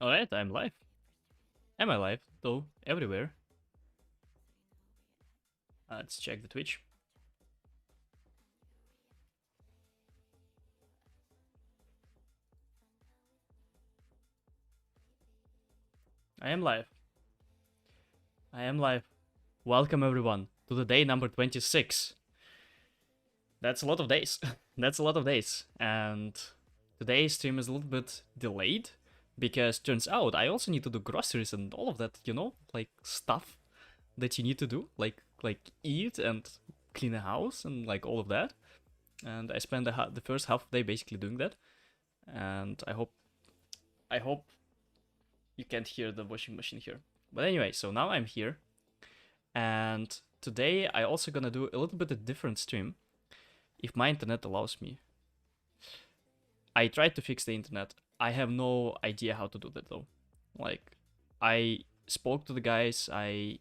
Alright, I'm live. Am I live, though? Everywhere. Let's check the Twitch. I am live. I am live. Welcome everyone to the day number 26. That's a lot of days. That's a lot of days. And today's stream is a little bit delayed because turns out I also need to do groceries and all of that, you know, like stuff that you need to do, like eat and clean a house and like all of that. And I spent the first half of the day basically doing that. And I hope you can't hear the washing machine here. But anyway, so now I'm here. And today I also gonna do a little bit of different stream if my internet allows me. I tried to fix the internet. I have no idea how to do that though. Like, I spoke to the guys, I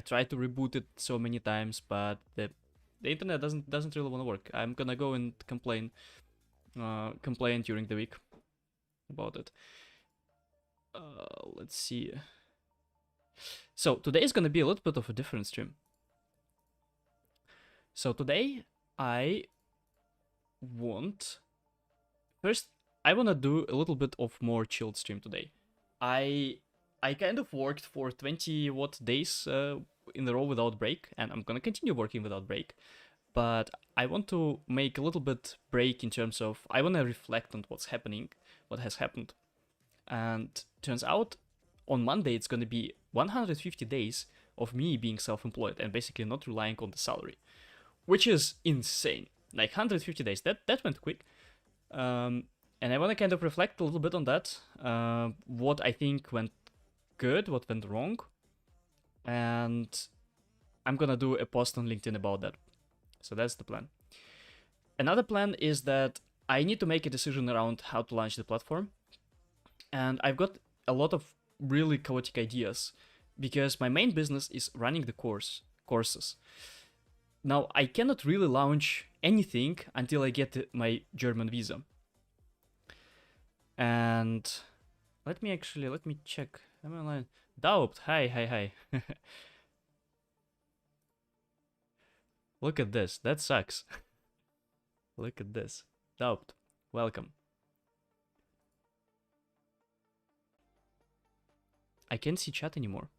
tried to reboot it so many times, but the internet doesn't really want to work. I'm gonna go and complain during the week about it. Let's see. So today is gonna be a little bit of a different stream. So today I want to do a little bit of more chilled stream today. I kind of worked for 20 days in a row without break, and I'm gonna continue working without break. But I want to make a little bit break in terms of I want to reflect on what has happened. And turns out on Monday it's gonna be 150 days of me being self-employed and basically not relying on the salary, which is insane. Like 150 days, that went quick. And I want to kind of reflect a little bit on that, what I think went good, what went wrong, and I'm gonna do a post on LinkedIn about that. So that's the plan. Another plan is that I need to make a decision around how to launch the platform, and I've got a lot of really chaotic ideas because my main business is running the courses. Now, I cannot really launch anything until I get my German visa. And let me check. Am I online? Doubt. Hi. Look at this. That sucks. Look at this. Doubt. Welcome. I can't see chat anymore.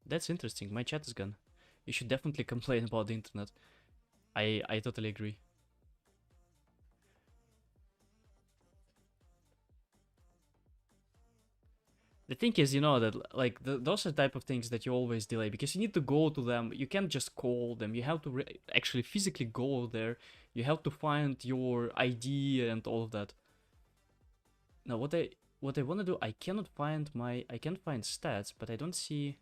That's interesting. My chat is gone. You should definitely complain about the internet. I totally agree. The thing is, you know, that like those are the type of things that you always delay because you need to go to them. You can't just call them. You have to actually physically go there. You have to find your ID and all of that. Now, what I want to do, I can't find stats, but I don't see.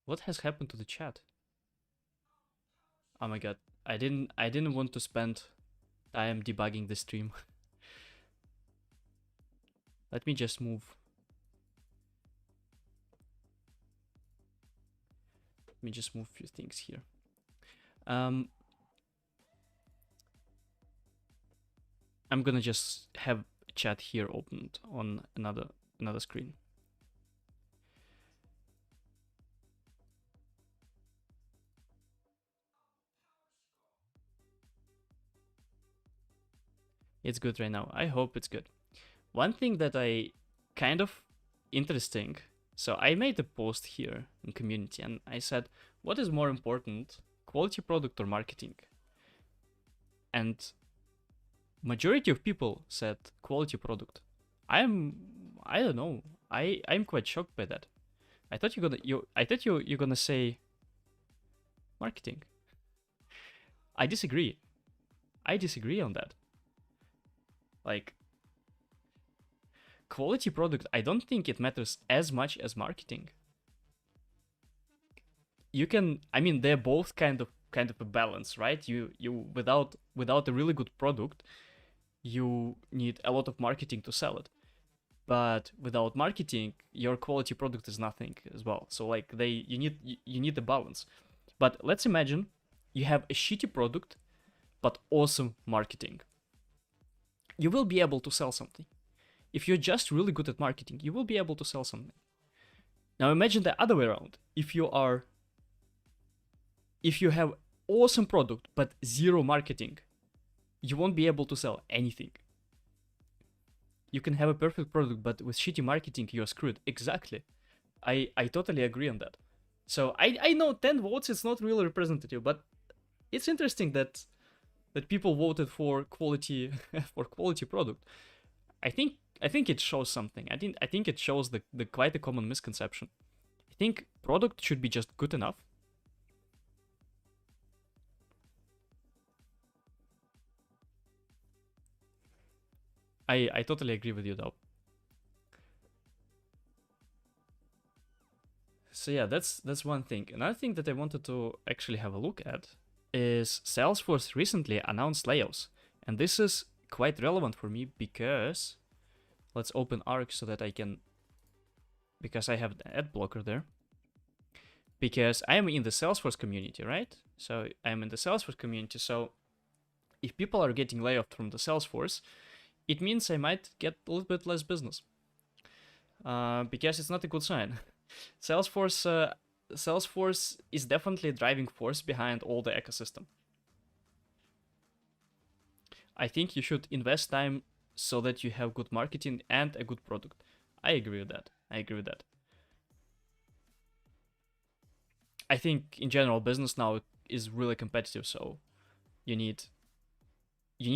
What has happened to the chat? Oh my god, I didn't want to spend time debugging the stream. Let me just move. Let me just move a few things here. I'm gonna just have chat here opened on another screen. It's good right now. I hope it's good. One thing that I kind of interesting. So I made a post here in community and I said, what is more important, quality product or marketing? And majority of people said quality product. I don't know. I'm quite shocked by that. I thought you're gonna say marketing. I disagree. I disagree on that. Like, quality product, I don't think it matters as much as marketing. You can, I mean, they're both kind of a balance, right? You without a really good product, you need a lot of marketing to sell it. But without marketing, your quality product is nothing as well. So like you need the balance. But let's imagine you have a shitty product but awesome marketing. You will be able to sell something. If you're just really good at marketing, you will be able to sell something. Now imagine the other way around. If you have awesome product but zero marketing, you won't be able to sell anything. You can have a perfect product, but with shitty marketing, you're screwed. Exactly. I totally agree on that. So I know 10 votes is not really representative, but it's interesting that people voted for quality for quality product. I think it shows something. I think it shows the quite a common misconception. I think product should be just good enough. I totally agree with you though. So yeah, that's one thing. Another thing that I wanted to actually have a look at is Salesforce recently announced layoffs. And this is quite relevant for me because let's open Arc so that I can, because I have the ad blocker there. Because I am in the Salesforce community, right? So I'm in the Salesforce community. So if people are getting laid off from the Salesforce, it means I might get a little bit less business. Because it's not a good sign. Salesforce is definitely a driving force behind all the ecosystem. I think you should invest time so that you have good marketing and a good product. I agree with that. I think in general business now is really competitive, so you need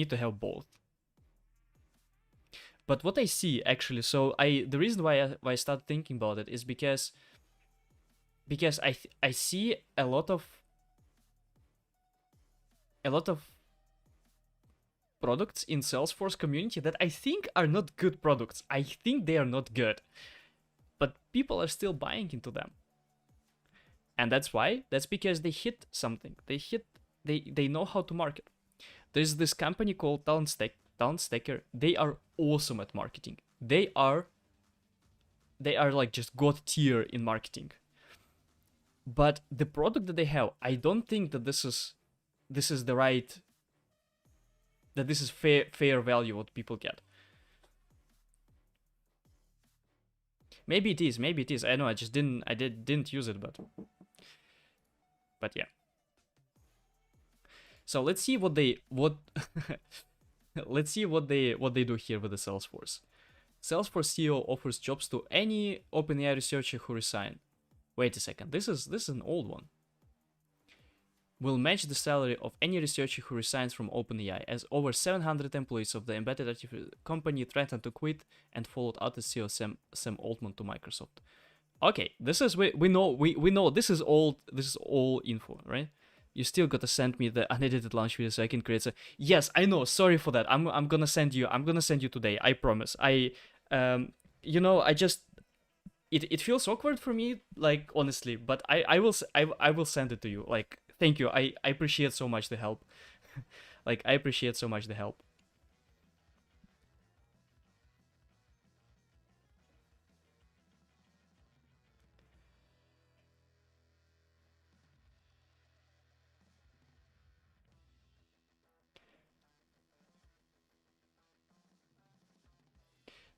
to have both. But what I see actually, so the reason why I start thinking about it is because I see a lot of products in Salesforce community that I think are not good products. I think they are not good, but people are still buying into them. And that's why. That's because they hit something. They know how to market. There's this company called Talent Stacker. They are awesome at marketing. They are like just god tier in marketing. But the product that they have, I don't think that this is the right, that this is fair value what people get. Maybe it is. I know I just didn't use it, but yeah. So let's see what let's see what they do here with the Salesforce. Salesforce CEO offers jobs to any OpenAI researcher who resign. Wait a second, this is an old one. Will match the salary of any researcher who resigns from OpenAI, as over 700 employees of the embedded artificial company threatened to quit and followed out the CEO Sam Altman to Microsoft. Okay, this is we know this is all info, right? You still gotta send me the unedited launch video so I can create. Yes, I know. Sorry for that. I'm gonna send you. I'm gonna send you today. I promise. I just it feels awkward for me, like honestly, but I will send it to you. Like, thank you. I appreciate so much the help. Like, I appreciate so much the help.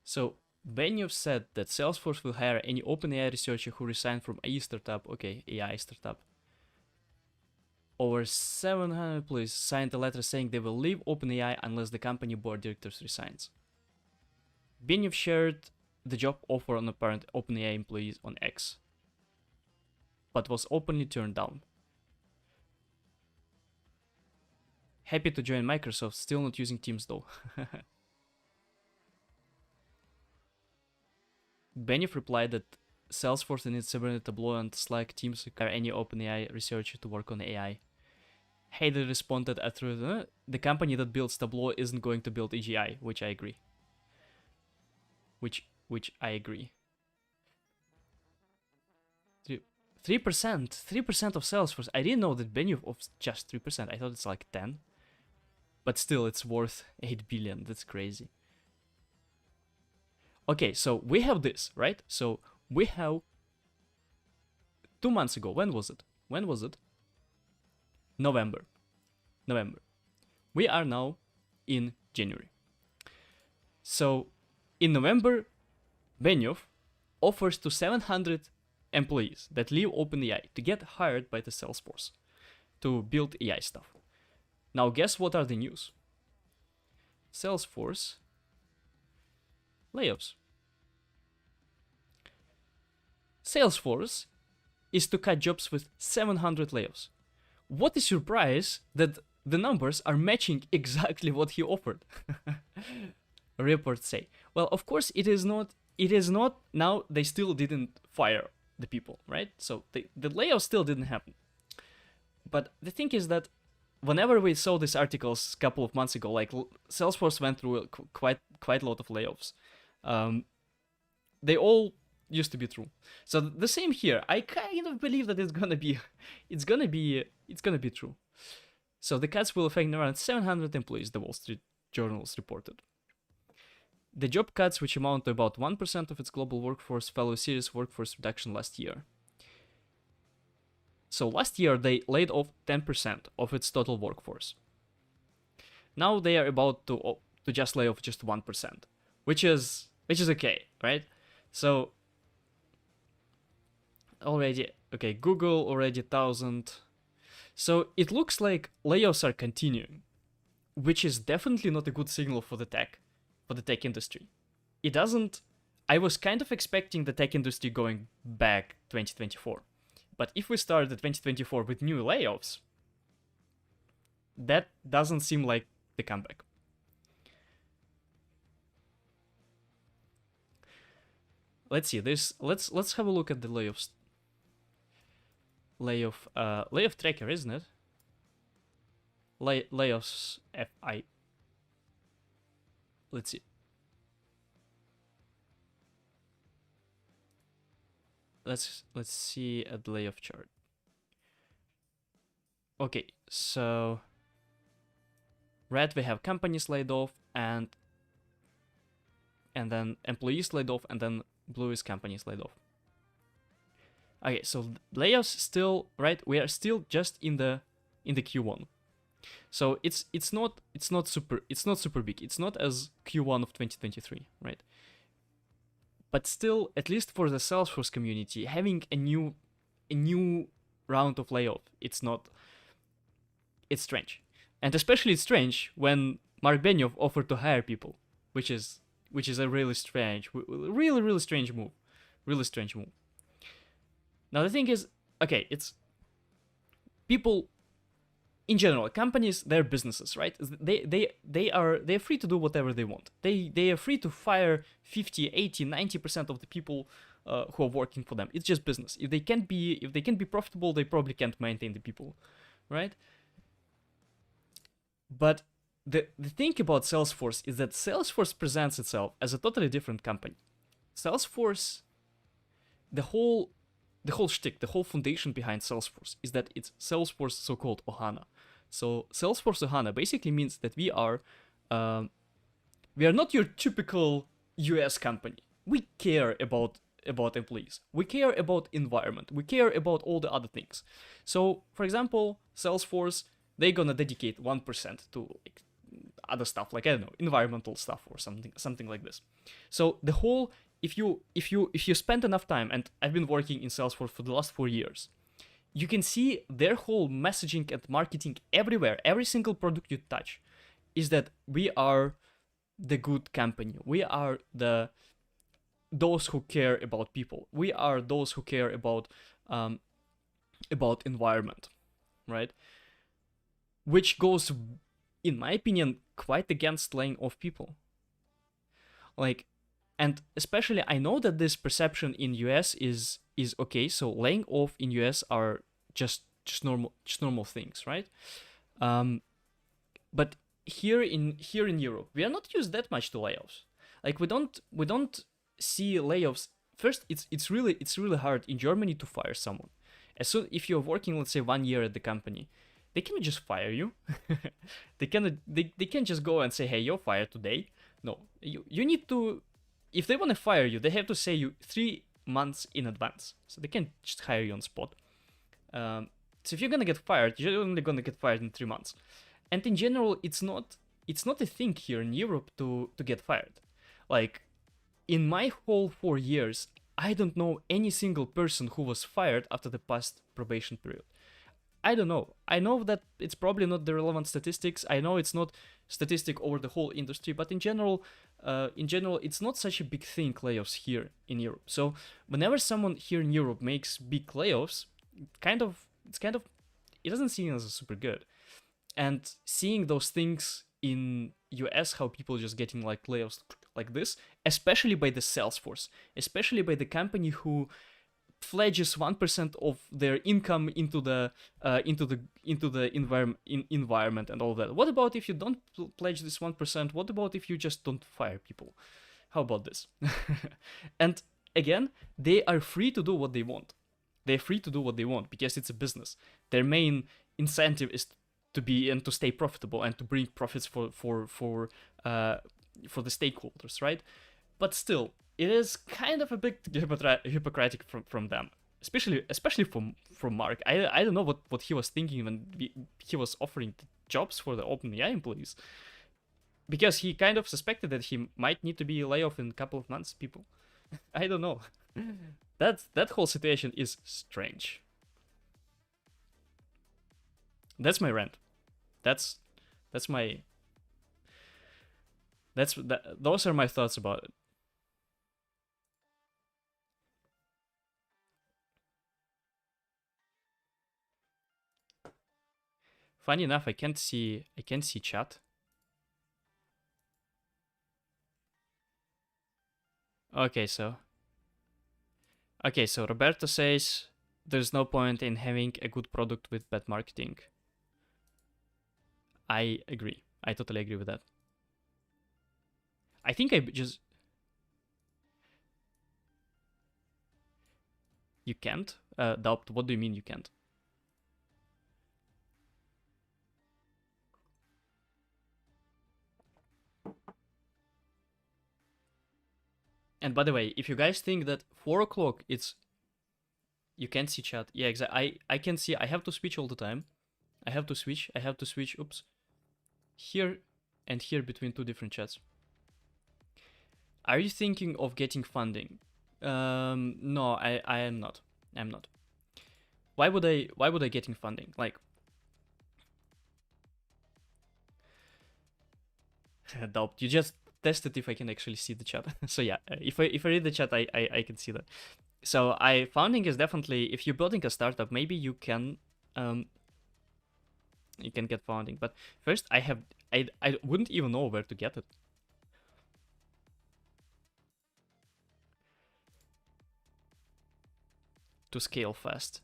So Benioff said that Salesforce will hire any OpenAI researcher who resigned from a startup. Okay, AI startup. Over 700 employees signed a letter saying they will leave OpenAI unless the company board directors resigns. Benioff shared the job offer on apparent OpenAI employees on X, but was openly turned down. Happy to join Microsoft, still not using Teams though. Benioff replied that Salesforce and its subordinate Tableau and Slack teams require any OpenAI researcher to work on AI. Hader responded at the company that builds Tableau isn't going to build AGI, which I agree. Which I agree. 3% of Salesforce. I didn't know that Benioff was just 3%. I thought it's like 10. But still, it's worth 8 billion. That's crazy. Okay, so we have this, right? So we have 2 months ago. When was it? November. We are now in January. So in November, Benioff offers to 700 employees that leave OpenAI to get hired by the Salesforce to build AI stuff. Now guess what are the news? Salesforce layoffs. Salesforce is to cut jobs with 700 layoffs. What a surprise that the numbers are matching exactly what he offered. Reports say. Well, of course it is not now. They still didn't fire the people, right? So the layoffs still didn't happen. But the thing is that whenever we saw these articles a couple of months ago, like Salesforce went through quite a lot of layoffs. They all used to be true. So the same here. I kind of believe that it's gonna be true. So the cuts will affect around 700 employees, the Wall Street Journal reported. The job cuts, which amount to about 1% of its global workforce, follow a serious workforce reduction last year. So last year they laid off 10% of its total workforce. Now they are about to just lay off just 1%, which is okay, right? So already, okay, Google already 1,000. So it looks like layoffs are continuing, which is definitely not a good signal for the tech industry. It doesn't. I was kind of expecting the tech industry going back 2024. But if we start at 2024 with new layoffs, that doesn't seem like the comeback. Let's see this. Let's have a look at the layoffs. Layoff tracker, isn't it? Layoffs FI. Let's see. Let's see a layoff chart. Okay, so red we have companies laid off and then employees laid off, and then blue is companies laid off. Okay, so layoffs still, right? We are still just in the Q1. So it's not super big. It's not as Q1 of 2023, right? But still, at least for the Salesforce community, having a new round of layoff, it's strange. And especially it's strange when Mark Benioff offered to hire people, which is a really strange move. Really strange move. Now the thing is, okay, it's people in general, companies, they're businesses, right? They're free to do whatever they want. They are free to fire 50, 80, 90% of the people who are working for them. It's just business. If they can't be profitable, they probably can't maintain the people, right? But the thing about Salesforce is that Salesforce presents itself as a totally different company. Salesforce, the whole shtick, the whole foundation behind Salesforce is that it's Salesforce so-called Ohana. So Salesforce Ohana basically means that we are not your typical US company. We care about employees. We care about environment. We care about all the other things. So, for example, Salesforce, they're gonna dedicate 1% to like other stuff, like I don't know, environmental stuff or something like this. So the whole, if you spend enough time, and I've been working in Salesforce for the last 4 years, you can see their whole messaging and marketing everywhere, every single product you touch, is that we are the good company. We are those who care about people. We are those who care about environment, right? Which goes, in my opinion, quite against laying off people. Like, and especially I know that this perception in US is okay. So laying off in US are just normal things, right? But here in Europe, we are not used that much to layoffs. Like we don't see layoffs. First, it's really hard in Germany to fire someone. As soon if you're working, let's say 1 year at the company, they cannot just fire you. They can't just go and say, hey, you're fired today. No, you need to. If they want to fire you, they have to say you 3 months in advance. So they can't just hire you on spot. So if you're gonna get fired, you're only gonna get fired in 3 months. And in general, it's not a thing here in Europe to get fired. Like in my whole 4 years, I don't know any single person who was fired after the past probation period. I don't know. I know that it's probably not the relevant statistics. I know it's not statistic over the whole industry, but in general, it's not such a big thing, layoffs here in Europe. So whenever someone here in Europe makes big layoffs, it doesn't seem as super good. And seeing those things in US, how people just getting like layoffs like this, especially by the Salesforce, especially by the company who pledges 1% of their income into the environment and all that. What about if you don't pledge this 1%? What about if you just don't fire people? How about this? And again, they are free to do what they want. They're free to do what they want because it's a business. Their main incentive is to be and to stay profitable and to bring profits for the stakeholders, right? But still, it is kind of a bit hypocritic from them, especially from Mark. I don't know what he was thinking when he was offering the jobs for the OpenAI employees, because he kind of suspected that he might need to be laid off in a couple of months. People, I don't know. That whole situation is strange. That's my rant. Those are my thoughts about it. Funny enough, I can't see chat. Okay, so Roberto says there's no point in having a good product with bad marketing. I agree. I totally agree with that. I think you can't. Doubt. What do you mean you can't? And by the way, if you guys think that 4 o'clock you can't see chat. Yeah, exactly. I can see. I have to switch all the time. I have to switch. Oops. Here and here between two different chats. Are you thinking of getting funding? No, I am not. I'm not. Why would I getting funding? Like, doubt. You just tested if I can actually see the chat. So yeah, if I read the chat, I can see that. So funding is definitely, if you're building a startup, maybe you can get funding. But first, I wouldn't even know where to get it. To scale fast.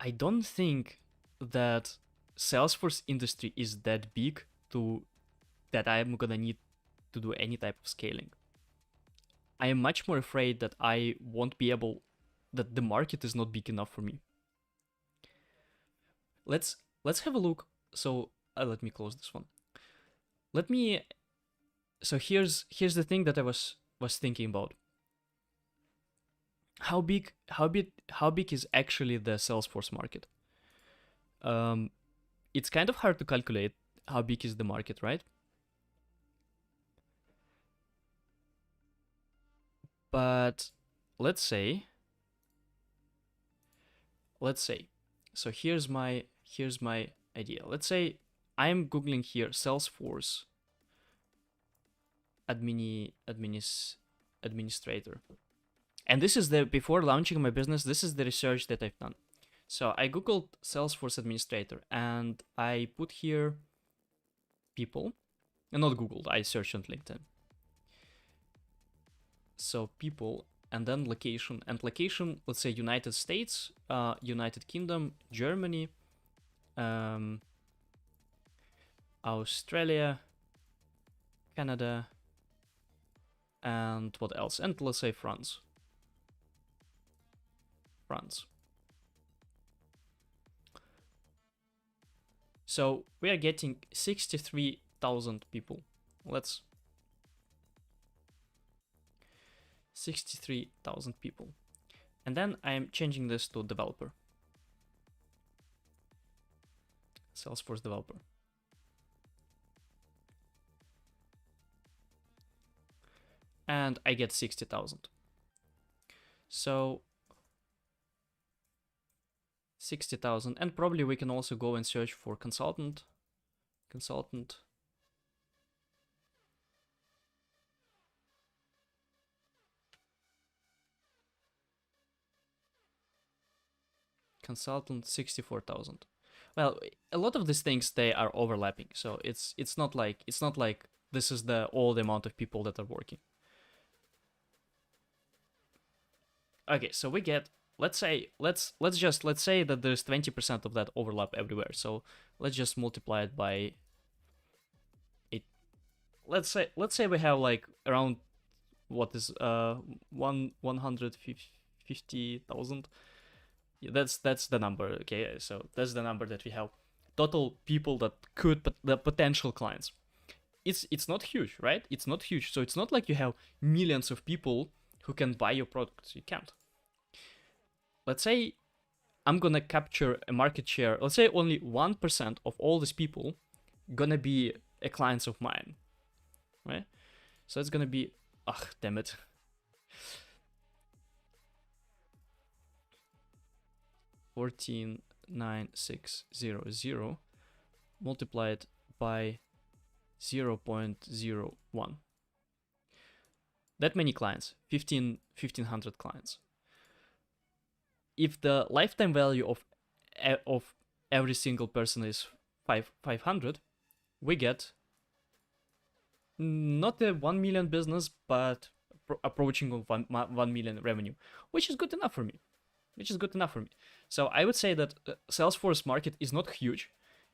I don't think that Salesforce industry is that big that I'm gonna need to do any type of scaling. I am much more afraid that I won't be able, that the market is not big enough for me. Let's have a look. So let me close this one. So here's the thing that I was thinking about. How big is actually the Salesforce market? It's kind of hard to calculate how big is the market, right? But let's say, so here's my idea. Let's say I'm googling here Salesforce administrator. And this is before launching my business, this is the research that I've done. So I googled Salesforce administrator and I put here people, and not googled, I searched on LinkedIn. So people, and then location, and location, let's say United States, United Kingdom, Germany, Australia, Canada, and what else? And let's say France. France. So we are getting 63,000 people. Let's 63,000 people. And then I'm changing this to developer. Salesforce developer. And I get 60,000. So 60,000. And probably we can also go and search for consultant. Consultant 64,000. Well, a lot of these things, they are overlapping, so it's not like this is all the amount of people that are working. Okay, so we get, let's say that there's 20% of that overlap everywhere. So let's just multiply it by 8. Let's say we have like around what is 150,000. That's the number. Okay, so that's the number that we have. Total people that could, but the potential clients. It's not huge, right? It's not huge. So it's not like you have millions of people who can buy your products. You can't. Let's say I'm gonna capture a market share. Let's say only 1% of all these people gonna be a clients of mine, right? So it's gonna be, damn it. 14,960 multiplied by 0.01. That many clients, 1,500 clients. If the lifetime value of every single person is 500, we get not a 1 million business, but approaching 1 million revenue, which is good enough for me. So I would say that Salesforce market is not huge.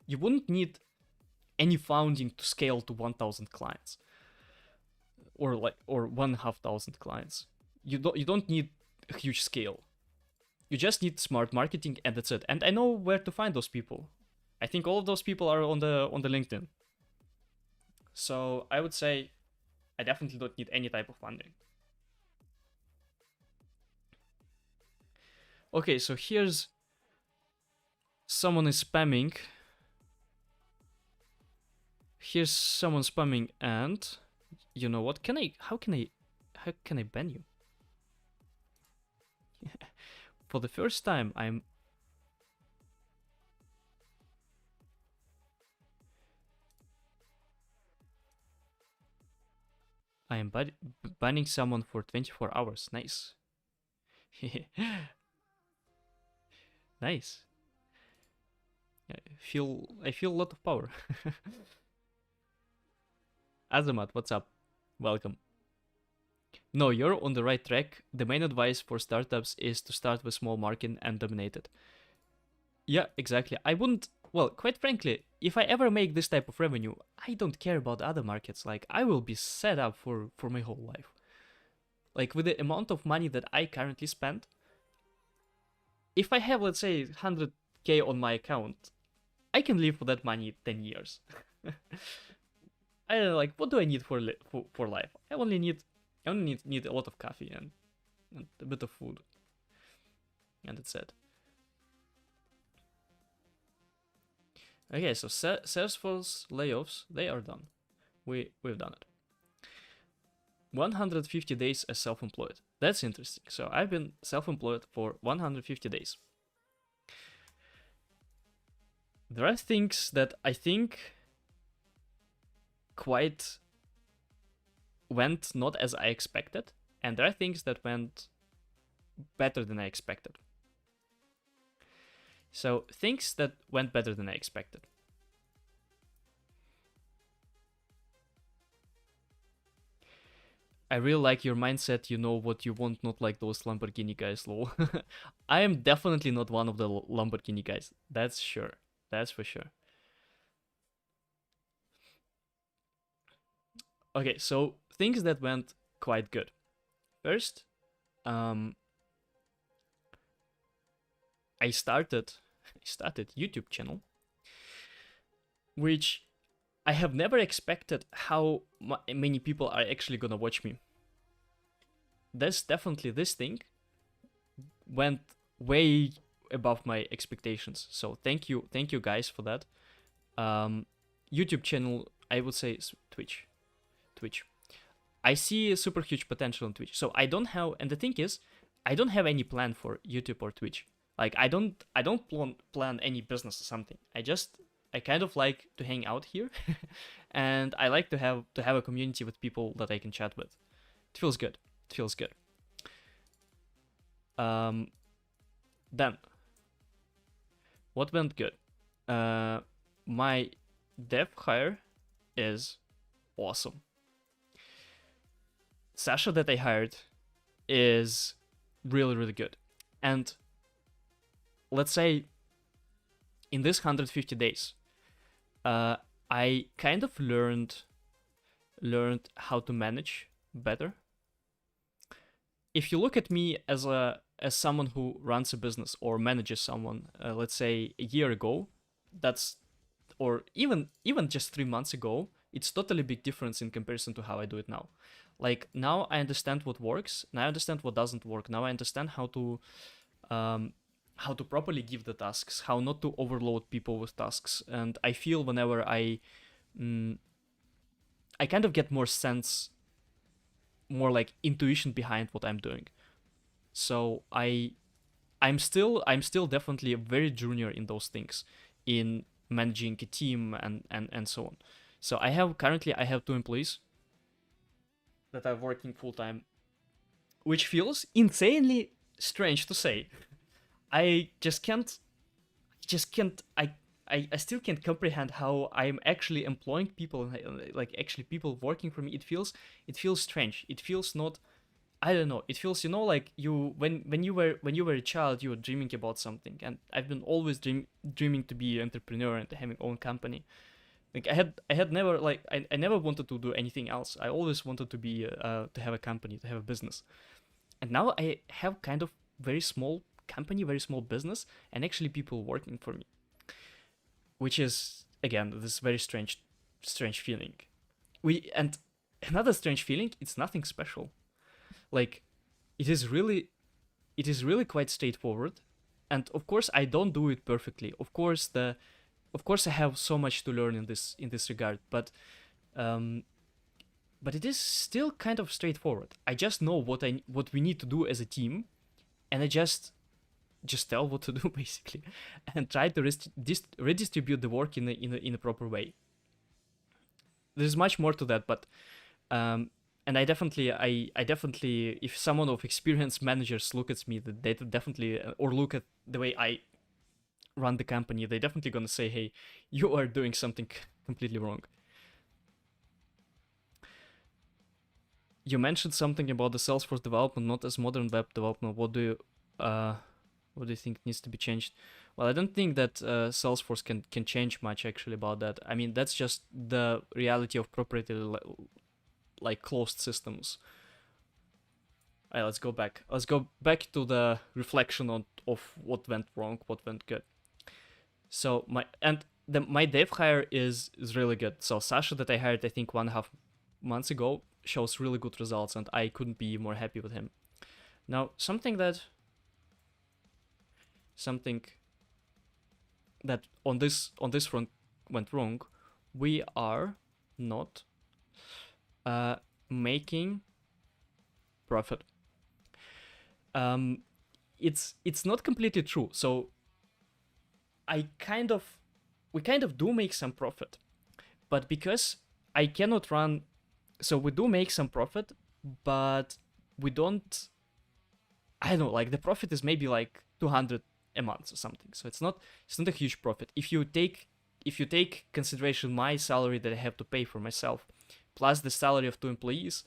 You wouldn't need any founding to scale to 1,000 clients, or 1,500 clients. You don't need a huge scale. You just need smart marketing, and that's it. And I know where to find those people. I think all of those people are on the LinkedIn. So I would say I definitely don't need any type of funding. Okay, so here's someone is spamming. Here's someone spamming, and you know what? How can I ban you? For the first time, I am banning someone for 24 hours. Nice. Nice. I feel a lot of power. Azamat, what's up? Welcome. No, you're on the right track. The main advice for startups is to start with small market and dominate it. Yeah, exactly. I wouldn't, well, quite frankly, if I ever make this type of revenue, I don't care about other markets. Like, I will be set up for my whole life. Like, with the amount of money that I currently spend, if I have, let's say, 100k on my account, I can live for that money 10 years. I don't know, like, what do I need for life? I only need a lot of coffee and a bit of food. And that's it. Okay, so Salesforce layoffs, they are done. We've done it. 150 days as self-employed. That's interesting. So I've been self-employed for 150 days. There are things that I think quite went not as I expected, and there are things that went better than I expected. So things that went better than I expected. I really like your mindset. You know what you want, not like those Lamborghini guys, lol. I am definitely not one of the Lamborghini guys. That's sure. That's for sure. Okay, so things that went quite good. First, I started YouTube channel, which I have never expected how many people are actually gonna watch me. This thing went way above my expectations. So thank you guys for that. YouTube channel, I would say Twitch. I see a super huge potential on Twitch. So I don't have, and the thing is, I don't have any plan for YouTube or Twitch. Like I don't plan any business or something. I kind of like to hang out here, and I like to have a community with people that I can chat with. It feels good. Then what went good? My dev hire is awesome. Sasha that I hired is really good. And let's say in this 150 days, I kind of learned how to manage better. If you look at me as someone who runs a business or manages someone, let's say a year ago, or even just 3 months ago, it's totally big difference in comparison to how I do it now. Like now I understand what works, now I understand what doesn't work, now I understand how to properly give the tasks, how not to overload people with tasks, and I feel whenever I kind of get more sense, more like intuition behind what I'm doing. So I'm still definitely very junior in those things, in managing a team and so on. So I have 2 employees that are working full time, which feels insanely strange to say. I still can't comprehend how I'm actually employing people, like actually people working for me. It feels strange. It feels not, I don't know. It feels, like you when you were a child, you were dreaming about something, and I've been always dreaming to be an entrepreneur and having own company. Like I had never, like I never wanted to do anything else. I always wanted to be to have a company, to have a business. And now I have kind of very small company, very small business, and actually people working for me, which is again this very strange feeling. And another strange feeling, it's nothing special. Like it is really quite straightforward, and of course I don't do it perfectly. Of course I have so much to learn in this regard, but it is still kind of straightforward. I just know what we need to do as a team, and I just tell what to do basically, and try to redistribute the work in a proper way. There's much more to that, but and I definitely, if someone of experienced managers look at me, that they definitely, or look at the way I run the company, they're definitely gonna say, hey, you are doing something completely wrong. You mentioned something about the Salesforce development not as modern web development. What do you think needs to be changed? Well, I don't think that Salesforce can change much actually about that. I mean, that's just the reality of proprietary, like closed systems. Alright, let's go back. Let's go back to the reflection of what went wrong, what went good. So my dev hire is really good. So Sasha that I hired, I think 1.5 months ago, shows really good results, and I couldn't be more happy with him. Now, something that on this front went wrong, we are not making profit. It's not completely true. So we kind of do make some profit, but because I cannot run, so we do make some profit, but we don't, I don't know, like the profit is maybe like 200 a month or something. So it's not a huge profit. If you take consideration my salary that I have to pay for myself, plus the salary of 2 employees,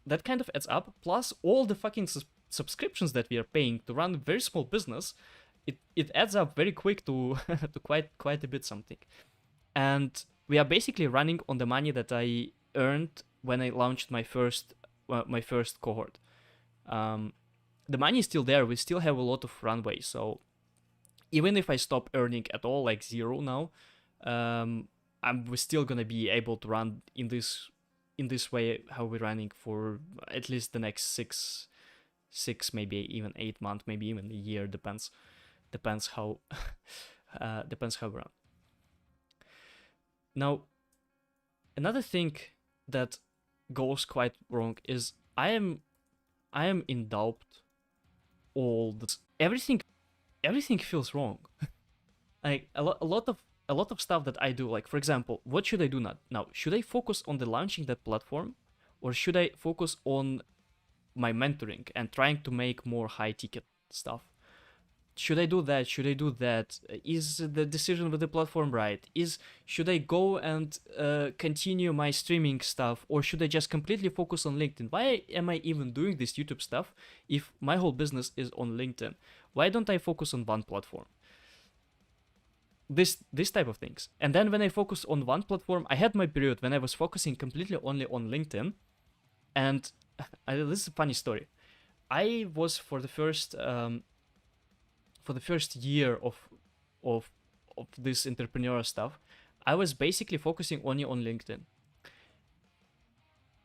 that kind of adds up, plus all the fucking subscriptions that we are paying to run a very small business, it adds up very quick to to quite a bit something. And we are basically running on the money that I earned when I launched my first cohort. The money is still there. We still have a lot of runway. So even if I stop earning at all, like zero now, we're still gonna be able to run in this way how we're running for at least the next six, maybe even 8 months, maybe even a year. Depends how depends how we run. Now, another thing that goes quite wrong is I am in doubt all this. Everything feels wrong. Like a lot of stuff that I do, like for example, what should I do now? Should I focus on the launching that platform, or should I focus on my mentoring and trying to make more high ticket stuff? Should I do that? Should I do that? Is the decision with the platform right? Should I go and continue my streaming stuff, or should I just completely focus on LinkedIn? Why am I even doing this YouTube stuff if my whole business is on LinkedIn? Why don't I focus on one platform? This type of things. And then when I focus on one platform, I had my period when I was focusing completely only on LinkedIn. And this is a funny story. I was for the first year of this entrepreneurial stuff, I was basically focusing only on LinkedIn.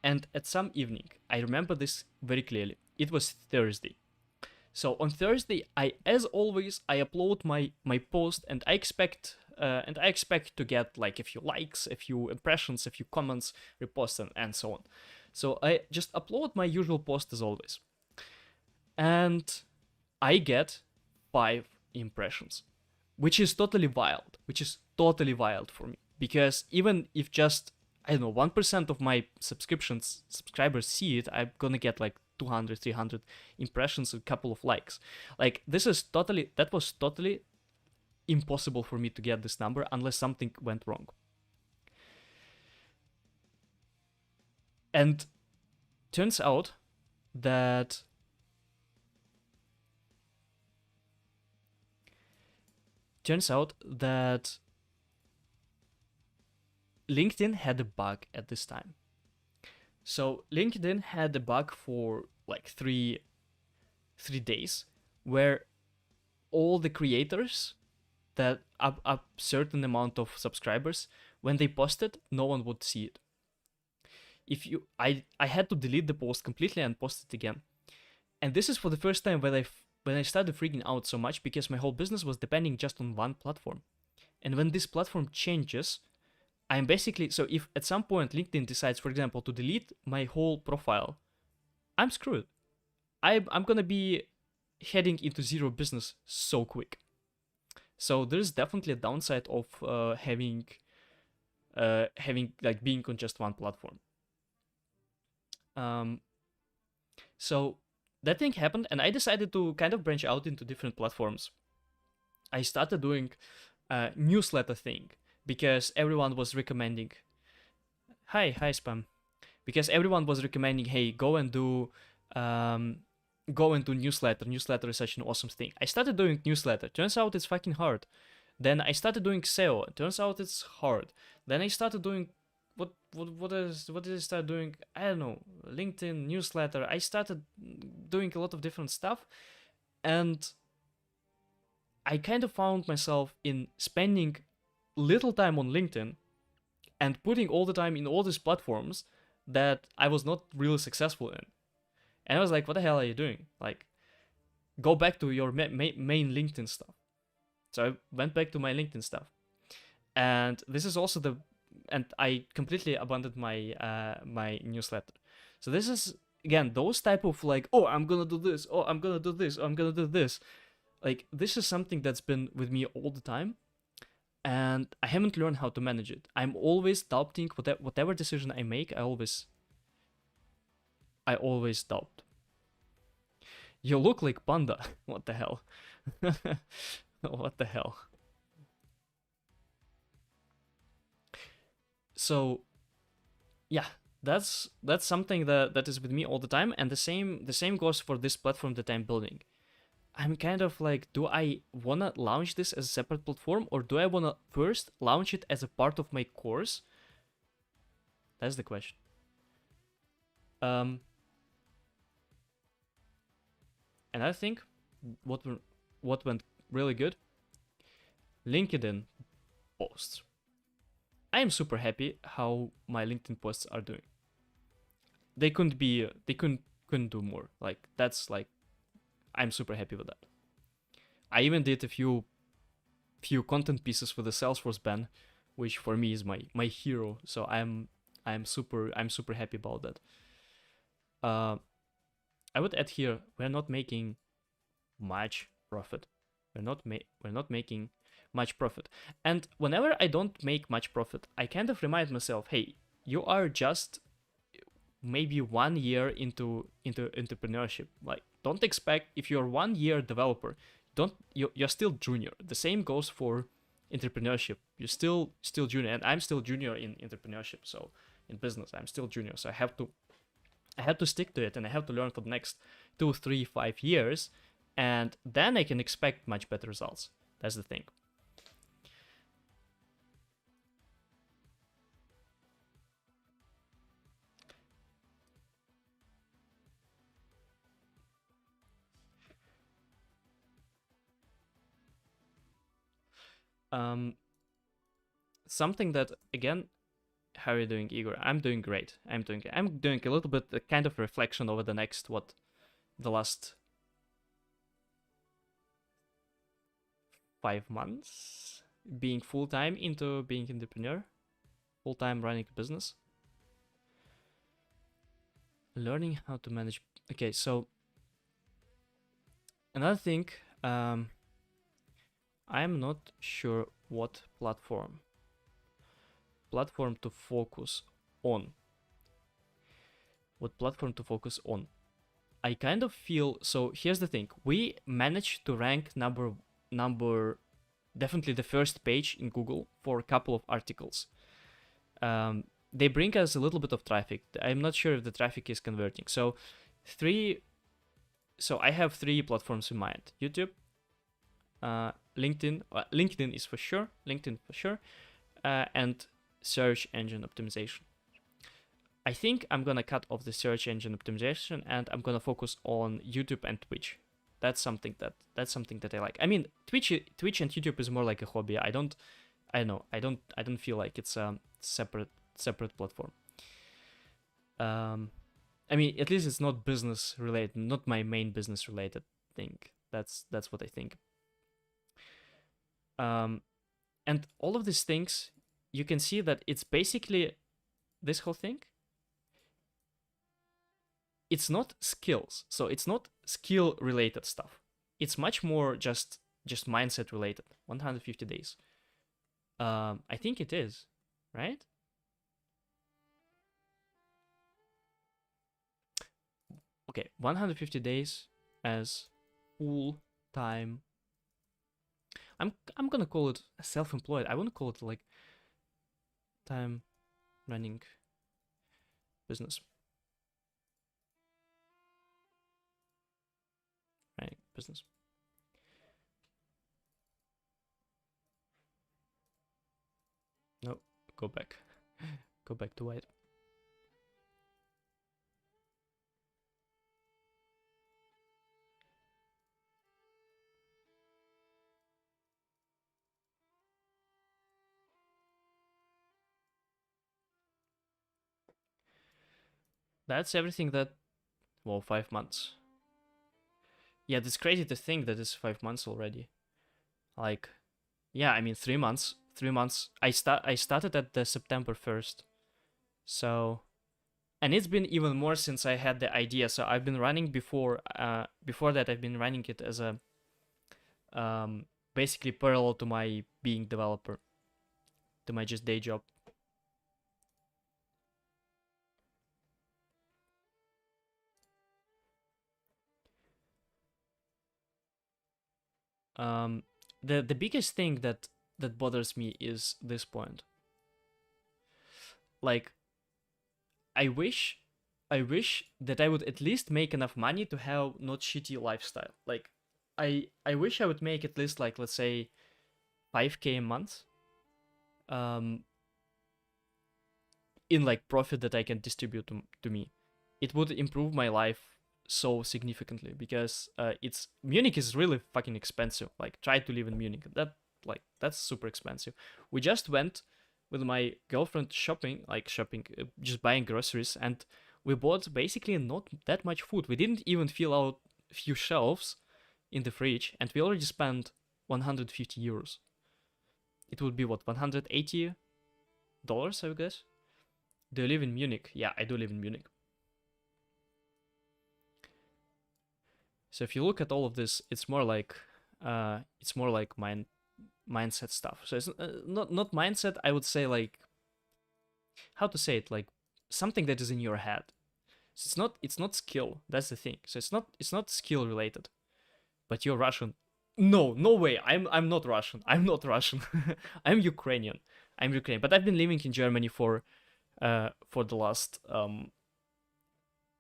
And at some evening, I remember this very clearly. It was Thursday. So on Thursday, as always, I upload my post, and I expect to get like a few likes, a few impressions, a few comments, reposts, and so on. So I just upload my usual post as always, and I get 5 impressions, which is totally wild. For me, because even if just, I don't know, 1% of my subscribers see it, I'm gonna get like 200, 300 impressions, a couple of likes. Like that was totally impossible for me to get this number unless something went wrong. And turns out that LinkedIn had a bug at this time. So LinkedIn had a bug for like three days, where all the creators that up a certain amount of subscribers, when they posted, no one would see it. I had to delete the post completely and post it again. And this is for the first time when I started freaking out so much, because my whole business was depending just on one platform. And when this platform changes, I'm basically, so if at some point LinkedIn decides, for example, to delete my whole profile, I'm screwed. I'm gonna be heading into zero business so quick. So there's definitely a downside of having like being on just one platform. So that thing happened, and I decided to kind of branch out into different platforms. I started doing a newsletter thing, because everyone was recommending, hi spam, because everyone was recommending, hey, go and do newsletter is such an awesome thing. I started doing newsletter, turns out it's fucking hard. Then I started doing SEO, turns out it's hard. Then I started doing what did I start doing? I don't know, LinkedIn newsletter. I started doing a lot of different stuff, and I kind of found myself in spending little time on LinkedIn and putting all the time in all these platforms that I was not really successful in. And I was like, what the hell are you doing? Like, go back to your main LinkedIn stuff. So I went back to my LinkedIn stuff. And this is also and I completely abandoned my my newsletter. So this is, again, those type of like, oh, I'm gonna do this, oh, I'm gonna do this, oh, I'm gonna do this. Like, this is something that's been with me all the time, and I haven't learned how to manage it. I'm always doubting whatever decision I make. I always doubt. You look like Panda. What the hell? What the hell? So, yeah, that's something that is with me all the time, and the same goes for this platform that I'm building. I'm kind of like, do I wanna launch this as a separate platform, or do I wanna first launch it as a part of my course? That's the question. Um, and I think what went really good, LinkedIn posts. I am super happy how my LinkedIn posts are doing. They couldn't do more. Like that's like I'm super happy with that. I even did a few content pieces for the Salesforce ban, which for me is my hero. So I'm super happy about that. I would add here, we're not making much profit. We're not making much profit. And whenever I don't make much profit, I kind of remind myself, hey, you are just maybe 1 year into entrepreneurship. Like, don't expect, if you're 1 year developer, you're still junior. The same goes for entrepreneurship. You're still junior, and I'm still junior in entrepreneurship. So in business, I'm still junior. So I have to stick to it, and I have to learn for the next 2, 3, 5 years, and then I can expect much better results. That's the thing. Something that, again, how are you doing, Igor? I'm doing great. I'm doing a little bit a kind of reflection over the next the last 5 months being full-time into being entrepreneur, full-time running a business, learning how to manage. Okay, so another thing, I'm not sure what platform to focus on. I kind of feel, so here's the thing, we managed to rank number definitely the first page in Google for a couple of articles. They bring us a little bit of traffic. I'm not sure if the traffic is converting. So I have 3 platforms in mind: YouTube, LinkedIn. LinkedIn for sure, and search engine optimization. I think I'm gonna cut off the search engine optimization, and I'm gonna focus on YouTube and Twitch. That's something that I like. I mean, Twitch and YouTube is more like a hobby. I don't feel like it's a separate platform. I mean, at least it's not business related, not my main business related thing. That's what I think. And all of these things, you can see that it's basically this whole thing. It's not skills, so it's not skill related stuff. It's much more just mindset related. 150 days. I think it is, right? Okay, 150 days as full time. I'm gonna call it self-employed. I wouldn't call it like time running business. Running business. No, go back. Go back to white. That's everything that, well, 5 months. Yeah, it's crazy to think that it's 5 months already. Like, yeah, I mean 3 months. 3 months. I started at the September 1st. So, and it's been even more since I had the idea. So I've been running before that I've been running it as a basically parallel to my being developer, to my just day job. The biggest thing that bothers me is this point. Like, I wish that I would at least make enough money to have not shitty lifestyle. Like, I wish I would make at least, like, let's say 5K a month in like profit that I can distribute to me. it would improve my life so significantly, because Munich is really fucking expensive. Like, try to live in Munich. That's super expensive. We just went with my girlfriend shopping, just buying groceries, and we bought basically not that much food. We didn't even fill out a few shelves in the fridge, and we already spent 150 euros. It would be what, $180, I guess. Do you live in Munich? Yeah, I do live in Munich. So if you look at all of this, it's more like mindset stuff. So it's not mindset. I would say, like, how to say it, like something that is in your head. So it's not skill. That's the thing. So it's not skill related. But you're Russian. No way. I'm not Russian. I'm not Russian. I'm Ukrainian. But I've been living in Germany for the last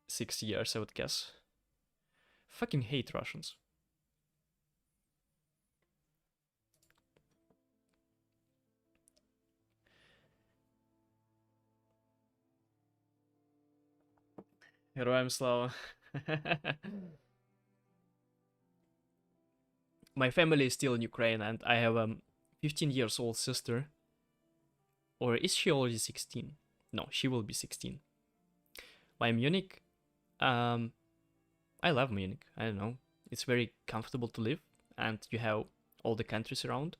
6 years, I would guess. Fucking hate Russians. Героям слава. My family is still in Ukraine, and I have a 15 years old sister. Or is she already 16? No, she will be 16. My Munich, I love Munich. I don't know. It's very comfortable to live, and you have all the countries around,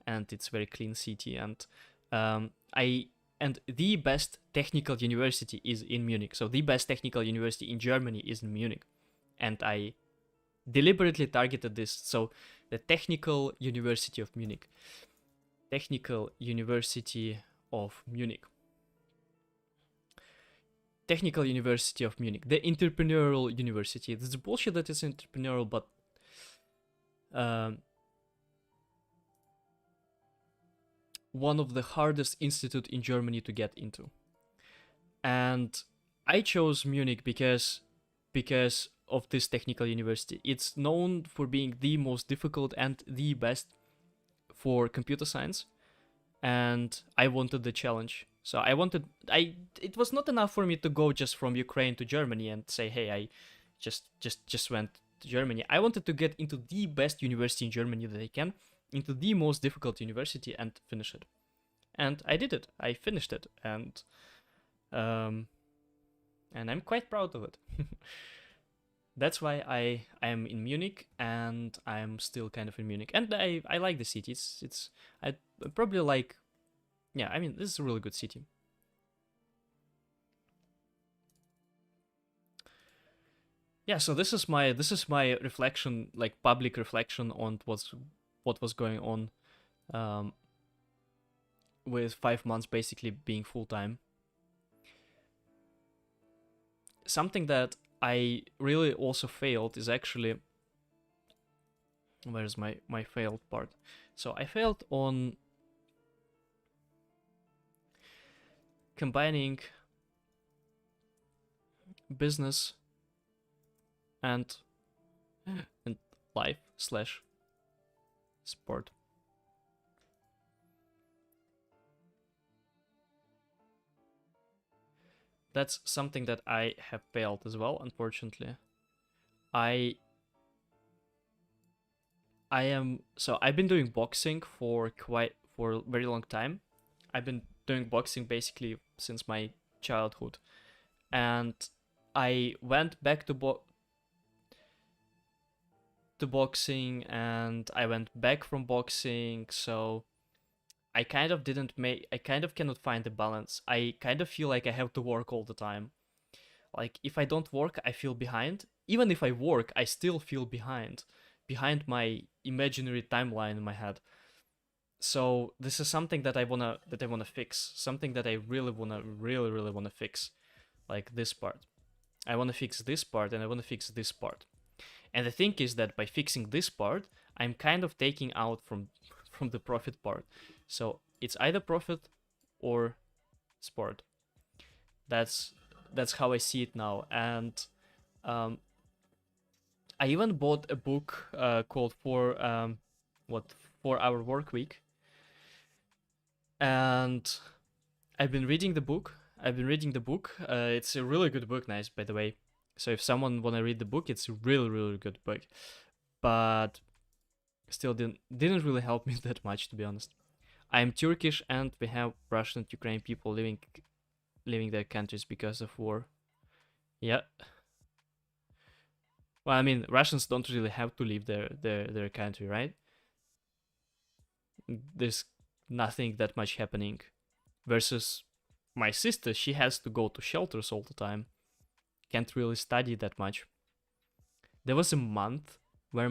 and it's very clean city. And the best technical university is in Munich. So the best technical university in Germany is in Munich, and I deliberately targeted this. So the Technical University of Munich. Technical University of Munich. Technical University of Munich. The entrepreneurial university. It's bullshit that it's entrepreneurial, but one of the hardest institute in Germany to get into. And I chose Munich because of this technical university. It's known for being the most difficult and the best for computer science, and I wanted the challenge. So it was not enough for me to go just from Ukraine to Germany and say, hey, I just went to Germany. I wanted to get into the best university in Germany that I can, into the most difficult university, and finish it. And I did it. I finished it, and I'm quite proud of it. That's why I am in Munich, and I'm still kind of in Munich, and I like the city. I probably like, yeah, I mean, this is a really good city. Yeah, so this is my reflection, like public reflection on what was going on with 5 months basically being full time. Something that I really also failed is actually, where's my failed part? So I failed on combining business and life/sport. That's something that I have failed as well, unfortunately. I've been doing boxing for a very long time. I've been doing boxing basically since my childhood, and I went back to boxing, and I went back from boxing, so I kind of cannot find the balance. I kind of feel like I have to work all the time. Like, if I don't work, I feel behind. Even if I work, I still feel behind my imaginary timeline in my head. So this is something that I wanna fix. Something that I really wanna fix. Like this part. I wanna fix this part, and I wanna fix this part. And the thing is that by fixing this part, I'm kind of taking out from the profit part. So it's either profit or sport. That's how I see it now. And I even bought a book called 4 Hour Work Week. And I've been reading the book, I've been reading the book. It's a really good book, nice, by the way. So if someone wanna read the book, it's a really, really good book. But still didn't really help me that much, to be honest. I'm Turkish and we have Russian and Ukrainian people leaving their countries because of war. Yeah. Well, I mean, Russians don't really have to leave their country, right? There's nothing that much happening. Versus my sister, she has to go to shelters all the time. Can't really study that much. There was a month where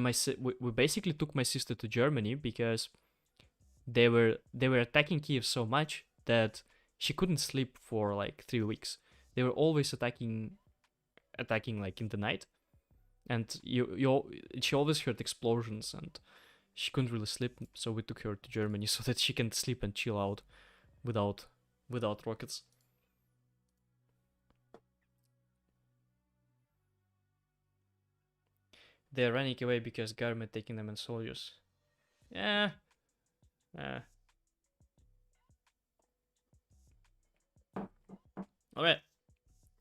we basically took my sister to Germany because they were attacking Kiev so much that she couldn't sleep for like 3 weeks. They were always attacking like in the night, and she always heard explosions and she couldn't really sleep. So we took her to Germany so that she can sleep and chill out without rockets. They're running away because government taking them as soldiers. Yeah. Okay.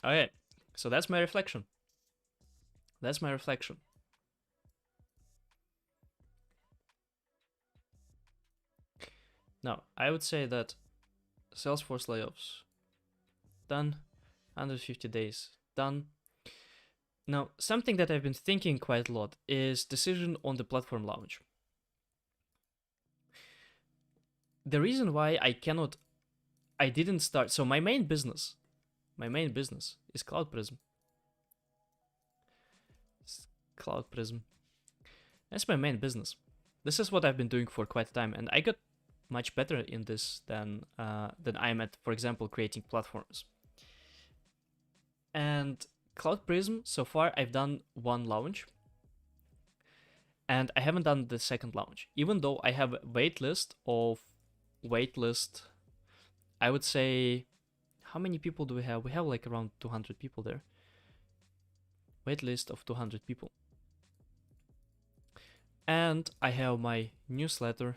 Okay. So that's my reflection. Now, I would say that Salesforce layoffs done, 150 days done. Now, something that I've been thinking quite a lot is decision on the platform launch. The reason why I didn't start, so my main business is Cloud Prism. Cloud Prism. That's my main business. This is what I've been doing for quite a time, and I got much better in this than I'm at, for example, creating platforms. And Cloud Prism, so far I've done one launch, and I haven't done the second launch, even though I have a waitlist. I would say, how many people do we have? We have like around 200 people there. Waitlist of 200 people. And I have my newsletter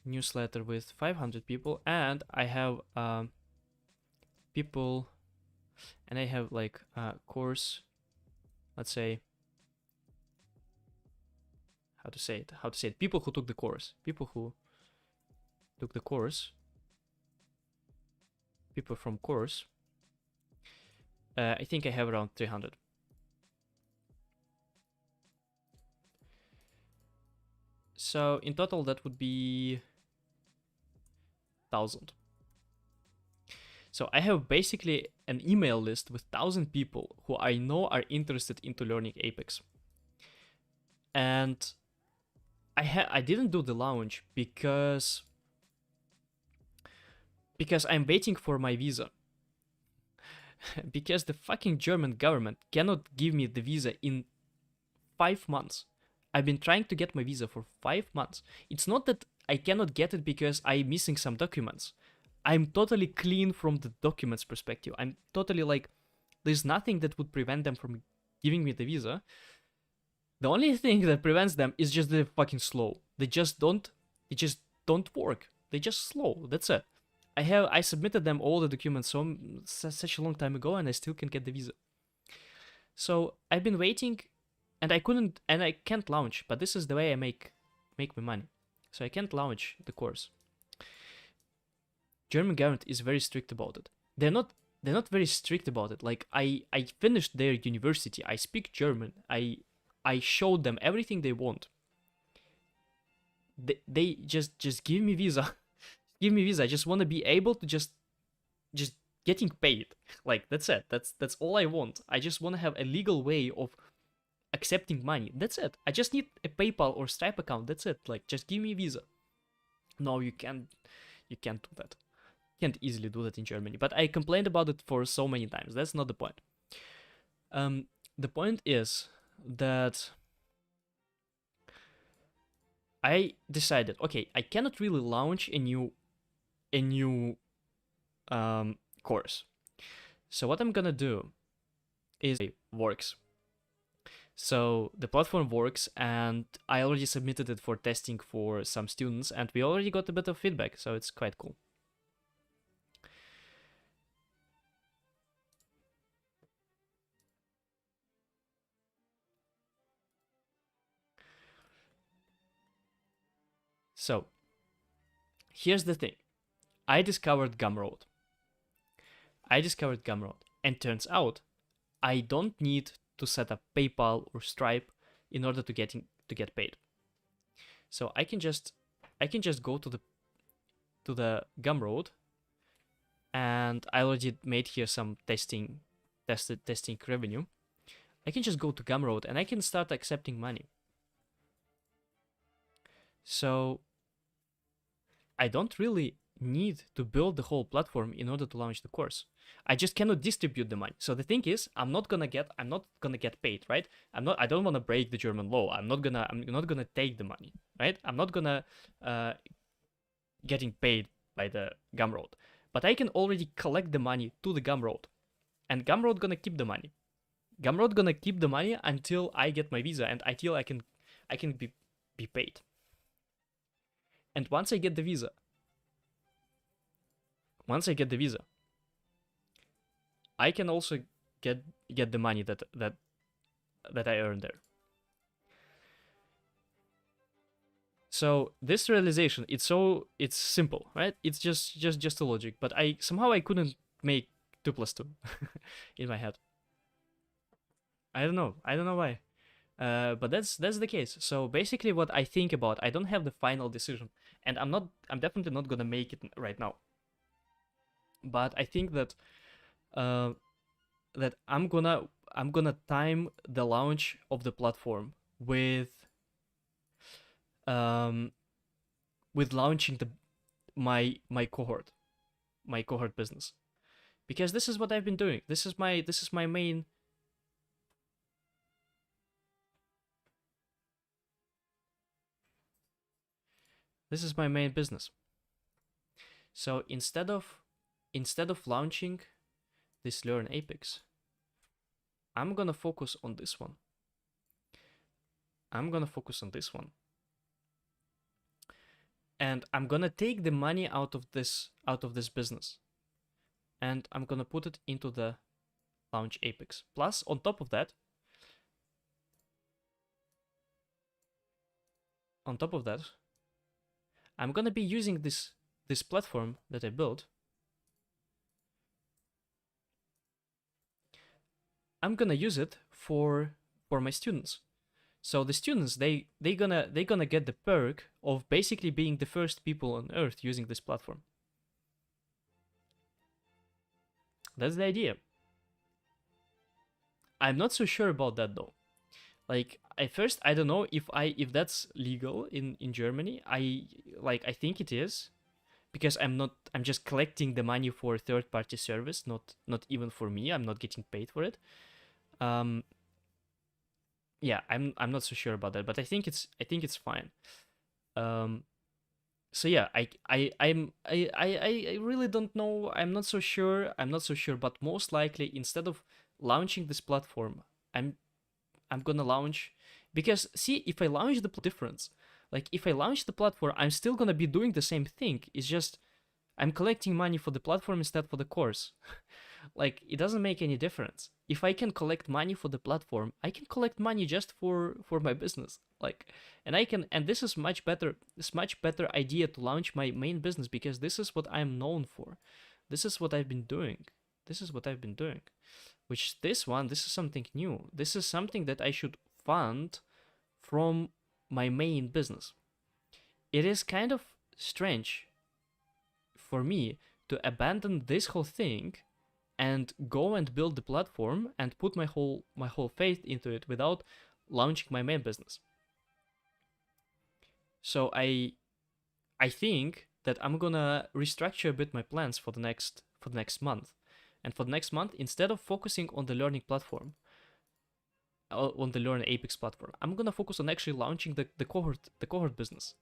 with 500 people, and I have people, and I have like a course, let's say, how to say it, people who took the course, people from course. I think I have around 300. So in total that would be 1,000. So I have basically an email list with 1,000 people who I know are interested into learning Apex. And I didn't do the launch because I'm waiting for my visa. Because the fucking German government cannot give me the visa in 5 months. I've been trying to get my visa for 5 months. It's not that I cannot get it because I'm missing some documents. I'm totally clean from the documents perspective. I'm totally like, there's nothing that would prevent them from giving me the visa. The only thing that prevents them is just they're fucking slow. It just don't work. They're just slow. That's it. I submitted them all the documents such a long time ago, and I still can't get the visa. So I've been waiting, and I can't launch. But this is the way I make my money. So I can't launch the course. German government is very strict about it. They're not very strict about it. Like I finished their university. I speak German. I showed them everything they want. They just give me visa. Give me visa. I just want to be able to just getting paid. Like that's it. That's all I want. I just want to have a legal way of accepting money. That's it. I just need a PayPal or Stripe account. That's it. Like just give me visa. No, you can't do that. You can't easily do that in Germany. But I complained about it for so many times. That's not the point. The point is that I decided, okay, I cannot really launch a new course. So what I'm gonna do is it works. So the platform works, and I already submitted it for testing for some students, and we already got a bit of feedback, so it's quite cool. So here's the thing. I discovered Gumroad. And turns out I don't need to set up PayPal or Stripe in order to get paid. So I can just go to the Gumroad, and I already made here some testing revenue. I can just go to Gumroad and I can start accepting money. So I don't really need to build the whole platform in order to launch the course. I just cannot distribute the money. So the thing is, I'm not gonna get paid, right? I don't want to break the German law. I'm not gonna take the money, right? I'm not gonna getting paid by the Gumroad. But I can already collect the money to the Gumroad, and Gumroad gonna keep the money. Gumroad gonna keep the money until I get my visa and until I can be paid. And once I get the visa, I can also get the money that I earned there. So this realization, it's simple, right? It's just a logic, but I couldn't make 2 + 2 in my head. I don't know why. But that's the case. So basically what I think about, I don't have the final decision, and I'm definitely not gonna make it right now. But I think that that I'm gonna time the launch of the platform with launching my cohort business, because this is what I've been doing. This is my main. This is my main business. So instead of launching this Learn Apex, I'm gonna focus on this one. And I'm gonna take the money out of this business, and I'm gonna put it into the Launch Apex. Plus, on top of that, I'm gonna be using this platform that I built. I'm gonna use it for my students. So the students, they gonna get the perk of basically being the first people on Earth using this platform. That's the idea. I'm not so sure about that though. Like, at first, I don't know if that's legal in Germany. I think it is, because I'm just collecting the money for third-party service, not even for me. I'm not getting paid for it. Yeah, I'm not so sure about that, but I think it's fine. So yeah, I really don't know. I'm not so sure, but most likely, instead of launching this platform, I'm gonna launch, because see, if I launch the difference, like if I launch the platform, I'm still gonna be doing the same thing. It's just I'm collecting money for the platform instead for the course. Like, it doesn't make any difference. If I can collect money for the platform, I can collect money just for my business. Like, and this is much better. It's much better idea to launch my main business, because this is what I'm known for. This is what I've been doing. Which this is something new. This is something that I should fund from my main business. It is kind of strange for me to abandon this whole thing and go and build the platform and put my whole faith into it without launching my main business. So I think that I'm gonna restructure a bit my plans for the next month. And for the next month, instead of focusing on the learning platform, on the Learn Apex platform, I'm gonna focus on actually launching the cohort business.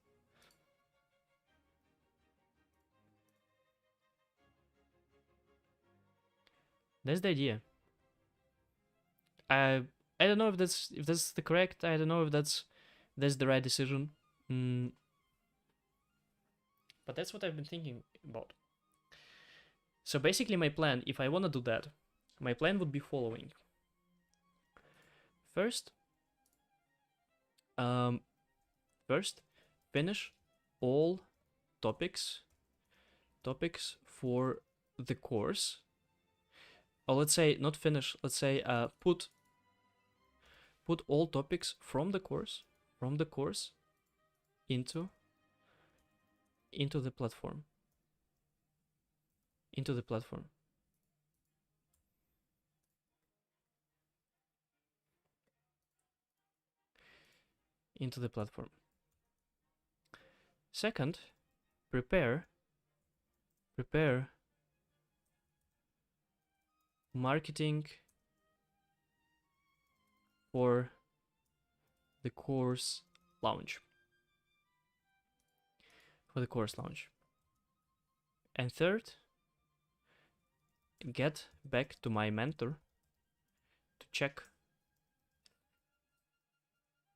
That's the idea. I don't know if that's the correct. I don't know if that's the right decision. But that's what I've been thinking about. So basically, my plan, if I want to do that, my plan would be following. First, finish all topics for the course. Or let's say not finish. Let's say put all topics from the course into the platform. Into the platform. Second, prepare marketing for the course launch. And third, get back to my mentor to check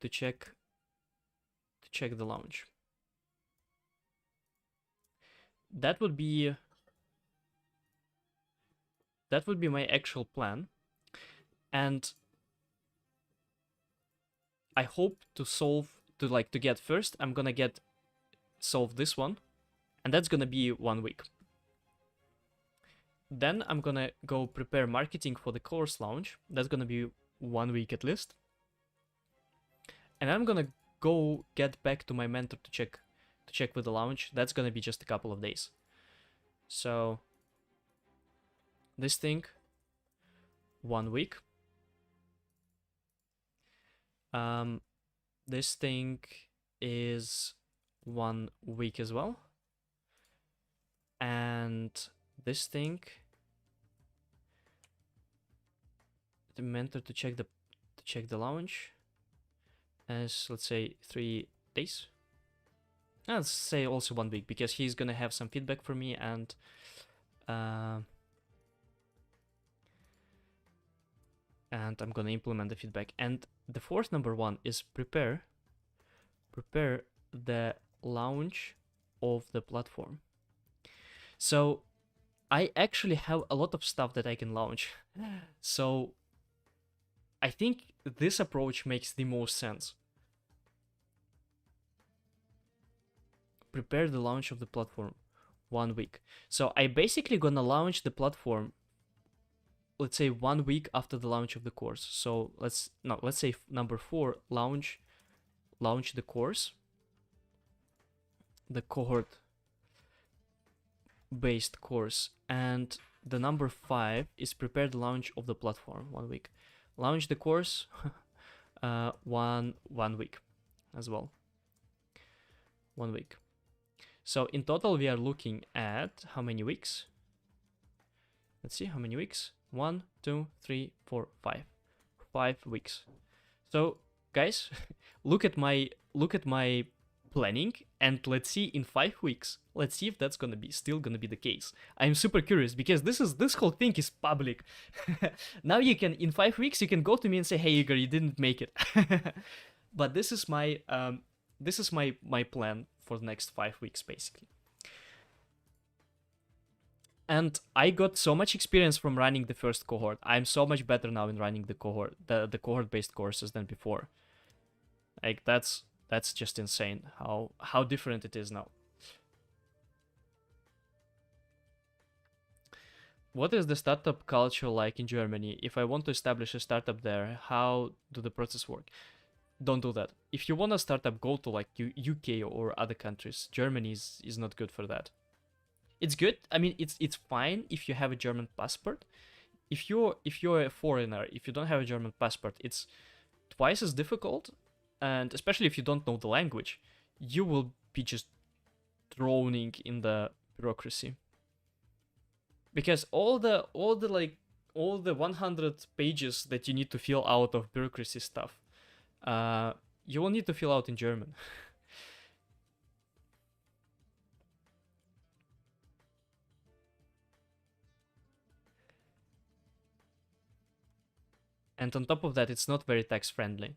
the launch. That would be my actual plan, and I hope to get first. I'm gonna solve this one, and that's gonna be 1 week. Then I'm gonna go prepare marketing for the course launch. That's gonna be 1 week at least. And I'm gonna go get back to my mentor to check with the launch. That's gonna be just a couple of days. So this thing, 1 week. This thing is 1 week as well. And this thing, the mentor to check the launch, as let's say 3 days. Let's say also 1 week, because he's gonna have some feedback for me, and I'm gonna implement the feedback. And the fourth number one is prepare the launch of the platform. So I actually have a lot of stuff that I can launch. So I think this approach makes the most sense. Prepare the launch of the platform 1 week. So I basically gonna launch the platform, let's say 1 week after the launch of the course. So let's say number 4, launch the course, the cohort based course. And the number 5 is prepare the launch of the platform 1 week. Launch the course 1 week as well. 1 week. So in total we are looking at how many weeks? Let's see how many weeks. 1, 2, 3, 4, 5. 5 weeks. So guys, look at my planning, and let's see in 5 weeks. Let's see if that's still gonna be the case. I'm super curious, because this whole thing is public. Now you can, in 5 weeks, you can go to me and say, hey Igor, you didn't make it. But this is my plan for the next 5 weeks basically. And I got so much experience from running the first cohort. I'm so much better now in running the cohort-based courses than before. Like that's just insane how different it is now. What is the startup culture like in Germany? If I want to establish a startup there, how do the process work? Don't do that. If you want a startup, go to like UK or other countries. Germany is not good for that. It's good. I mean, it's fine if you have a German passport. If you're a foreigner, if you don't have a German passport, it's twice as difficult, and especially if you don't know the language, you will be just drowning in the bureaucracy. Because all the 100 pages that you need to fill out of bureaucracy stuff, you will need to fill out in German. And on top of that, it's not very tax friendly.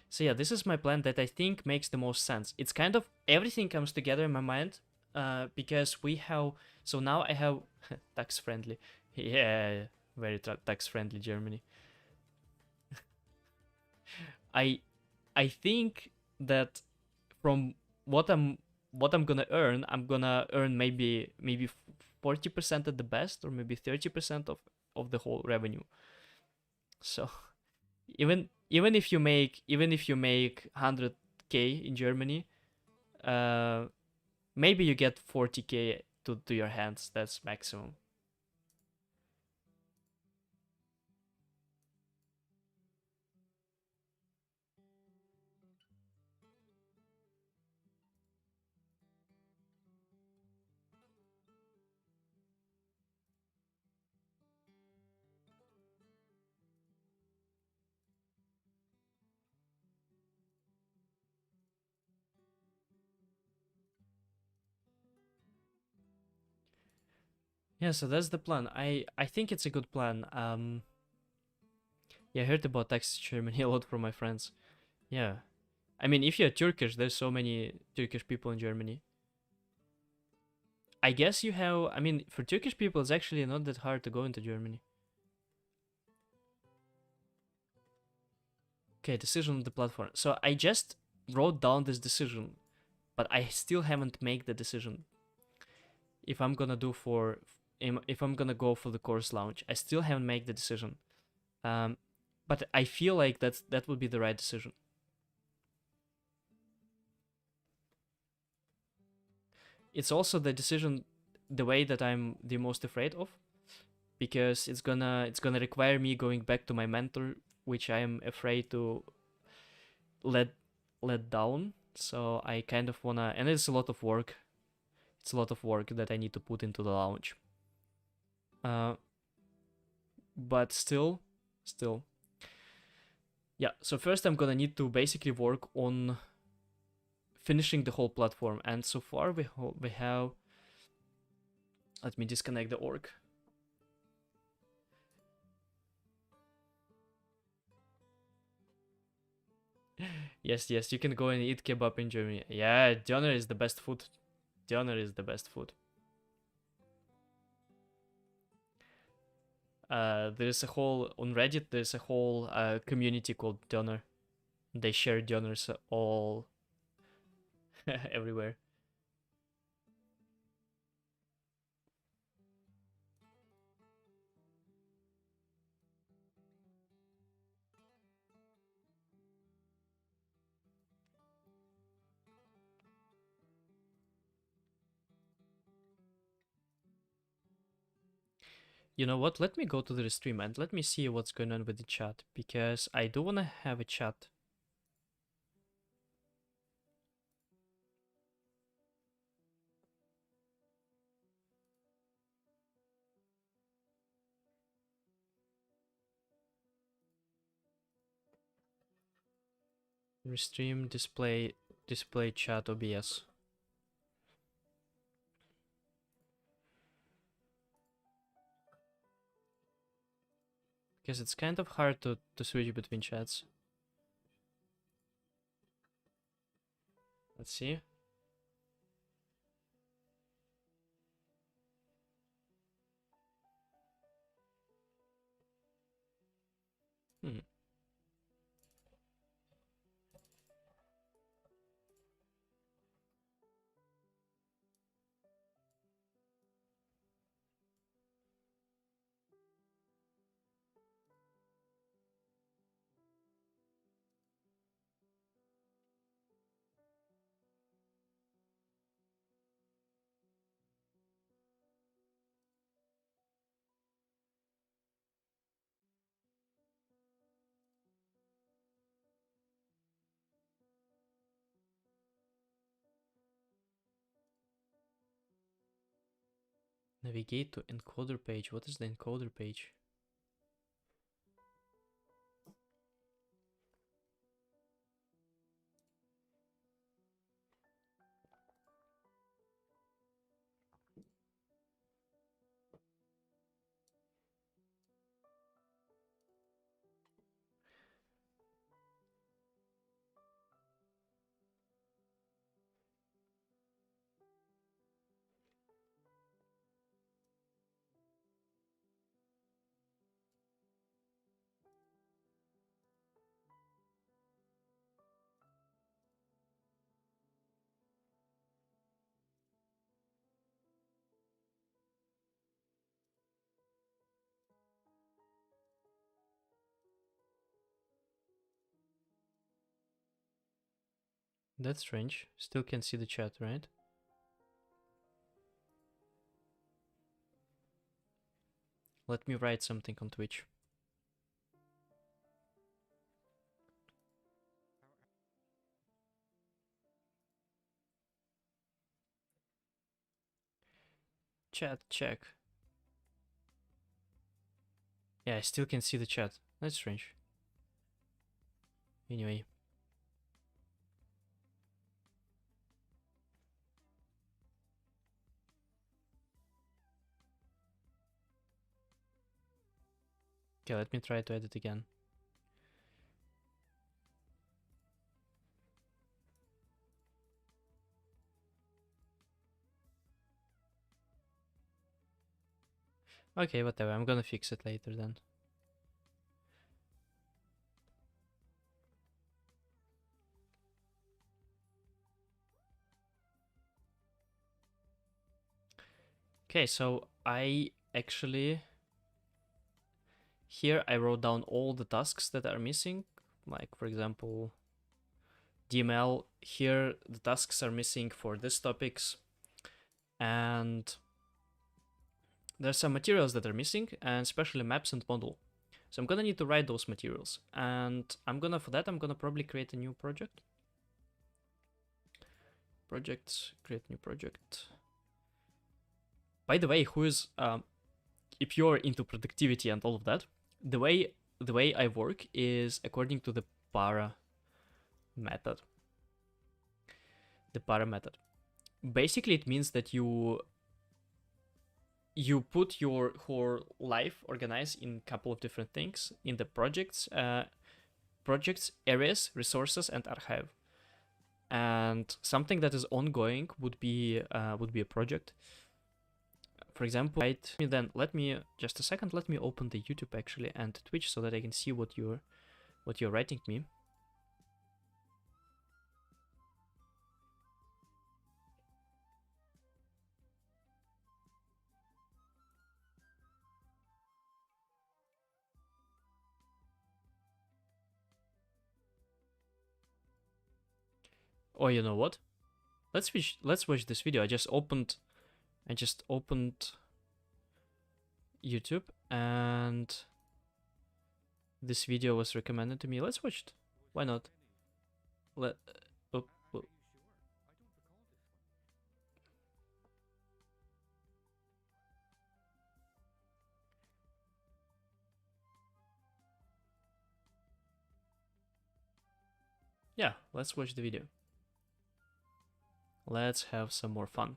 So yeah, this is my plan that I think makes the most sense. It's kind of, everything comes together in my mind, because we have, so now I have tax friendly. Yeah, very tax-friendly Germany. I think that from what I'm gonna earn, I'm gonna earn maybe 40% at the best, or maybe 30% of the whole revenue. So even if you make 100k in Germany, maybe you get 40k to your hands. That's maximum. Yeah, so that's the plan. I think it's a good plan. Yeah, I heard about tax Germany a lot from my friends. Yeah. I mean, if you're Turkish, there's so many Turkish people in Germany. I guess you have, I mean, for Turkish people, it's actually not that hard to go into Germany. Okay, decision on the platform. So I just wrote down this decision, but I still haven't made the decision. If I'm gonna do for, if I'm gonna go for the course launch, I still haven't made the decision. But I feel like that would be the right decision. It's also the decision, the way that I'm the most afraid of, because it's gonna require me going back to my mentor, which I am afraid to let let down. So I kind of wanna, and it's a lot of work. It's a lot of work that I need to put into the launch. Uh, but still, yeah. So first, I'm gonna need to basically work on finishing the whole platform, and so far we have. Let me disconnect the org. Yes, you can go and eat kebab in Germany. Yeah, Döner is the best food. Döner is the best food. There's a whole on Reddit. There's a whole community called Döner. They share Döners all everywhere. You know what? Let me go to the stream and let me see what's going on with the chat, because I do want to have a chat. Restream display chat OBS. Because it's kind of hard to switch between chats. Let's see. Hmm. Navigate to encoder page. What is the encoder page? That's strange. Still can see the chat, right? Let me write something on Twitch. Chat check. Yeah, I still can see the chat. That's strange. Anyway. Okay, let me try to edit again. Okay, whatever. I'm gonna fix it later then. Okay, so I actually... Here I wrote down all the tasks that are missing. Like, for example, DML. Here the tasks are missing for these topics. And there's some materials that are missing, and especially maps and model. So I'm gonna need to write those materials. And for that, I'm gonna probably create a new project. Create new project. By the way, if you're into productivity and all of that, the way I work is according to the para method. The para method. Basically, it means that you put your whole life organized in a couple of different things in the projects, areas, resources, and archive. And something that is ongoing would be a project. For example, right? Then let me just a second. Let me open the YouTube actually and Twitch so that I can see what you're writing me. Oh, you know what? Let's watch this video. I just opened YouTube and this video was recommended to me. Let's watch it. Why not? Oh. Yeah, let's watch the video. Let's have some more fun.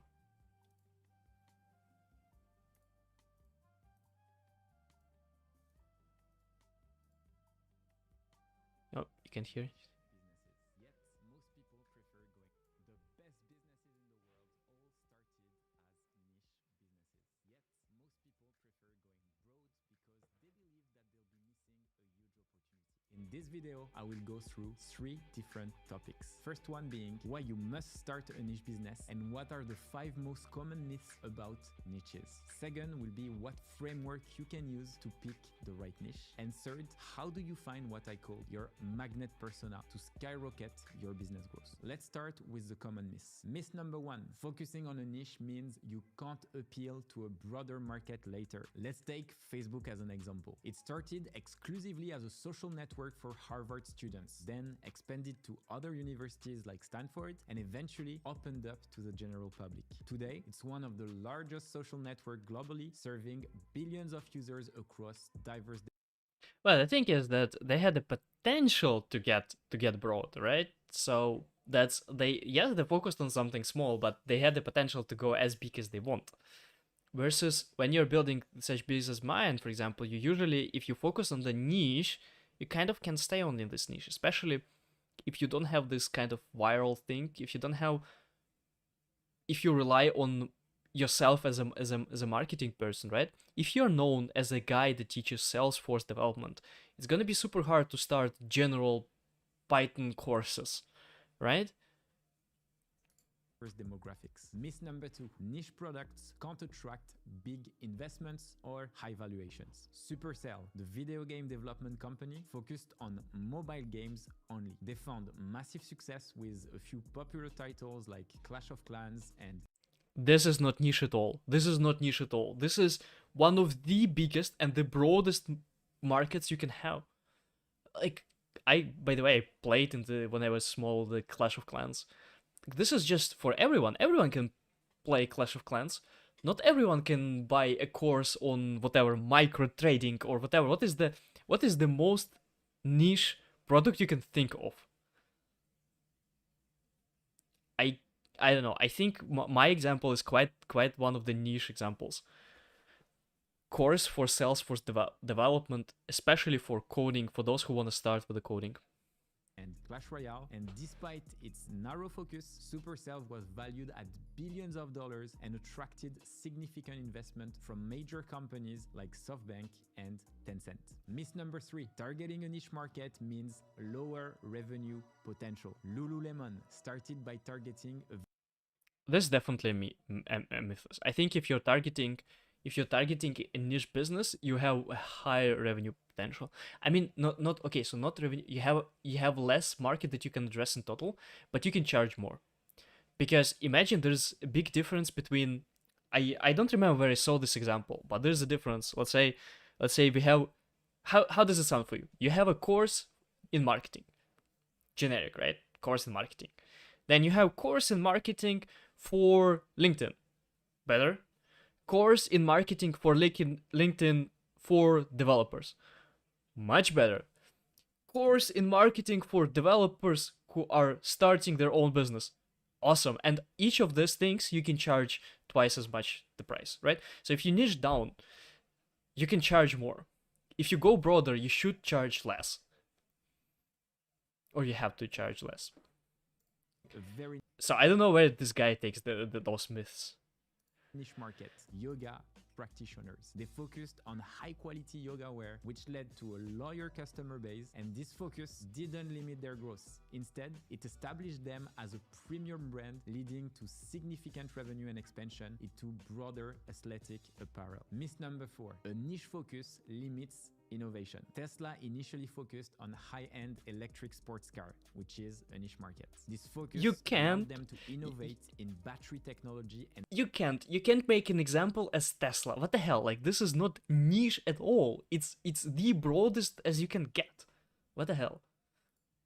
Oh, you can hear it. In this video, I will go through 3 different topics. First one being why you must start a niche business and what are the 5 most common myths about niches. Second will be what framework you can use to pick the right niche. And third, how do you find what I call your magnet persona to skyrocket your business growth. Let's start with the common myths. Myth number 1, focusing on a niche means you can't appeal to a broader market later. Let's take Facebook as an example. It started exclusively as a social network for Harvard students, then expanded to other universities like Stanford, and eventually opened up to the general public. Today, it's one of the largest social networks globally, serving billions of users across diverse... Well, the thing is that they had the potential to get broad, right? So they focused on something small, but they had the potential to go as big as they want. Versus when you're building such business as mine, for example, you usually, if you focus on the niche, you kind of can stay on in this niche, especially if you don't have this kind of viral thing, if you rely on yourself as a marketing person, right? If you're known as a guy that teaches Salesforce development, it's gonna be super hard to start general Python courses, right? demographics. Myth number 2, niche products can't attract big investments or high valuations. Supercell, the video game development company, focused on mobile games only. They found massive success with a few popular titles like Clash of Clans and This is not niche at all. This is not niche at all. This is one of the biggest and the broadest markets you can have. Like, by the way, I played when I was small, the Clash of Clans. This is just for everyone. Everyone can play Clash of Clans. Not everyone can buy a course on whatever micro trading or whatever. What is the most niche product you can think of? I don't know. I think my example is quite one of the niche examples. Course for Salesforce development, especially for coding, for those who want to start with the coding. And Clash Royale, and despite its narrow focus, Supercell was valued at billions of dollars and attracted significant investment from major companies like SoftBank and Tencent. Myth number 3, targeting a niche market means lower revenue potential. Lululemon started by targeting a This is definitely a myth. I think if you're targeting a niche business, you have a higher revenue potential. I mean, not okay. So not revenue. You have less market that you can address in total, but you can charge more. Because imagine there's a big difference between. I don't remember where I saw this example, but there's a difference. Let's say we have. How does it sound for you? You have a course in marketing, generic, right? Course in marketing. Then you have course in marketing for LinkedIn, better. Course in marketing for LinkedIn for developers, much better. Course in marketing for developers who are starting their own business, awesome. And each of these things you can charge twice as much the price, right? So if you niche down, you can charge more. If you go broader, you should charge less, or you have to charge less. So I don't know where this guy takes those myths. Niche market, yoga practitioners. They focused on high quality yoga wear, which led to a loyal customer base, and this focus didn't limit their growth. Instead, it established them as a premium brand, leading to significant revenue and expansion into broader athletic apparel. Myth number 4, a niche focus limits innovation. Tesla initially focused on high-end electric sports car, which is a niche market. This focus allowed them to innovate in battery technology and you can't make an example as Tesla. What the hell? Like, this is not niche at all. It's the broadest as you can get. What the hell?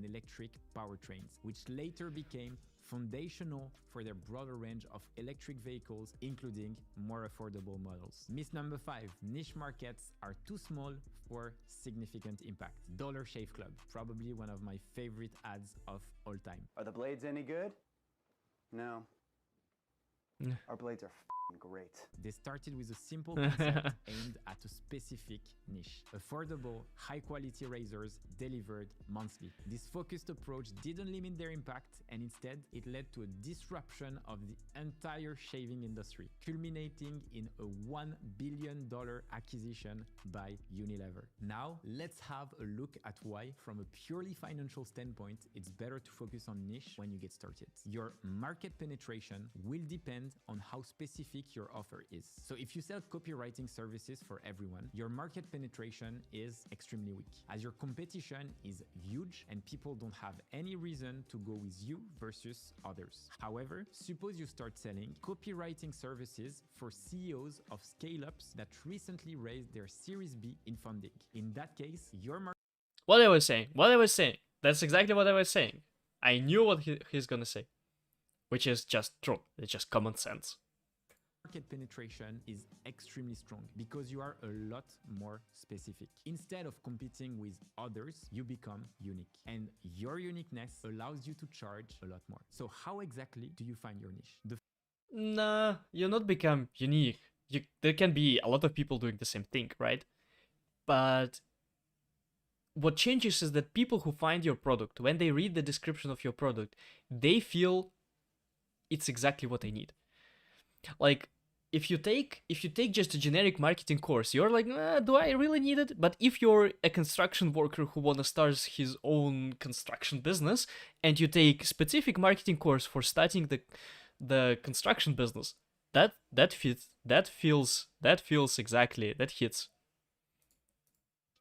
Electric powertrains, which later became foundational for their broader range of electric vehicles, including more affordable models. Myth number 5, niche markets are too small for significant impact. Dollar Shave Club, probably one of my favorite ads of all time. Are the blades any good? No. Our blades are great. They started with a simple concept aimed at a specific niche. Affordable, high-quality razors delivered monthly. This focused approach didn't limit their impact, and instead, it led to a disruption of the entire shaving industry, culminating in a $1 billion acquisition by Unilever. Now, let's have a look at why, from a purely financial standpoint, it's better to focus on niche when you get started. Your market penetration will depend on how specific your offer is. So if you sell copywriting services for everyone, your market penetration is extremely weak, as your competition is huge and people don't have any reason to go with you versus others. However, suppose you start selling copywriting services for CEOs of scale-ups that recently raised their Series B in funding. In that case, your market... What I was saying. That's exactly what I was saying. I knew what he's gonna say, which is just true. It's just common sense. Market penetration is extremely strong because you are a lot more specific. Instead of competing with others, you become unique. And your uniqueness allows you to charge a lot more. So how exactly do you find your niche? Nah, you'll not become unique. There can be a lot of people doing the same thing, right? But what changes is that people who find your product, when they read the description of your product, they feel it's exactly what they need. Like, if you take just a generic marketing course, you're like, do I really need it? But if you're a construction worker who wanna start his own construction business, and you take specific marketing course for starting the construction business. That fits. That feels exactly. That hits.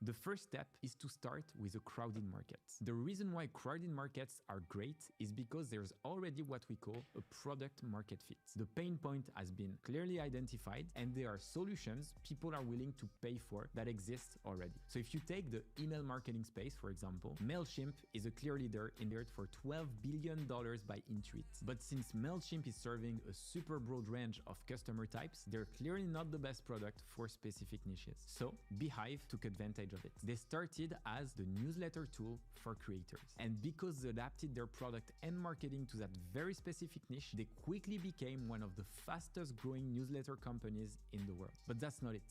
The first step is to start with a crowded market. The reason why crowded markets are great is because there's already what we call a product market fit. The pain point has been clearly identified and there are solutions people are willing to pay for that exist already. So if you take the email marketing space, for example, MailChimp is a clear leader in there for $12 billion by Intuit. But since MailChimp is serving a super broad range of customer types, they're clearly not the best product for specific niches. So Beehive took advantage of it. They started as the newsletter tool for creators. And because they adapted their product and marketing to that very specific niche, they quickly became one of the fastest growing newsletter companies in the world. But that's not it.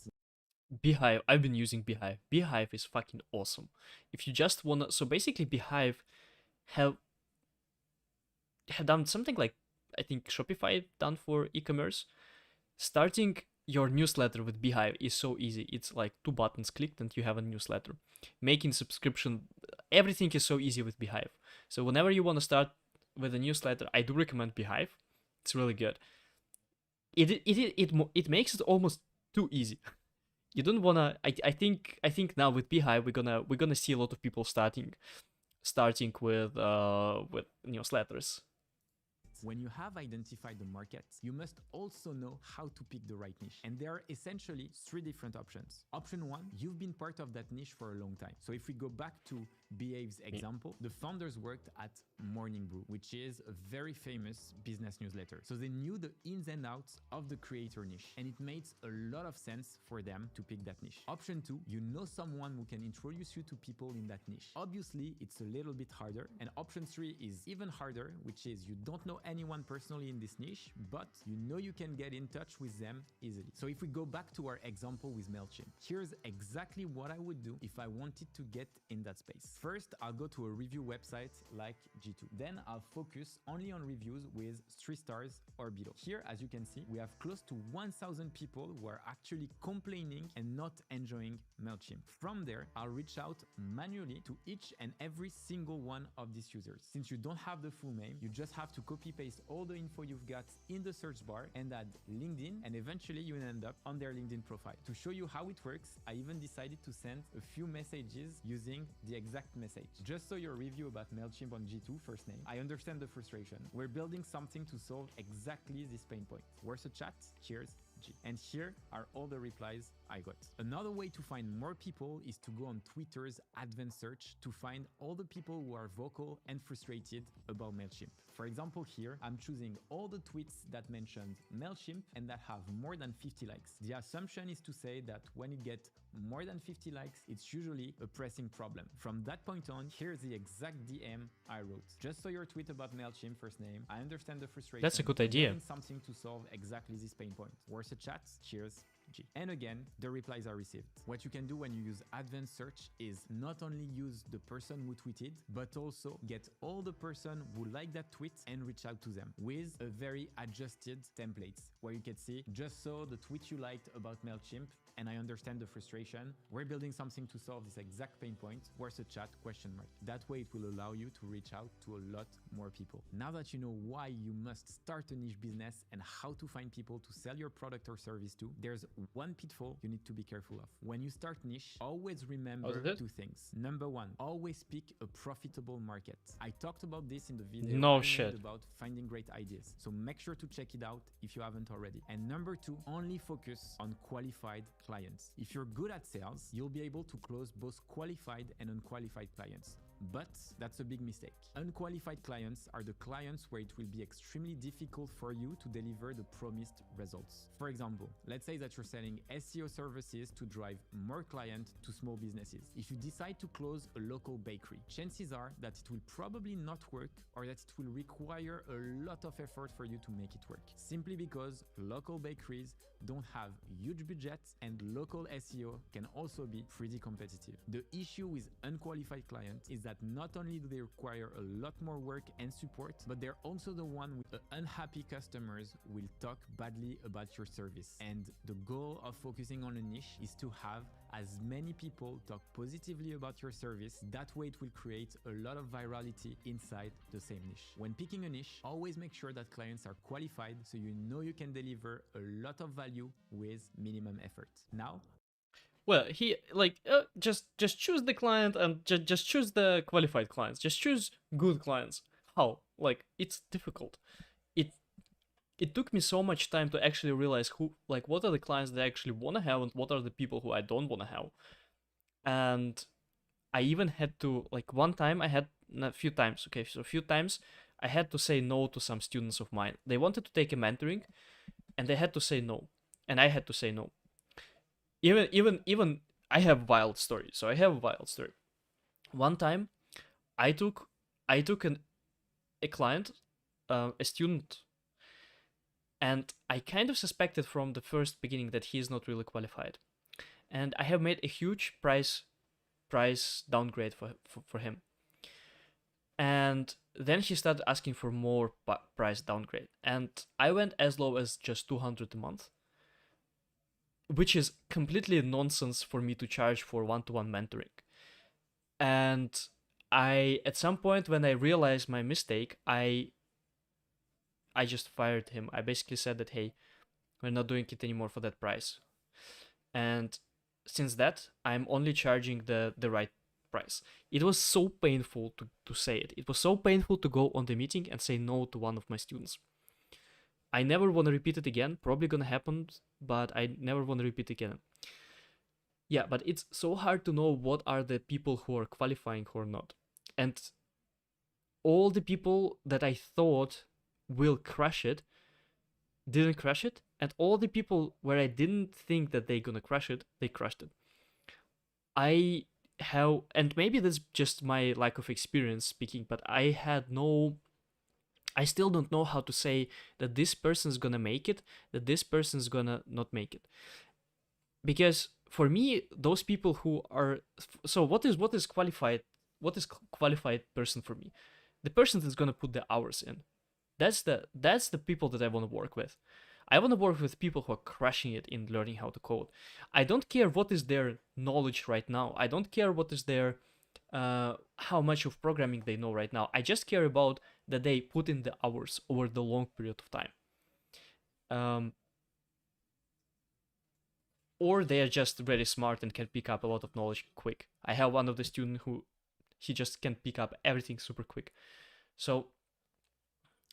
Beehive, I've been using Beehive. Beehive is fucking awesome. If you just wanna, so basically Beehive have done something like, I think Shopify done for e-commerce. Starting your newsletter with Beehive is so easy. It's like 2 buttons clicked and you have a newsletter. Making subscription, everything is so easy with Beehive. So whenever you want to start with a newsletter, I do recommend Beehive. It's really good. It makes it almost too easy. You don't wanna. I think now with Beehive we're gonna see a lot of people starting with newsletters. When you have identified the market, you must also know how to pick the right niche. And there are essentially 3 different options. Option 1, you've been part of that niche for a long time. So if we go back to Beehive's example, the founders worked at Morning Brew, which is a very famous business newsletter. So they knew the ins and outs of the creator niche, and it makes a lot of sense for them to pick that niche. Option 2, you know someone who can introduce you to people in that niche. Obviously, it's a little bit harder. And option 3 is even harder, which is you don't know anyone personally in this niche, but you know you can get in touch with them easily. So if we go back to our example with MailChimp, here's exactly what I would do if I wanted to get in that space. First, I'll go to a review website like G2. Then I'll focus only on reviews with 3 stars or below. Here, as you can see, we have close to 1,000 people who are actually complaining and not enjoying MailChimp. From there, I'll reach out manually to each and every single one of these users. Since you don't have the full name, you just have to copy-paste all the info you've got in the search bar and add LinkedIn, and eventually you end up on their LinkedIn profile. To show you how it works, I even decided to send a few messages using the exact message. Just so your review about MailChimp on G2 first name. I understand the frustration. We're building something to solve exactly this pain point. Worth a chat? Cheers. G. And here are all the replies I got. Another way to find more people is to go on Twitter's advanced search to find all the people who are vocal and frustrated about MailChimp. For example, here, I'm choosing all the tweets that mentioned MailChimp and that have more than 50 likes. The assumption is to say that when you get more than 50 likes, it's usually a pressing problem. From that point on, here's the exact DM I wrote. Just so your tweet about MailChimp first name, I understand the frustration. That's a good idea. Something to solve exactly this pain point. Worth a chat? Cheers. G. And again, the replies are received. What you can do when you use advanced search is not only use the person who tweeted, but also get all the person who liked that tweet and reach out to them with a very adjusted template where you can see just so the tweet you liked about MailChimp, and I understand the frustration. We're building something to solve this exact pain point. Worth a chat? Question mark. That way it will allow you to reach out to a lot more people. Now that you know why you must start a niche business and how to find people to sell your product or service to, there's one pitfall you need to be careful of. When you start niche, always remember 2 things. Number 1, always pick a profitable market. I talked about this in the video about finding great ideas. So make sure to check it out if you haven't already. And number 2, only focus on qualified clients. If you're good at sales, you'll be able to close both qualified and unqualified clients. But that's a big mistake. Unqualified clients are the clients where it will be extremely difficult for you to deliver the promised results. For example, let's say that you're selling SEO services to drive more clients to small businesses. If you decide to close a local bakery, chances are that it will probably not work or that it will require a lot of effort for you to make it work. Simply because local bakeries don't have huge budgets and local SEO can also be pretty competitive. The issue with unqualified clients is that not only do they require a lot more work and support, but they're also the one with unhappy customers will talk badly about your service. And the goal of focusing on a niche is to have as many people talk positively about your service, that way it will create a lot of virality inside the same niche. When picking a niche, always make sure that clients are qualified so you know you can deliver a lot of value with minimum effort. Now, well, he like just choose the client and just choose the qualified clients. Just choose good clients. How? Like it's difficult. It took me so much time to actually realize what are the clients that I actually want to have and what are the people who I don't want to have. And I even had to, like, one time I had a few times, okay, so a few times I had to say no to some students of mine. They wanted to take a mentoring and they had to say no, and I had to say no. Even I have wild story. So I have a wild story. One time I took a client, a student, and I kind of suspected from the first beginning that he is not really qualified. And I have made a huge price downgrade for him. And then he started asking for more price downgrade. And I went as low as just 200 a month, which is completely nonsense for me to charge for one-to-one mentoring. And at some point when I realized my mistake, I just fired him. I basically said that, hey, we're not doing it anymore for that price. And since that, I'm only charging the right price. It was so painful to say it. It was so painful to go on the meeting and say no to one of my students. I never want to repeat it again. Probably gonna happen, but I never want to repeat it again. Yeah, but it's so hard to know what are the people who are qualifying or not. And all the people that I thought will crush it didn't crush it, and all the people where I didn't think that they're gonna crush it, they crushed it. And maybe that's just my lack of experience speaking, but I still don't know how to say that this person's gonna make it, that this person's gonna not make it. Because for me, those people who are, so what is qualified person for me? The person that's gonna put the hours in. That's the people that I want to work with. I want to work with people who are crushing it in learning how to code. I don't care what is their knowledge right now. I don't care what is their how much of programming they know right now. I just care about that they put in the hours over the long period of time. Or they are just very smart and can pick up a lot of knowledge quick. I have one of the students who he just can pick up everything super quick. So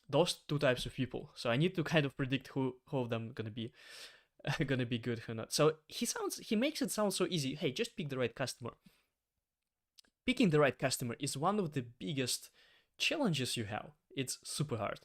those two types of people. So I need to kind of predict who of them gonna be good or not. So he makes it sound so easy. Hey, just pick the right customer. Picking the right customer is one of the biggest challenges you have. It's super hard.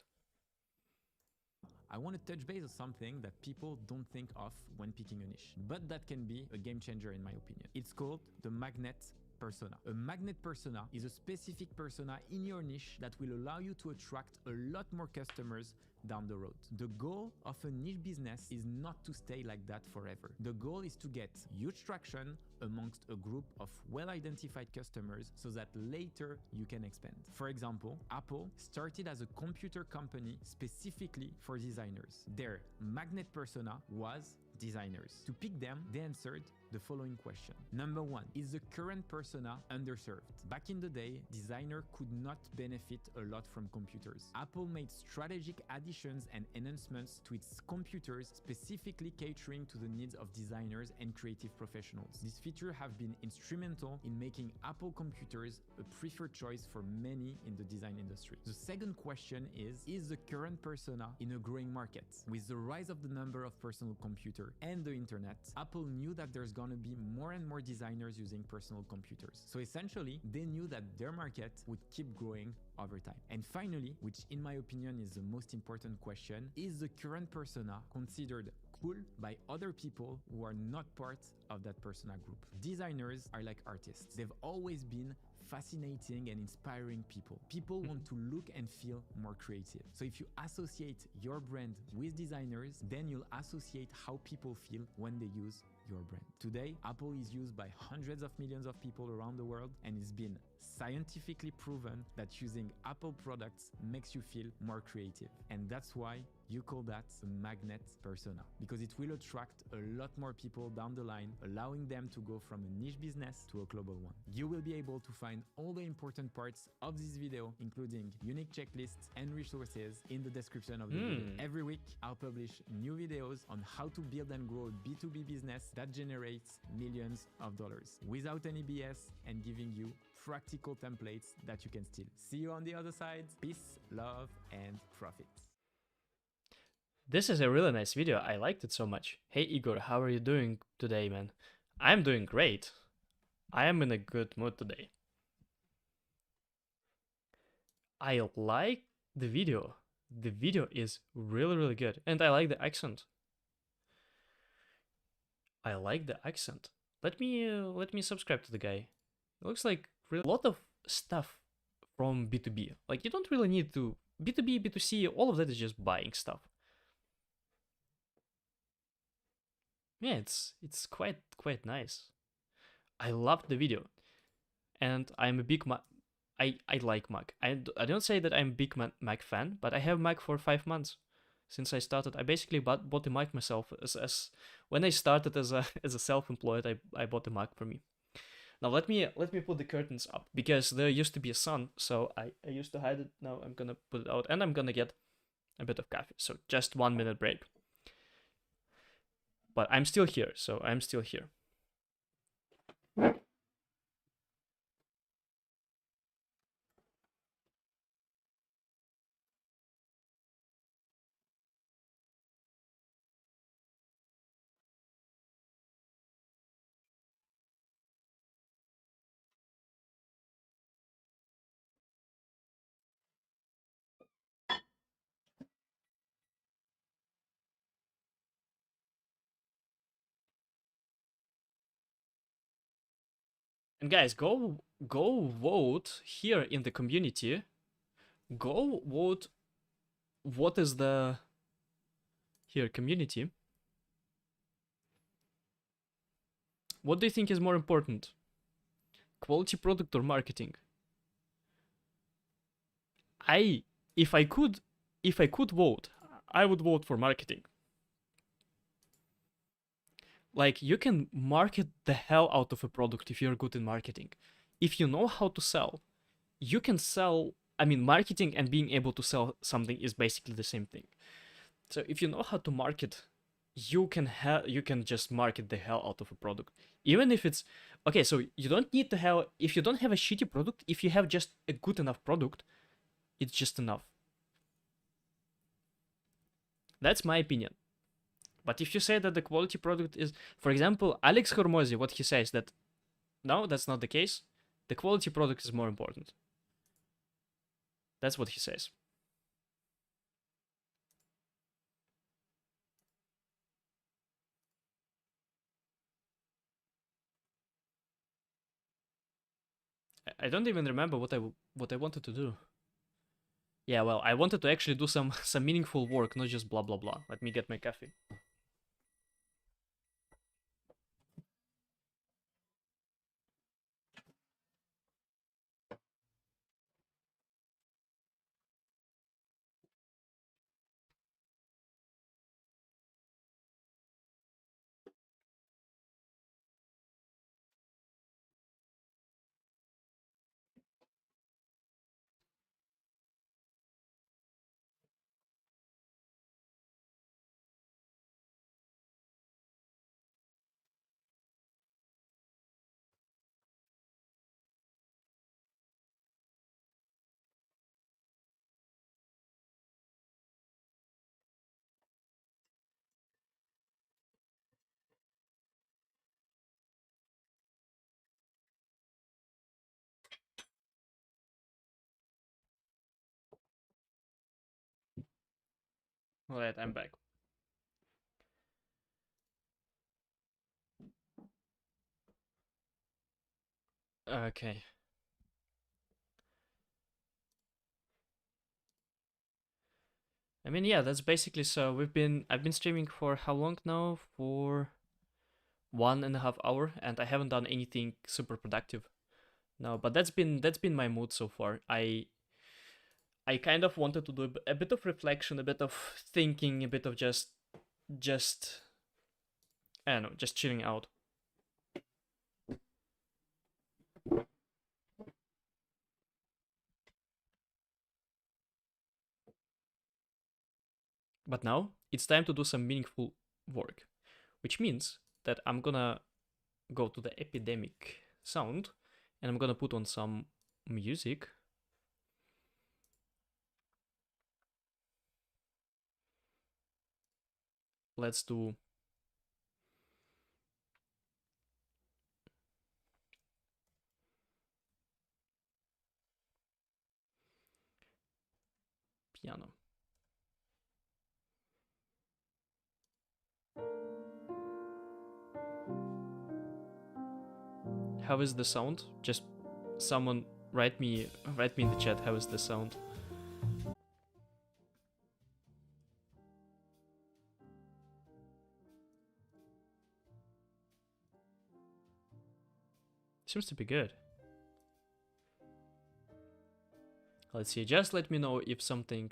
I want to touch base on something that people don't think of when picking a niche, but that can be a game changer in my opinion. It's called the magnet persona. A magnet persona is a specific persona in your niche that will allow you to attract a lot more customers down the road. The goal of a niche business is not to stay like that forever. The goal is to get huge traction amongst a group of well-identified customers so that later you can expand. For example, Apple started as a computer company specifically for designers. Their magnet persona was designers. To pick them, they answered the following question. Number one, is the current persona underserved? Back in the day, designer could not benefit a lot from computers. Apple made strategic additions and enhancements to its computers, specifically catering to the needs of designers and creative professionals. These features have been instrumental in making Apple computers a preferred choice for many in the design industry. The second question is the current persona in a growing market? With the rise of the number of personal computers and the internet, Apple knew that there's going to be more and more designers using personal computers. So essentially, they knew that their market would keep growing over time. And finally, which in my opinion is the most important question, is the current persona considered cool by other people who are not part of that persona group? Designers are like artists. They've always been fascinating and inspiring people. People want to look and feel more creative. So if you associate your brand with designers, then you'll associate how people feel when they use your brand. Today, Apple is used by hundreds of millions of people around the world, and it's been scientifically proven that using Apple products makes you feel more creative. And that's why You call that a magnet persona, because it will attract a lot more people down the line, allowing them to go from a niche business to a global one. You will be able to find all the important parts of this video, including unique checklists and resources, in the description of the video. Every week, I'll publish new videos on how to build and grow a B2B business that generates millions of dollars without any BS, and giving you practical templates that you can steal. See you on the other side. Peace, love, and profit. This is a really nice video. I liked it so much. Hey Igor, how are you doing today, man? I'm doing great. I am in a good mood today. I like the video. The video is really, really good. And I like the accent. I like the accent. Let me subscribe to the guy. It looks like a lot of stuff from B2B. Like, you don't really need to B2B, B2C, all of that is just buying stuff. Yeah, it's quite nice. I loved the video, and I'm a big I like Mac. I don't say that I'm a big Mac fan, but I have Mac for 5 months since I started. I basically bought a Mac myself. As when I started as a self-employed, I bought a Mac for me. Now let me put the curtains up, because there used to be a sun, so I used to hide it. Now I'm gonna put it out, and I'm gonna get a bit of coffee. So just 1 minute break. But I'm still here, so I'm still here. And guys, go vote here in the community. Go vote what is the here community. What do you think is more important? Quality product or marketing? If I could vote, I would vote for marketing. Like, you can market the hell out of a product if you're good in marketing. If you know how to sell, you can sell. I mean, marketing and being able to sell something is basically the same thing. So if you know how to market, you can just market the hell out of a product. Even if it's okay, so you don't need to have, if you don't have a shitty product, if you have just a good enough product, it's just enough. That's my opinion. But if you say that the quality product is, for example, Alex Hormozy, what he says that, no, that's not the case. The quality product is more important. That's what he says. I don't even remember what I wanted to do. Yeah, well, I wanted to actually do some meaningful work, not just blah blah blah. Let me get my coffee. Alright, I'm back. Okay. I mean, yeah, that's basically, so I've been streaming for how long now? For 1.5 hours, and I haven't done anything super productive. No, but that's been my mood so far. I kind of wanted to do a bit of reflection, a bit of thinking, a bit of just I don't know, just chilling out. But now it's time to do some meaningful work, which means that I'm gonna go to the epidemic sound and I'm gonna put on some music. Let's do piano. How is the sound? Just someone write me in the chat how is the sound. Seems to be good. Let's see, just let me know if something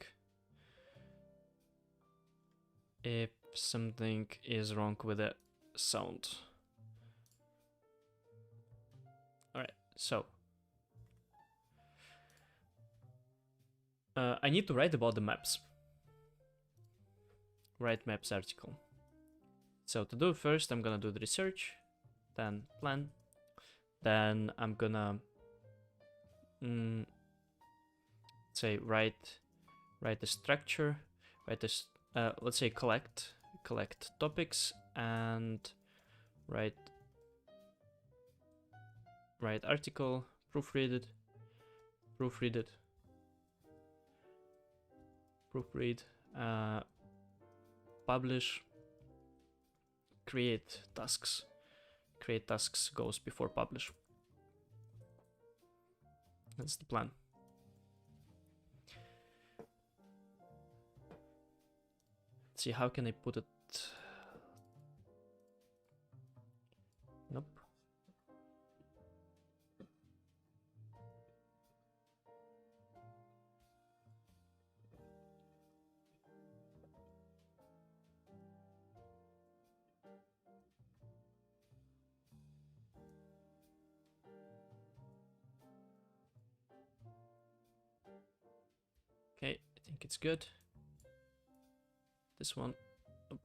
is wrong with the sound. Alright, so I need to write about the maps. Write maps article. So to do first, I'm gonna do the research, then plan, then I'm gonna say write a structure, let's say collect topics and write article, proofread, publish, create tasks goes before publish. That's the plan. Let's see, how can I put it? Nope. Okay, I think it's good. This one. Nope.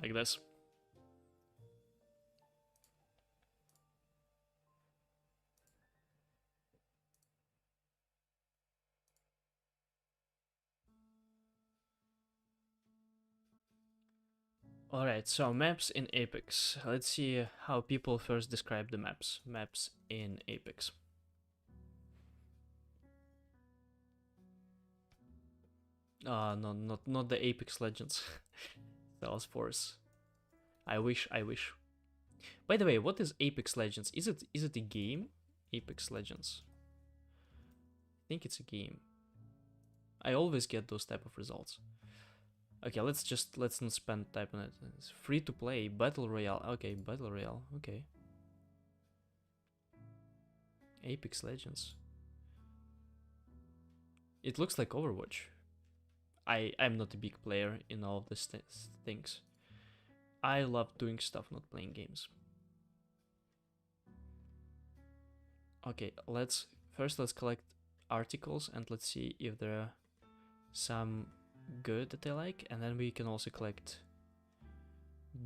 Like this. Alright, so maps in Apex. Let's see how people first describe the maps. Maps in Apex. No, not the Apex Legends. Salesforce. I wish. By the way, what is Apex Legends? Is it a game? Apex Legends. I think it's a game. I always get those type of results. Okay, let's not spend time on it. It's free to play, battle royale. Okay, battle royale. Okay. Apex Legends. It looks like Overwatch. I'm not a big player in all of these things. I love doing stuff, not playing games. Okay, let's collect articles and let's see if there are some good that I like, and then we can also collect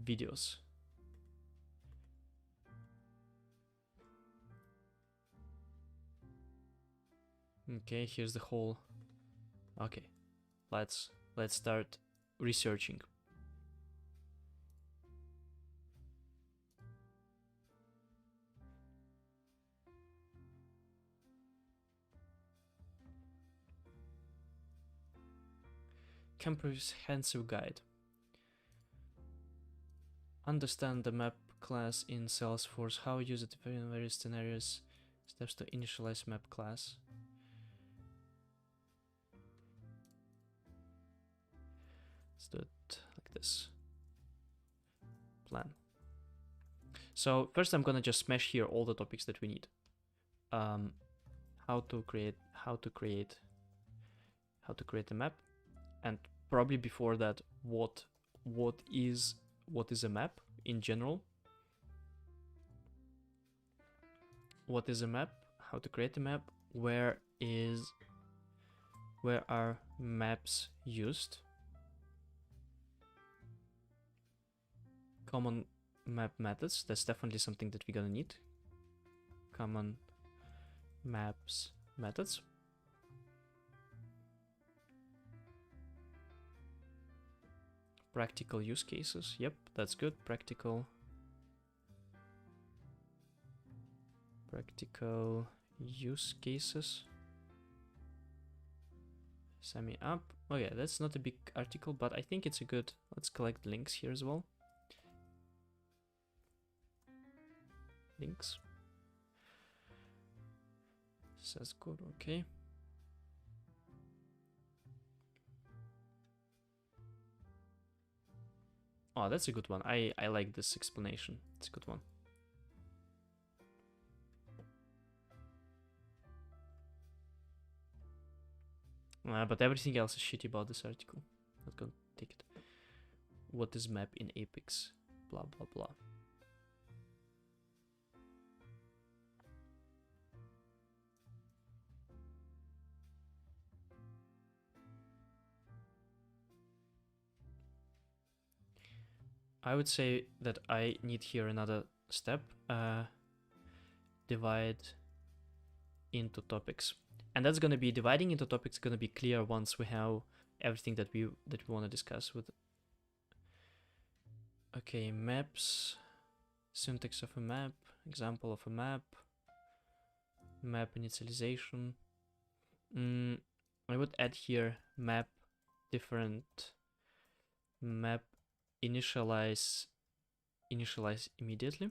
videos. Okay, here's the whole. Okay, let's start researching. Comprehensive guide. Understand the map class in Salesforce. How use it in various scenarios. Steps to initialize map class. Let's do it like this. Plan. So first I'm gonna just smash here all the topics that we need. How to create a map, and probably before that, what is a map in general. What is a map? How to create a map? Where are maps used? Common map methods. That's definitely something that we're gonna need. Common maps methods. Practical use cases. Yep, that's good. Practical use cases. Sum me up. Oh yeah, that's not a big article, but I think it's a good. Let's collect links here as well. Links. Says good. Okay. Oh, that's a good one. I like this explanation. It's a good one. But everything else is shitty about this article. Not gonna take it. What is map in Apex? Blah blah blah. I would say that I need here another step. Divide into topics, and that's gonna be dividing into topics. Gonna be clear once we have everything that we want to discuss with. Okay, maps, syntax of a map, example of a map, map initialization. I would add here map different map initialize immediately,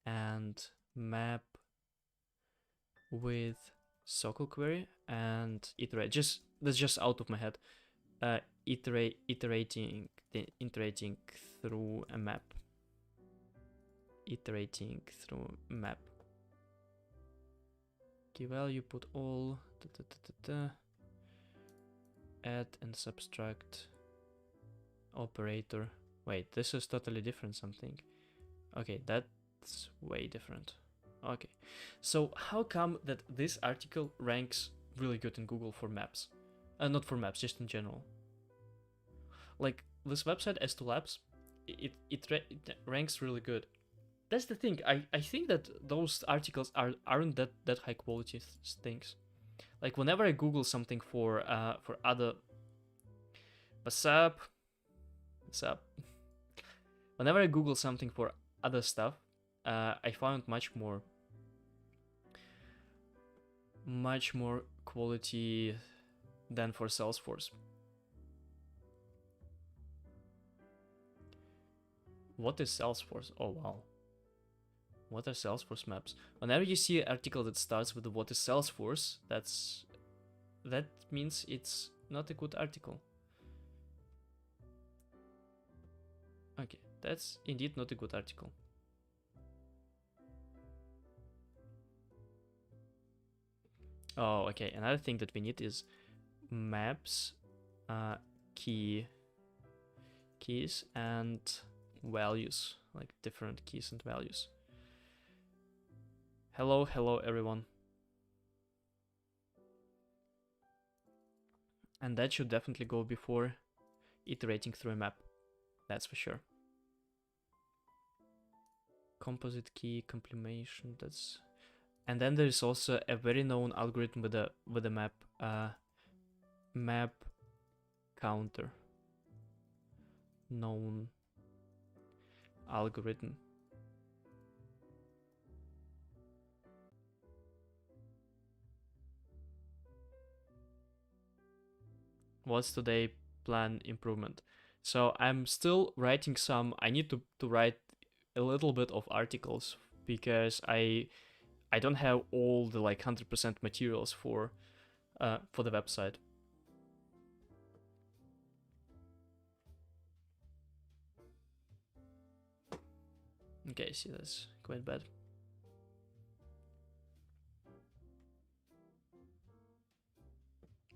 and map with SOQL query and iterate. That's just out of my head. Iterating through a map. Iterating through map. Key value, put all. Add and subtract operator. Wait, this is totally different something. Okay, that's way different. Okay, so how come that this article ranks really good in Google for maps? Not for maps, just in general. Like this website S2 Labs, it ranks really good. That's the thing. I think that those articles aren't that high quality things. Like whenever I Google something for other, what's up? Whenever I Google something for other stuff, I found much more quality than for Salesforce. What is Salesforce? Oh wow. What are Salesforce maps? Whenever you see an article that starts with what is Salesforce, that means it's not a good article. Okay, that's indeed not a good article. Oh, okay. Another thing that we need is maps, keys and values, like different keys and values. Hello everyone. And that should definitely go before iterating through a map. That's for sure. Composite key, completion, that's... And then there is also a very known algorithm with a map, map counter. Known algorithm. What's today plan improvement? So I'm still writing some. I need to write a little bit of articles because I don't have all the like 100% materials for the website. Okay, see, that's quite bad.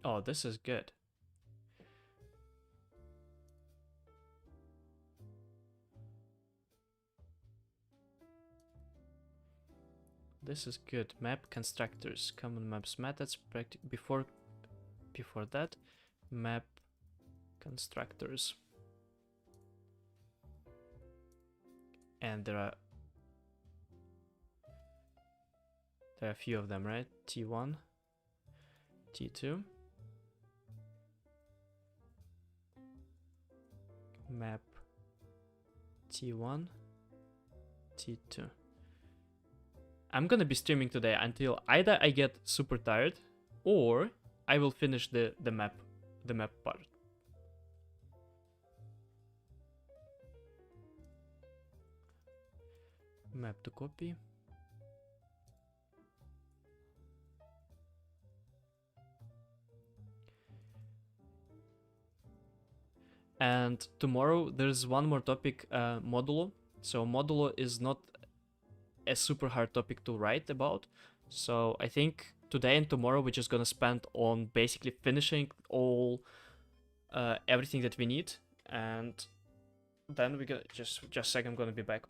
Oh, this is good. This is good. Map constructors, common maps methods. Before that, map constructors, and there are a few of them, right? T1, T2, map T1, T2. I'm gonna be streaming today until either I get super tired or I will finish the map part. Map to copy. And tomorrow there's one more topic, modulo. So modulo is not a super hard topic to write about. So I think today and tomorrow we're just gonna spend on basically finishing all everything that we need, and then we're gonna just a second, I'm gonna be back.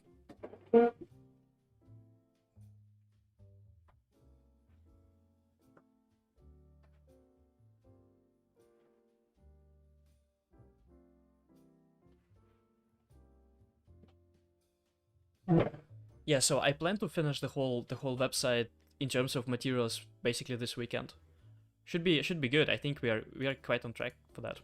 Yeah, so I plan to finish the whole website in terms of materials basically this weekend. Should be good. I think we are quite on track for that.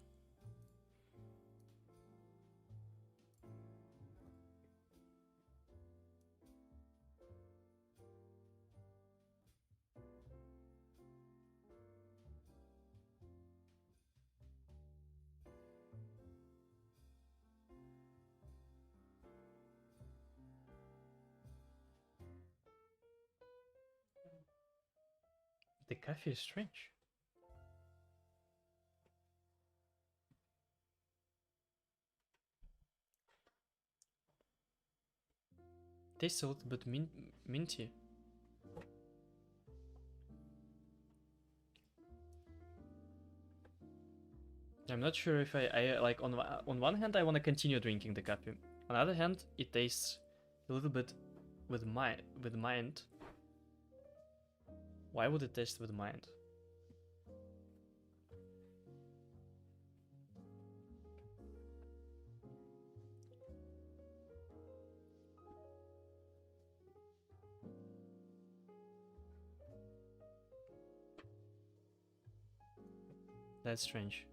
The coffee is strange. Tastes a little bit minty. I'm not sure if I like, on one hand I want to continue drinking the coffee. On the other hand, it tastes a little bit with mind. Why would it taste with mind? That's strange.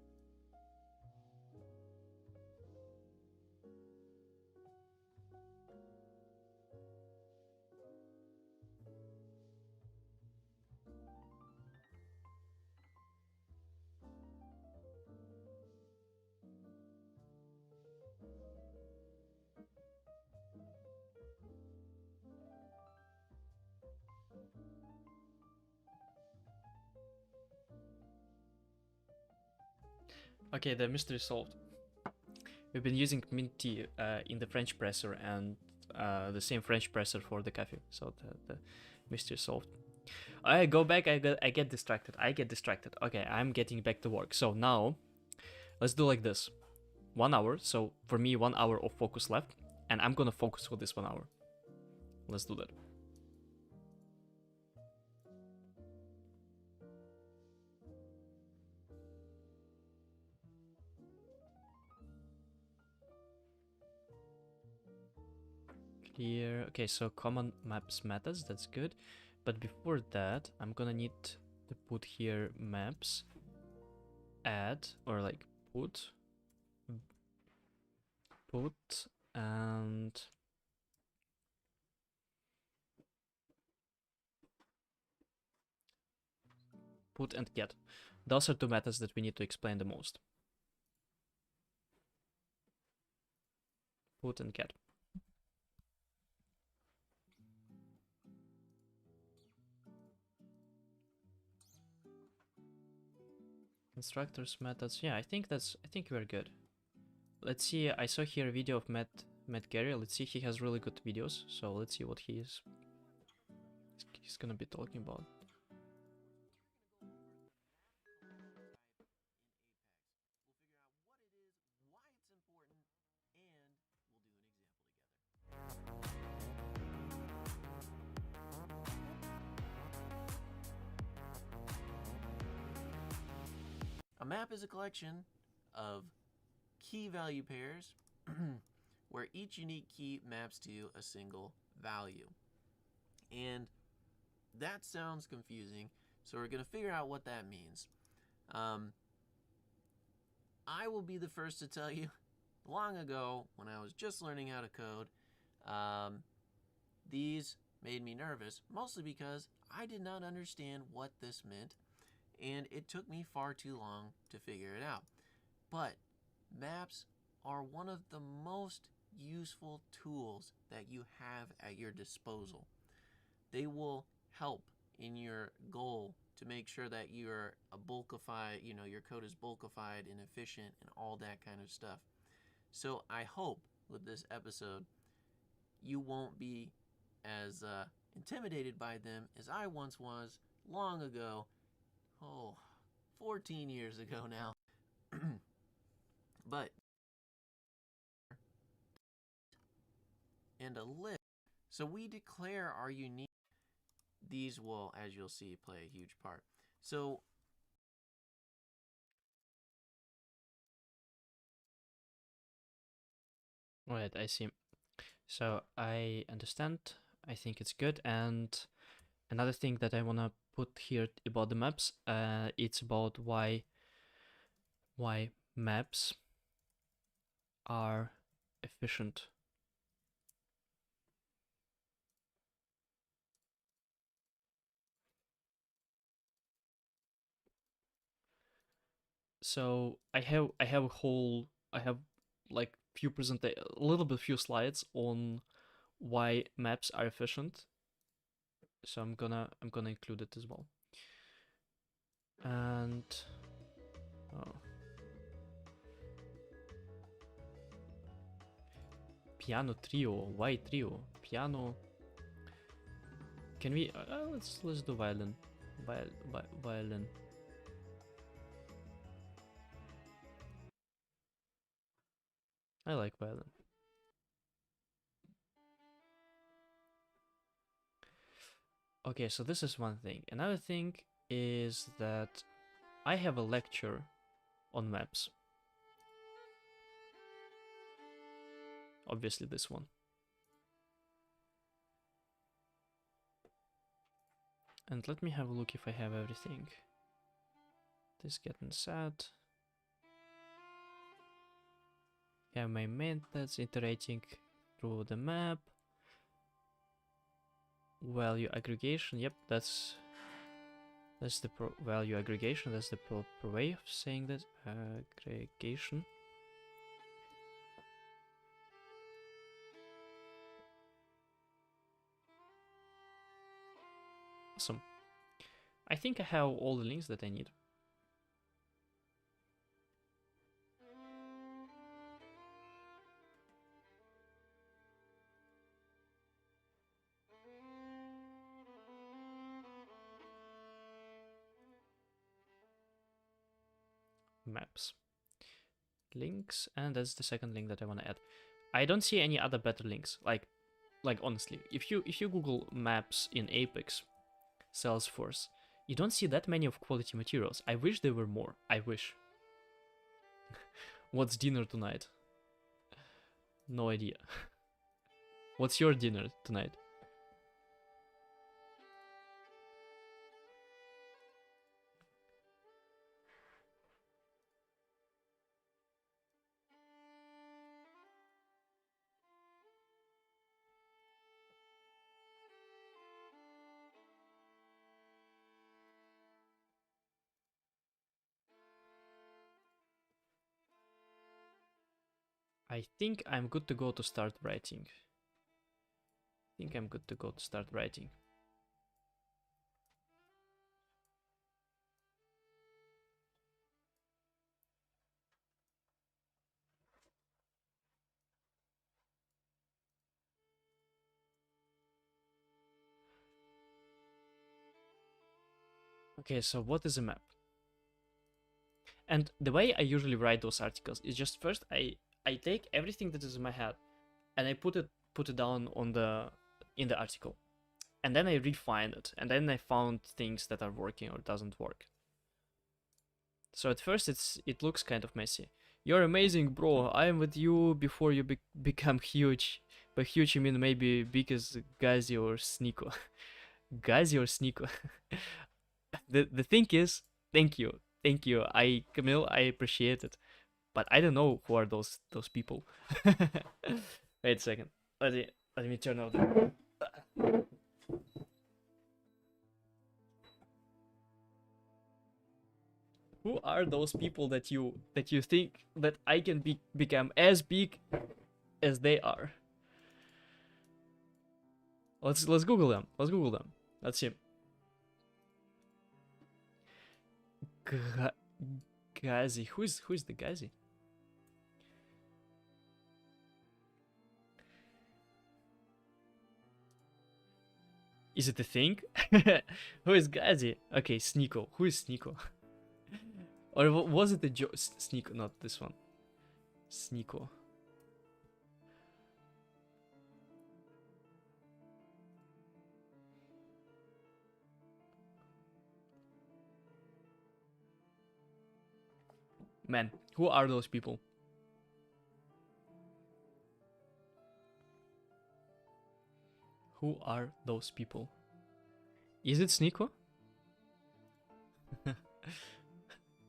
Okay, the mystery solved. We've been using mint tea in the French presser, and the same French presser for the coffee, so the mystery solved. I go back, I get distracted. Okay, I'm getting back to work. So now, let's do like this. 1 hour, so for me 1 hour of focus left, and I'm gonna focus for this 1 hour. Let's do that. Clear. Okay, so common maps methods, that's good. But before that, I'm gonna need to put here maps, add, or like put, and put and get. Those are two methods that we need to explain the most. Put and get. Constructors, methods. Yeah, I think we're good. Let's see. I saw here a video of Matt Gary. Let's see, he has really good videos, so let's see what he's gonna be talking about. A map is a collection of key value pairs where each unique key maps to a single value. And that sounds confusing, so we're going to figure out what that means. I will be the first to tell you, long ago, when I was just learning how to code, these made me nervous, mostly because I did not understand what this meant, and it took me far too long to figure it out. But maps are one of the most useful tools that you have at your disposal. They will help in your goal to make sure that you're a bulkified, your code is bulkified and efficient and all that kind of stuff. So I hope with this episode, you won't be as intimidated by them as I once was long ago. 14 years ago now. But and a list. So we declare our unique. These will, as you'll see, play a huge part. So Right, I see. So I understand. I think it's good. And another thing that I wanna put here about the maps, it's about why maps are efficient. So I have like few slides on why maps are efficient. So I'm gonna include it as well. And piano trio. Why trio? Piano. Can we? Let's do violin. Violin. I like violin. Okay, so this is one thing. Another thing is that I have a lecture on maps. Obviously this one. And let me have a look if I have everything. This getting sad. Have my methods iterating through the map. Value aggregation. Yep, that's the value aggregation. That's the proper way of saying that. Aggregation. Awesome. I think I have all the links that I need. Maps. Links, and that's the second link that I want to add. I don't see any other better links. Like honestly, if you Google maps in Apex, Salesforce, you don't see that many of quality materials. I wish there were more. I wish. What's dinner tonight? No idea. What's your dinner tonight? I think I'm good to go to start writing. Okay, so what is a map? And the way I usually write those articles is just first I take everything that is in my head and I put it down on in the article. And then I refine it, and then I found things that are working or doesn't work. So at first it looks kind of messy. You're amazing, bro. I am with you before you become huge. By huge, I mean maybe big as Gazi or Sneeko. Gazi or Sneeko. The thing is, thank you. Camille, I appreciate it. But I don't know who are those people. Wait a second. Let me turn off the... Who are those people that you think that I can become as big as they are? Let's Google them. Let's see. Gazi. Who's the Gazi? Is it a thing? Who is Gazi? Okay, Sneeko. Who is Sneeko? Or was it the Sneeko? Not this one. Sneeko. Man, who are those people? Who are those people? Is it Sneeko?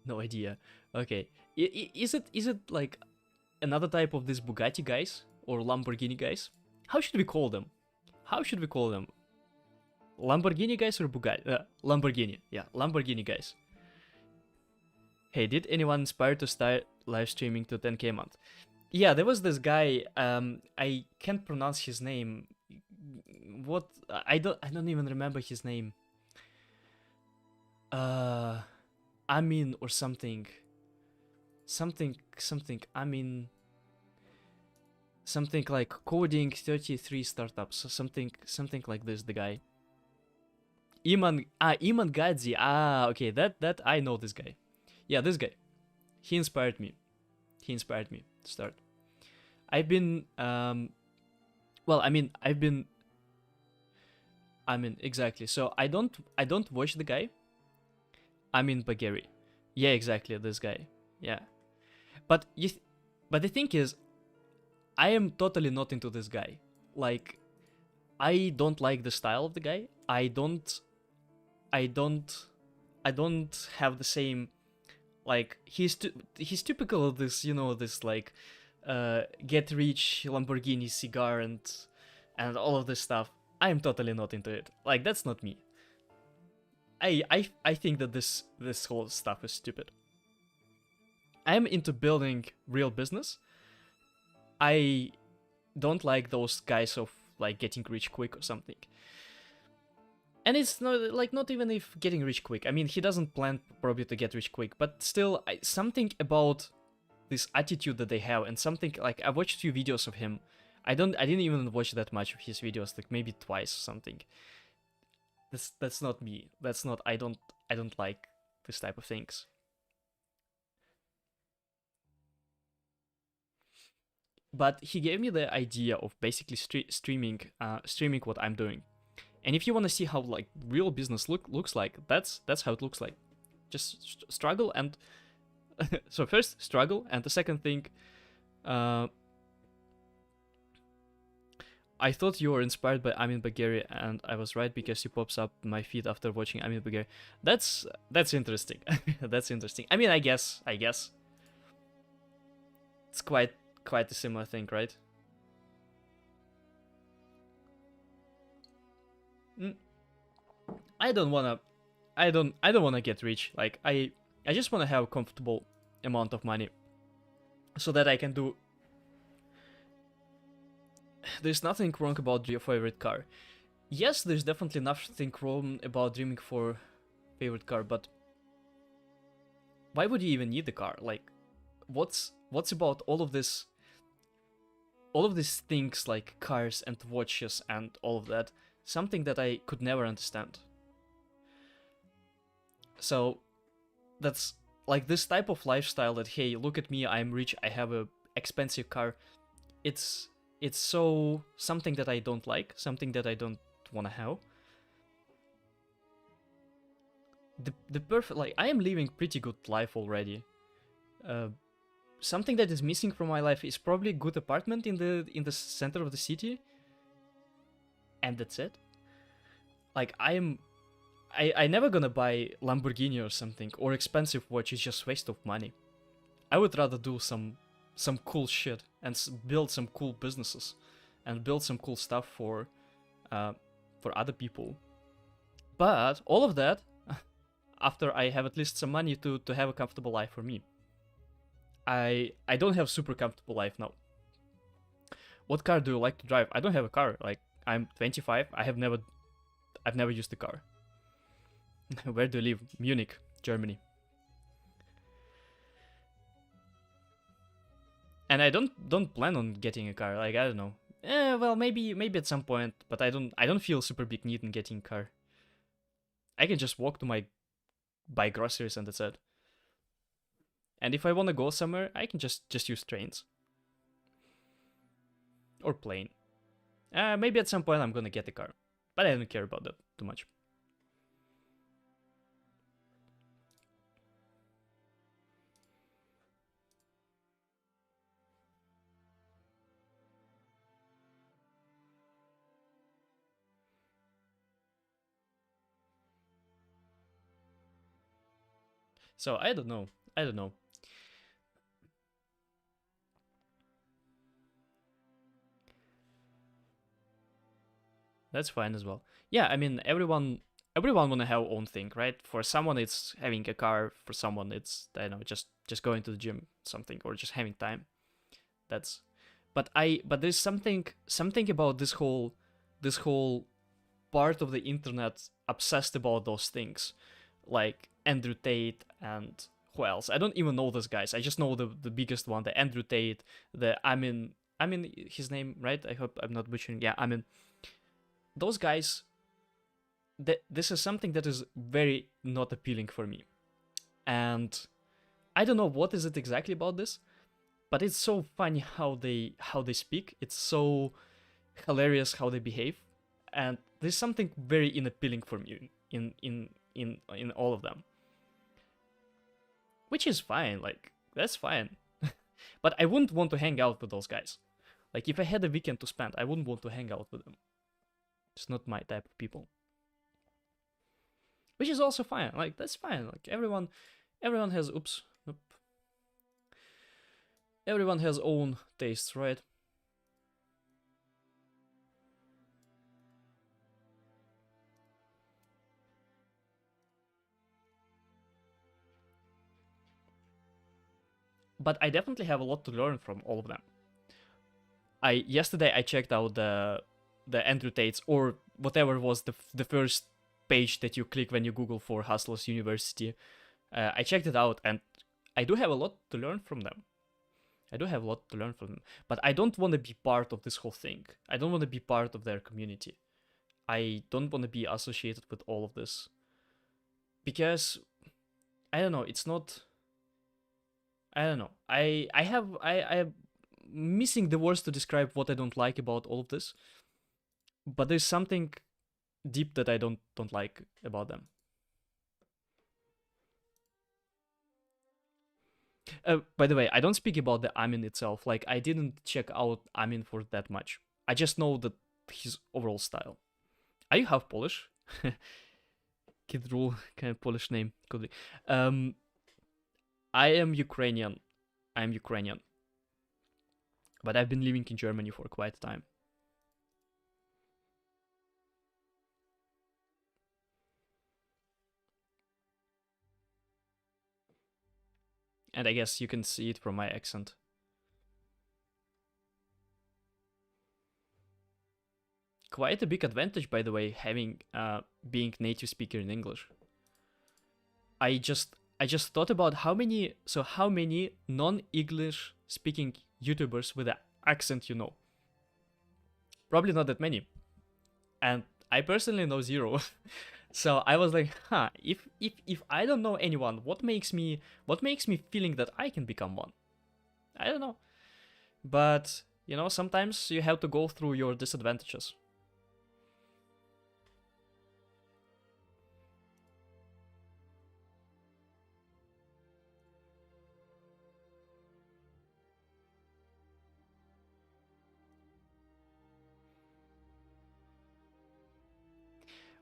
No idea. Okay. Is it like another type of these Bugatti guys or Lamborghini guys? How should we call them? Lamborghini guys or Bugatti? Lamborghini. Yeah, Lamborghini guys. Hey, did anyone inspire to start live streaming to 10k a month? Yeah, there was this guy. I can't pronounce his name. What? I don't even remember his name. Amin or something. Amin. Something like coding 33 startups. Something like this. The guy. Iman Gadzi. Okay, that I know this guy. Yeah, this guy. He inspired me to start. I've been exactly. So I don't watch the guy. Bagari. Yeah, exactly, this guy. Yeah. But the thing is, I am totally not into this guy. Like, I don't like the style of the guy. I don't have the same, like, he's typical of this, this like get rich Lamborghini cigar and all of this stuff. I am totally not into it. Like, that's not me. I think that this whole stuff is stupid. I'm into building real business. I don't like those guys of like getting rich quick or something. And it's not even if getting rich quick. I mean, he doesn't plan probably to get rich quick, but still, something about this attitude that they have, and something like, I watched a few videos of him. I didn't even watch that much of his videos, like maybe twice or something. That's not me. I don't like this type of things. But he gave me the idea of basically streaming what I'm doing. And if you want to see how like real business looks like, that's how it looks like. Just struggle and so first struggle, and the second thing, I thought you were inspired by Amin Bagheri, and I was right because he pops up my feed after watching Amin Bagheri. That's interesting. That's interesting. I mean, I guess it's quite a similar thing, right? I don't wanna get rich. Like, I just wanna have a comfortable amount of money so that I can do. There's nothing wrong about your favorite car. Yes, there's definitely nothing wrong about dreaming for favorite car, but why would you even need the car? Like, what's about all of these things like cars and watches and all of that, something that I could never understand. So that's like this type of lifestyle that, hey, look at me, I'm rich, I have a expensive car. It's so something that I don't like, something that I don't want to have. The perfect, like, I am living pretty good life already. Something that is missing from my life is probably a good apartment in the center of the city, and that's it. Like, I never gonna buy Lamborghini or something, or expensive watch. It's just waste of money. I would rather do some cool shit and build some cool businesses and build some cool stuff for other people. But all of that after I have at least some money to have a comfortable life for me. I don't have super comfortable life now. What car do you like to drive? I don't have a car. Like, I'm 25. I've never used a car. Where do you live? Munich, Germany. And I don't plan on getting a car. Like, I don't know. Well, maybe at some point, but I don't feel super big need in getting a car. I can just walk to buy groceries and that's it. And if I want to go somewhere, I can just use trains. Or plane. Maybe at some point I'm gonna get a car. But I don't care about that too much. So I don't know. That's fine as well. Yeah, I mean, everyone wanna have own thing, right? For someone it's having a car, for someone it's, I don't know, just going to the gym, something, or just having time. But there's something about this whole part of the internet obsessed about those things, like Andrew Tate and who else? I don't even know those guys. I just know the biggest one, the Andrew Tate, the I mean his name, right? I hope I'm not butchering. Yeah, I mean, those guys, this is something that is very not appealing for me. And I don't know what is it exactly about this, but it's so funny how they speak. It's so hilarious how they behave, and there's something very unappealing for me in all of them. Which is fine, like, that's fine. But I wouldn't want to hang out with those guys. Like, if I had a weekend to spend, I wouldn't want to hang out with them. It's not my type of people. Which is also fine. Like, that's fine. Like, everyone has everyone has own tastes, right? But I definitely have a lot to learn from all of them. Yesterday I checked out the Andrew Tate's, or whatever was the first page that you click when you Google for Hustlers University. I checked it out, and I do have a lot to learn from them. But I don't want to be part of this whole thing. I don't want to be part of their community. I don't want to be associated with all of this. Because, I don't know, it's not... I don't know. I am missing the words to describe what I don't like about all of this. But there's something deep that I don't like about them. By the way, I don't speak about the Amin itself. Like, I didn't check out Amin for that much. I just know that his overall style. Are you half Polish? Kid Rule, kind of Polish name. Could be. I am Ukrainian. But I've been living in Germany for quite a time. And I guess you can see it from my accent. Quite a big advantage, by the way, having being native speaker in English. I just thought about how many non-English speaking YouTubers with an accent you know. Probably not that many. And I personally know 0. So I was like, huh, if I don't know anyone, what makes me feeling that I can become one? I don't know. But, you know, sometimes you have to go through your disadvantages.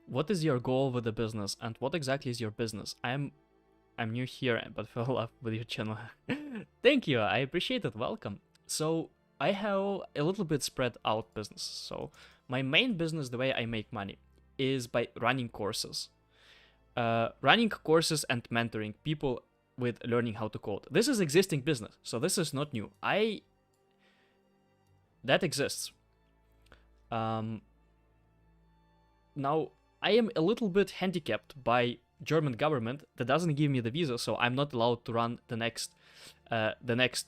What is your goal with the business, and what exactly is your business? I'm new here, but fell in love with your channel. Thank you, I appreciate it. Welcome. So I have a little bit spread out business. So my main business, the way I make money, is by running courses. Running courses and mentoring people with learning how to code. This is existing business, so this is not new. That exists. Now I am a little bit handicapped by German government that doesn't give me the visa, so I'm not allowed to run the next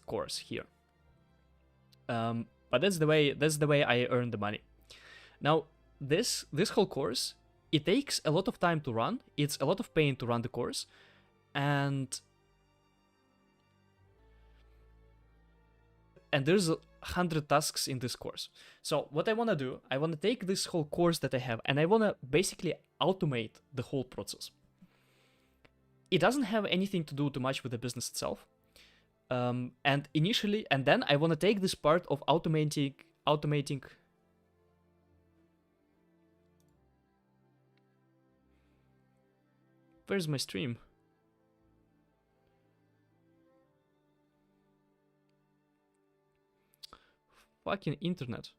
course here. But that's the way I earn the money. Now this whole course, it takes a lot of time to run. It's a lot of pain to run the course, and there's 100 tasks in this course. So what I want to do, I want to take this whole course that I have, and I want to basically automate the whole process. It doesn't have anything to do too much with the business itself. And then I want to take this part of automating. Where's my stream? Fucking internet.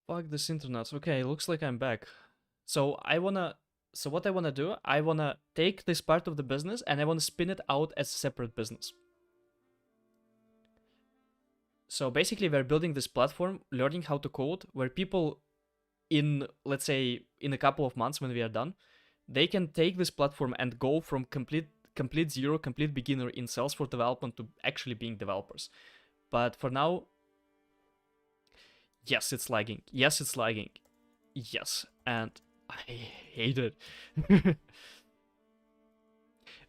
Fuck this internet. Okay, looks like I'm back. So what I wanna do, I wanna take this part of the business and I wanna spin it out as a separate business. So basically we're building this platform, learning how to code, where people in, let's say, in a couple of months when we are done, they can take this platform and go from complete zero, complete beginner in Salesforce development to actually being developers. But for now, yes, it's lagging. Yes, it's lagging. Yes, and I hate it.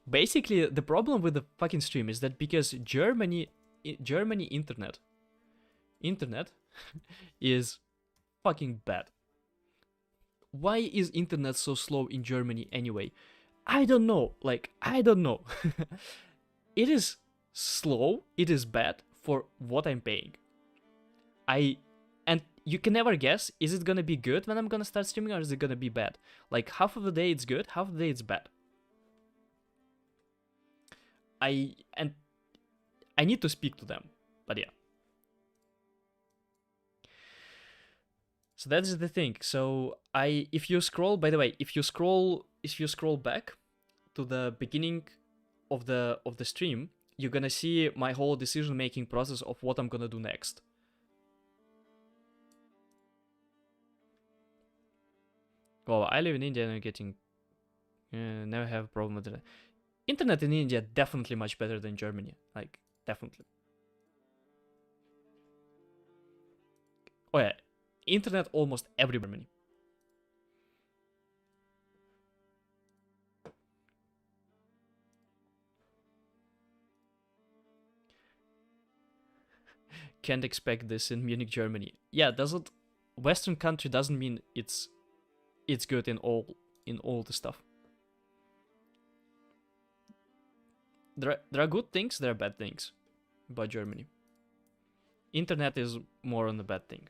Basically, the problem with the fucking stream is that because Germany internet is fucking bad. Why is internet so slow in Germany anyway? I don't know. Like, I don't know. It is slow. It is bad for what I'm paying. And you can never guess, is it gonna be good when I'm gonna start streaming, or is it gonna be bad? Like, half of the day it's good, half of the day it's bad. I need to speak to them, but yeah. So that is the thing. So if you scroll, by the way, if you scroll back to the beginning of the stream, you're gonna see my whole decision-making process of what I'm gonna do next. Well, I live in India and I'm getting never have a problem with it. Internet in India definitely much better than Germany. Like, definitely. Oh yeah, internet almost every Germany. Can't expect this in Munich, Germany. Yeah, doesn't Western country doesn't mean it's good in all the stuff. There are good things, there are bad things about Germany. Internet is more on the bad thing.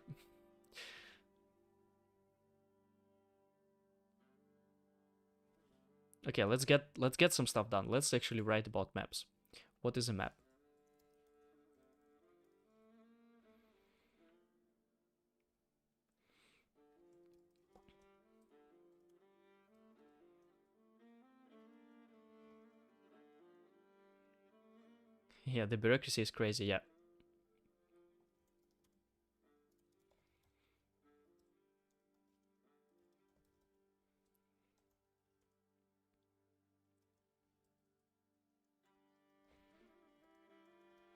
Okay, let's get some stuff done. Let's actually write about maps. What is a map? Yeah, the bureaucracy is crazy, yeah.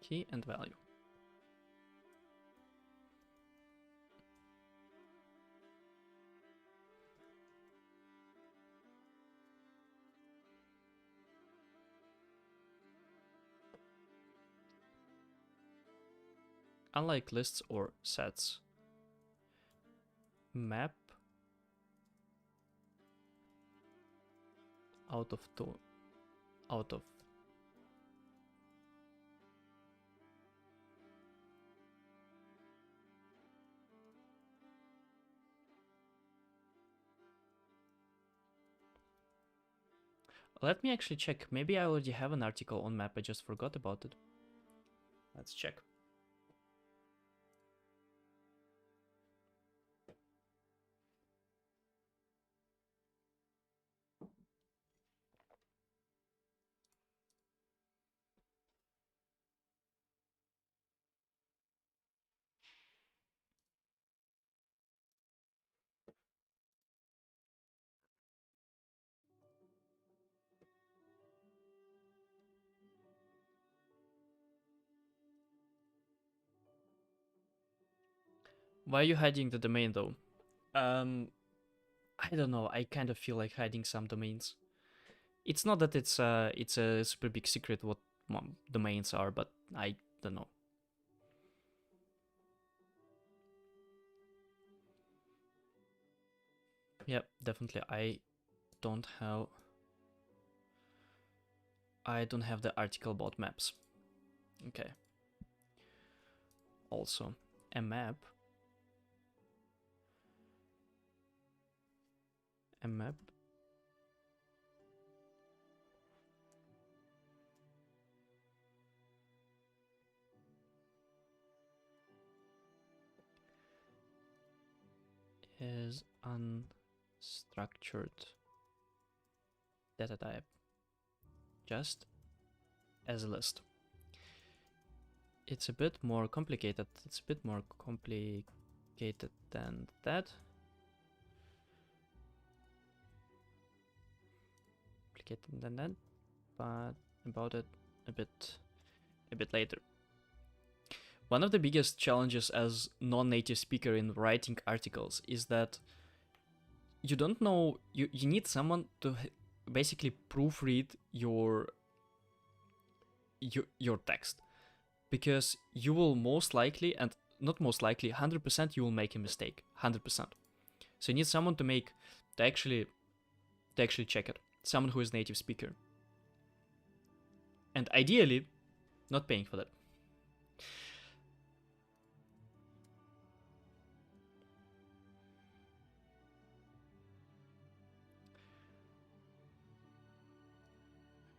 Key and value. unlike lists or sets. Map out of Let me actually check. Maybe I already have an article on map. I just forgot about it. Let's check. Why are you hiding the domain though? I don't know. I kind of feel like hiding some domains. It's not that it's a super big secret what domains are, but I don't know. Yep, definitely. I don't have the article about maps. Okay. Also, a map is unstructured data type, just as a list. It's a bit more complicated. It's a bit more complicated than that. But about it a bit later. One of the biggest challenges as non-native speaker in writing articles is that you don't know, you need someone to basically proofread your text, because you will most likely, and not most likely, 100% you will make a mistake, 100%. So you need someone to actually check it, someone who is native speaker, and ideally not paying for that.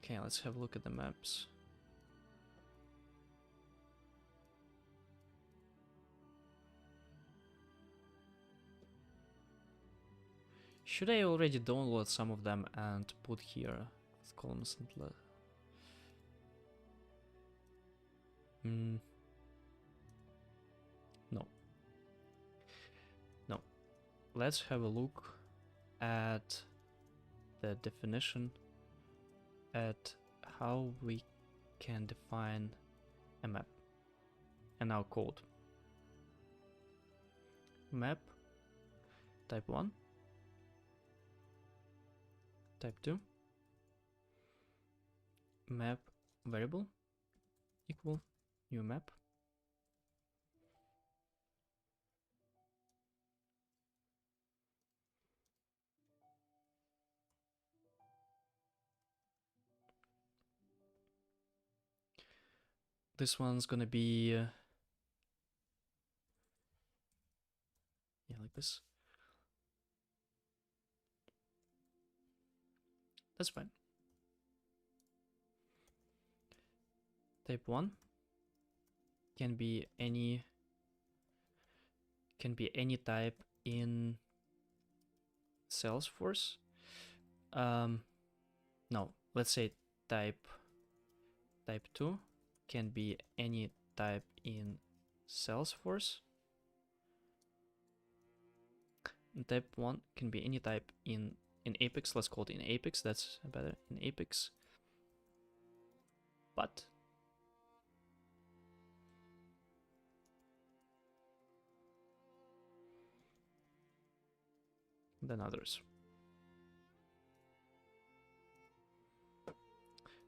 Okay, let's have a look at the maps. Should I already download some of them and put here columns and no. Let's have a look at the definition, at how we can define a map and our code. Map type 1, type 2, map variable equal new map. This one's gonna be yeah, like this. That's fine. Type 1 can be any type in Salesforce. No, let's say type 2 can be any type in Salesforce. And type 1 can be any type in Apex. Let's call it in Apex. That's better, in Apex. But than others.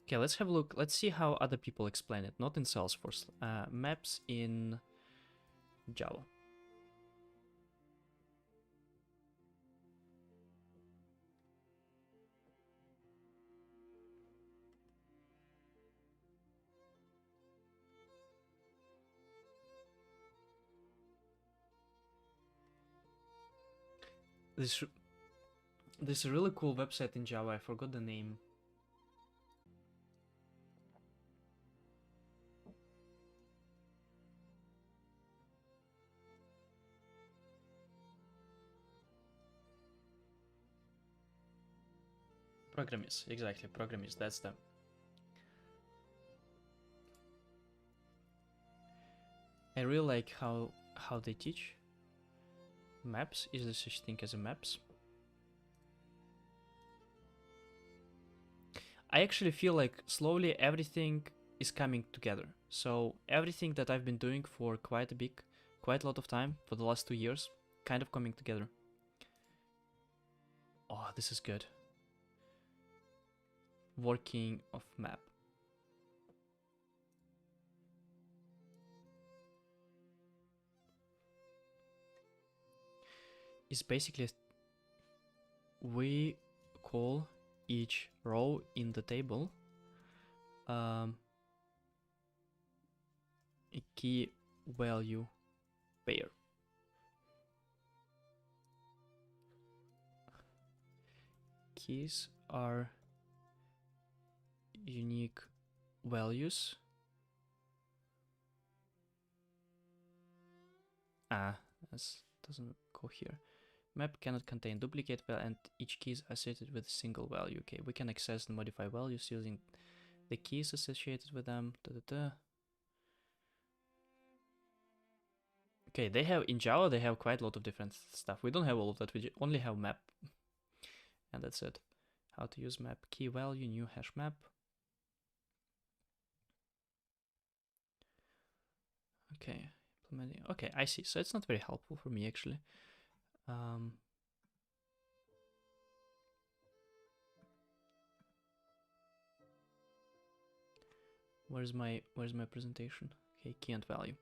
Okay, let's have a look. Let's see how other people explain it. Not in Salesforce. Maps in Java. This is a really cool website in Java. I forgot the name. Programmist, exactly. Programmist. That's them. I really like how they teach. Maps. Is there such thing as a maps? I actually feel like slowly everything is coming together. So everything that I've been doing for quite a lot of time for the last 2 years, kind of coming together. Oh, this is good. Working of map. It's basically we call each row in the table a key value pair. Keys are unique values. This doesn't go here. Map cannot contain duplicate value and each key is associated with a single value. Okay, we can access and modify values using the keys associated with them. Okay, they have in Java they have quite a lot of different stuff. We don't have all of that. We only have map, and that's it. How to use map: key value, new hash map. Okay, implementing. Okay, I see. So it's not very helpful for me actually. Where's my presentation? Okay, key and value.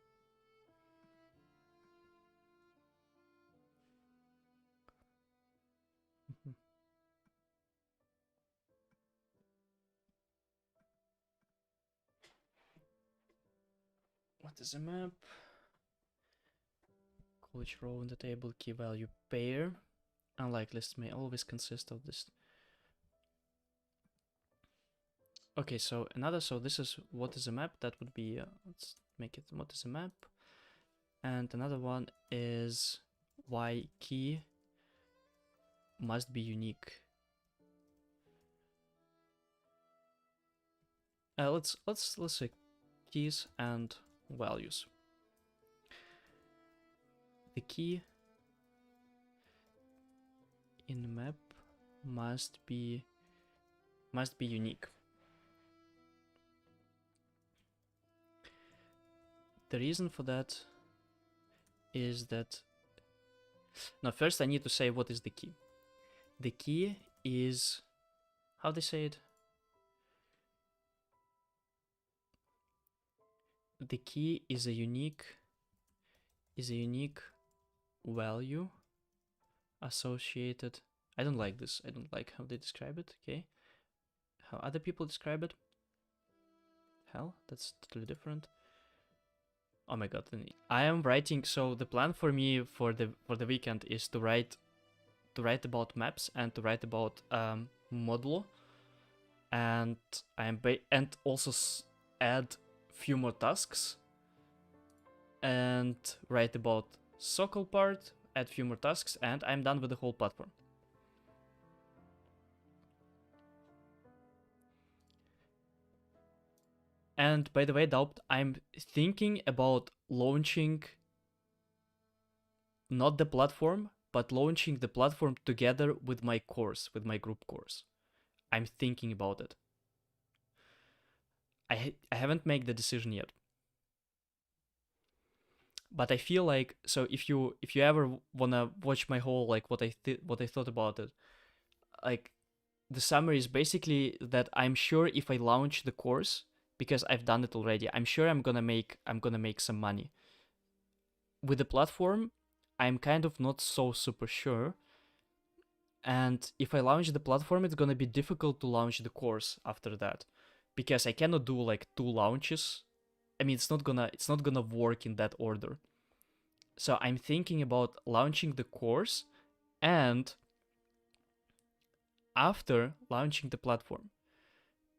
What is a map? Call each row in the table key value pair. Unlike list may always consist of this. Okay, so this is what is a map. That would be, let's make it what is a map. And another one is why key must be unique. Let's say keys and values. The key in map must be unique. The reason for that is that first I need to say what is the key. The key is, how they say it? The key is a unique value associated. I don't like this. I don't like how they describe it. Okay, how other people describe it. Hell, that's totally different. Oh my god, I am writing. So the plan for me for the weekend is to write about maps and to write about modulo, and and also add few more tasks and write about Sokol part, add few more tasks, and I'm done with the whole platform. And by the way, Doubt, I'm thinking about launching not the platform, but launching the platform together with my course, with my group course. I'm thinking about it. I haven't made the decision yet. But I feel like, so if you ever wanna watch my whole, like what I thought about it, like the summary is basically that I'm sure if I launch the course, because I've done it already, I'm sure I'm gonna make some money. with the platform, I'm kind of not so super sure. And if I launch the platform, it's gonna be difficult to launch the course after that, because I cannot do like 2 launches. I mean, it's not gonna work in that order. So I'm thinking about launching the course and after launching the platform.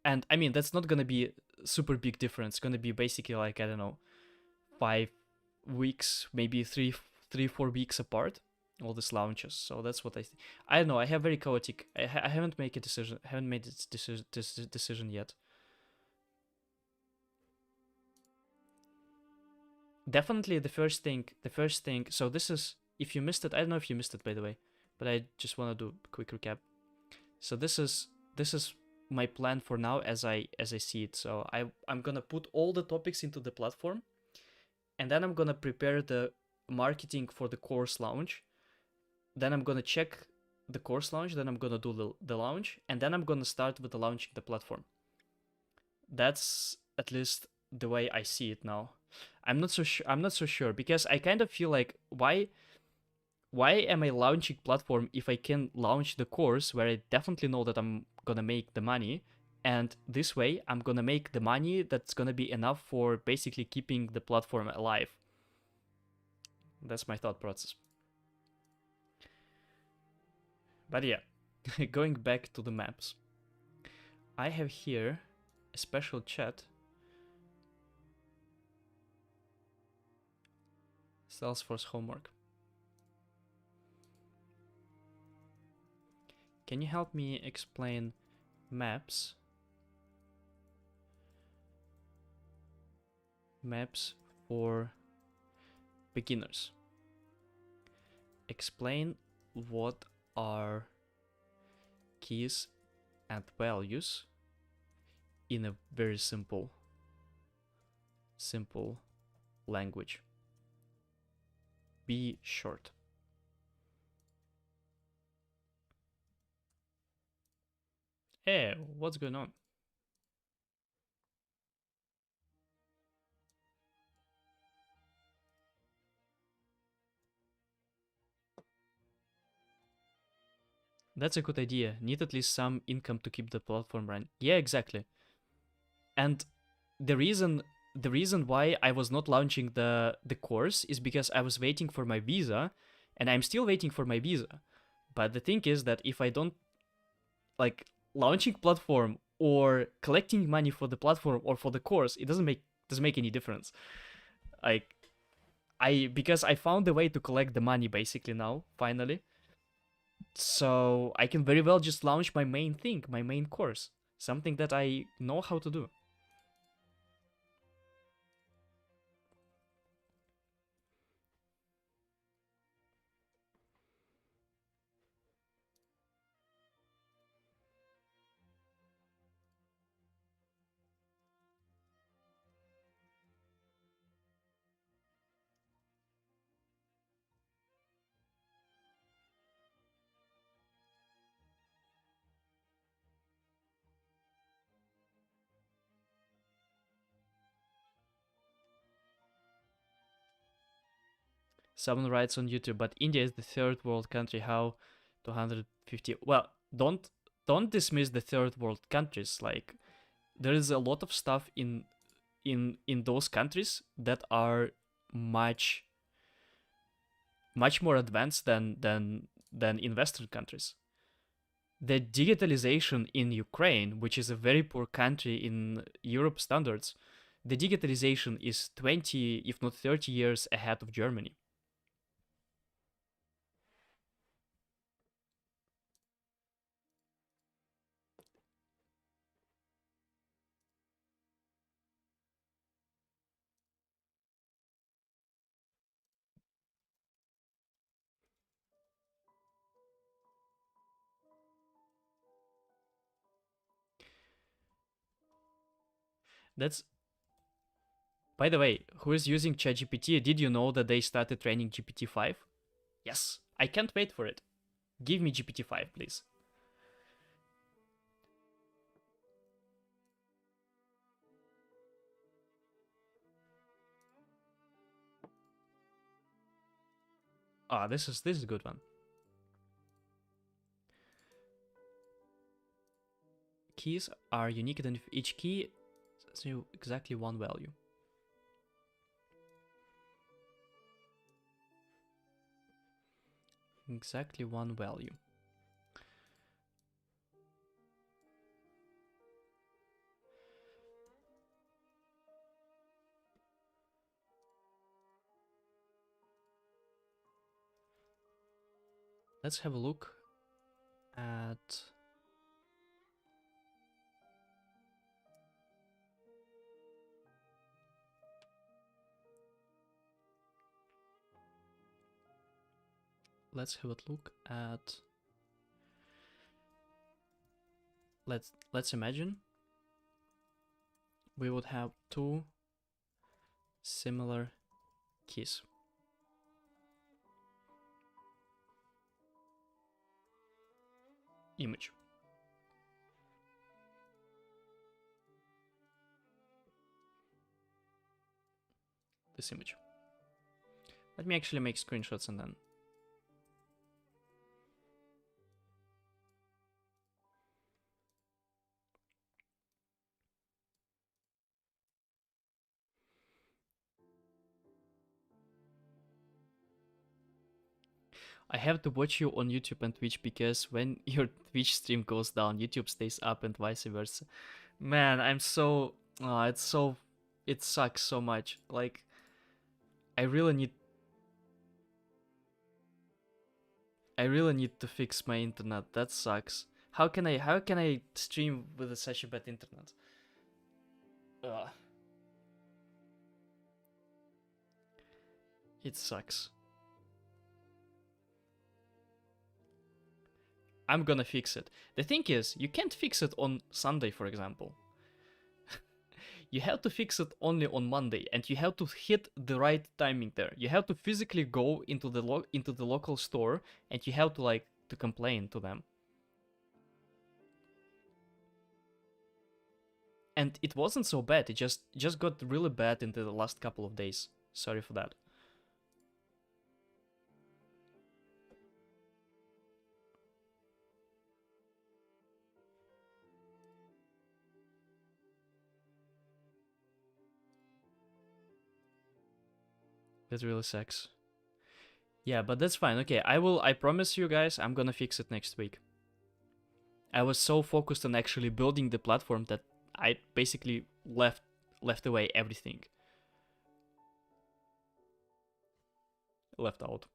And I mean, that's not gonna be super big difference. It's gonna be basically like, I don't know, 5 weeks, maybe 4 weeks apart, all these launches. So that's what I don't know. I have very chaotic. I haven't made a decision. I haven't made this decision yet. Definitely the first thing. So this is, if you missed it, I don't know if you missed it, by the way, but I just want to do a quick recap. So this is my plan for now as I see it. So I'm gonna put all the topics into the platform, and then I'm gonna prepare the marketing for the course launch. Then I'm gonna check the course launch. Then I'm gonna do the launch, and then I'm gonna start with the launching the platform. That's at least the way I see it now. I'm not so sure because I kind of feel like why am I launching platform if I can launch the course where I definitely know that I'm gonna make the money, and this way I'm gonna make the money that's gonna be enough for basically keeping the platform alive. That's my thought process. But yeah, going back to the maps, I have here a special chat. Salesforce homework. Can you help me explain maps? Maps for beginners. Explain what are keys and values in a very simple language. Be short. Hey, what's going on? That's a good idea. Need at least some income to keep the platform running. Yeah, exactly. And the reason why I was not launching the course is because I was waiting for my visa, and I'm still waiting for my visa. But the thing is that if I don't like launching platform or collecting money for the platform or for the course, it doesn't make any difference. Like because I found a way to collect the money basically now, finally. So I can very well just launch my main thing, my main course, something that I know how to do. Someone writes on YouTube, but India is the third world country. How 250? Well, don't dismiss the third world countries. Like, there is a lot of stuff in those countries that are much more advanced than in Western countries. The digitalization in Ukraine, which is a very poor country in Europe standards, the digitalization is 20, if not 30 years ahead of Germany. That's, by the way, who is using ChatGPT? Did you know that they started training GPT-5? Yes, I can't wait for it. Give me GPT-5, please. Ah, this is a good one. Keys are unique, and if each key has exactly one value. Exactly one value. Let's have a look at let's have a look at let's imagine we would have two similar keys. Image. This image. Let me actually make screenshots and then. I have to watch you on YouTube and Twitch because when your Twitch stream goes down, YouTube stays up and vice versa. Man, I'm so it sucks so much. Like I really need to fix my internet. That sucks. How can I stream with such a bad internet? Ugh. It sucks. I'm gonna fix it. The thing is, you can't fix it on Sunday, for example. You have to fix it only on Monday, and you have to hit the right timing there. You have to physically go into the local store, and you have to to complain to them. And it wasn't so bad. It just got really bad in the last couple of days. Sorry for that. That really sucks. Yeah, but that's fine. Okay, I promise you guys, I'm gonna fix it next week. I was so focused on actually building the platform that I basically left away everything. Left out.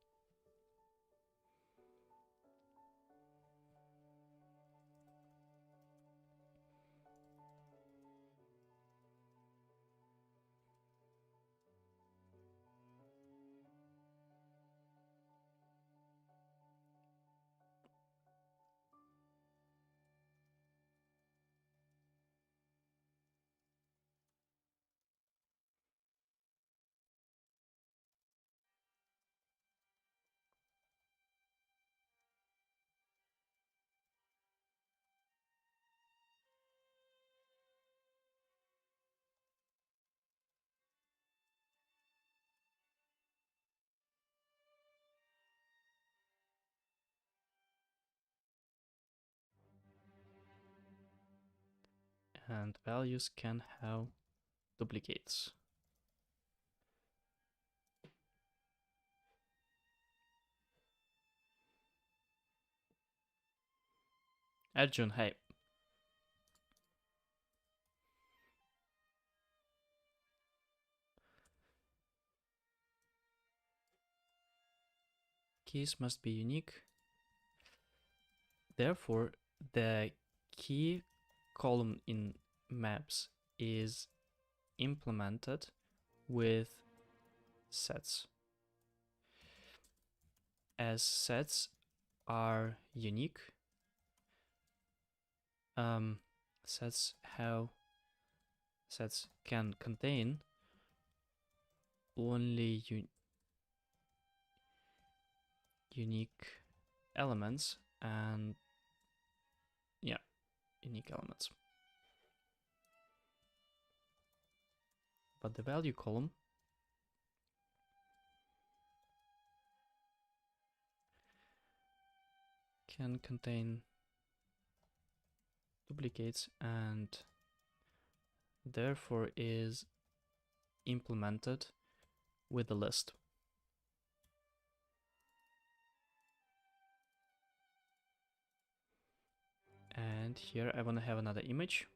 And values can have duplicates. Arjun, hey. Keys must be unique. Therefore, the key column in maps is implemented with sets. As sets are unique, sets can contain only unique elements and yeah, unique elements. But the value column can contain duplicates and therefore is implemented with a list. And here I want to have another image.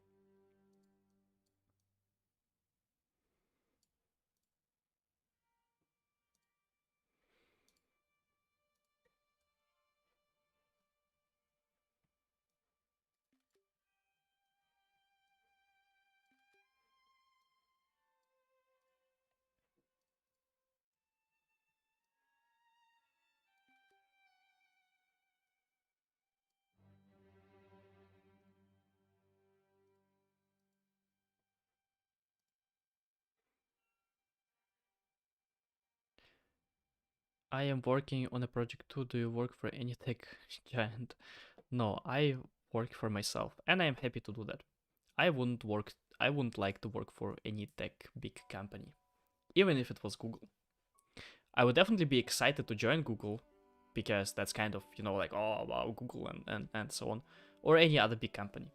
I am working on a project too. Do you work for any tech giant? No, I work for myself, and I am happy to do that. I wouldn't like to work for any tech big company, even if it was Google. I would definitely be excited to join Google, because that's kind of, like, oh wow, Google and so on, or any other big company.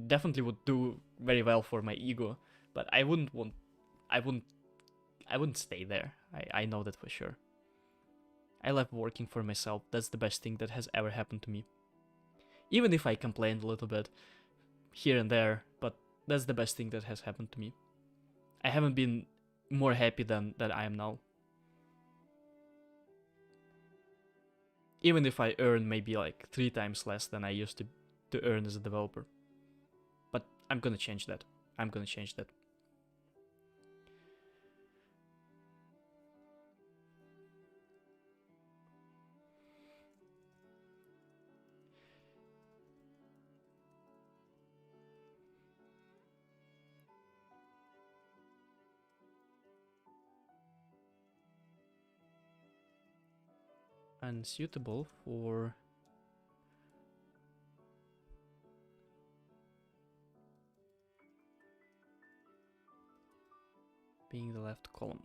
Definitely would do very well for my ego, but I wouldn't stay there. I know that for sure. I love working for myself. That's the best thing that has ever happened to me. Even if I complained a little bit here and there, but that's the best thing that has happened to me. I haven't been more happy than I am now. Even if I earn maybe like 3 times less than I used to earn as a developer. But I'm gonna change that. I'm gonna change that. Unsuitable for being the left column.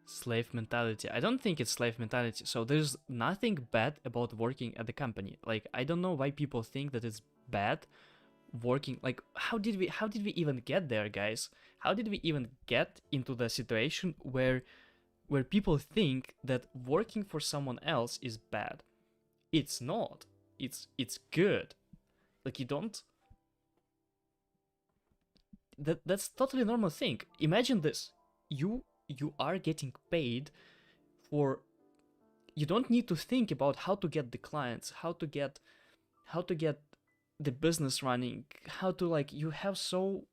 Slave mentality. I don't think it's slave mentality. So there's nothing bad about working at the company. Like, I don't know why people think that it's bad working. Like, how did we even get there, guys? How did we even get into the situation where people think that working for someone else is bad? It's not. It's good. Like, you don't. That's totally normal thing. Imagine this. You are getting paid for. You don't need to think about how to get the clients, how to get the business running, how to, like, you have so.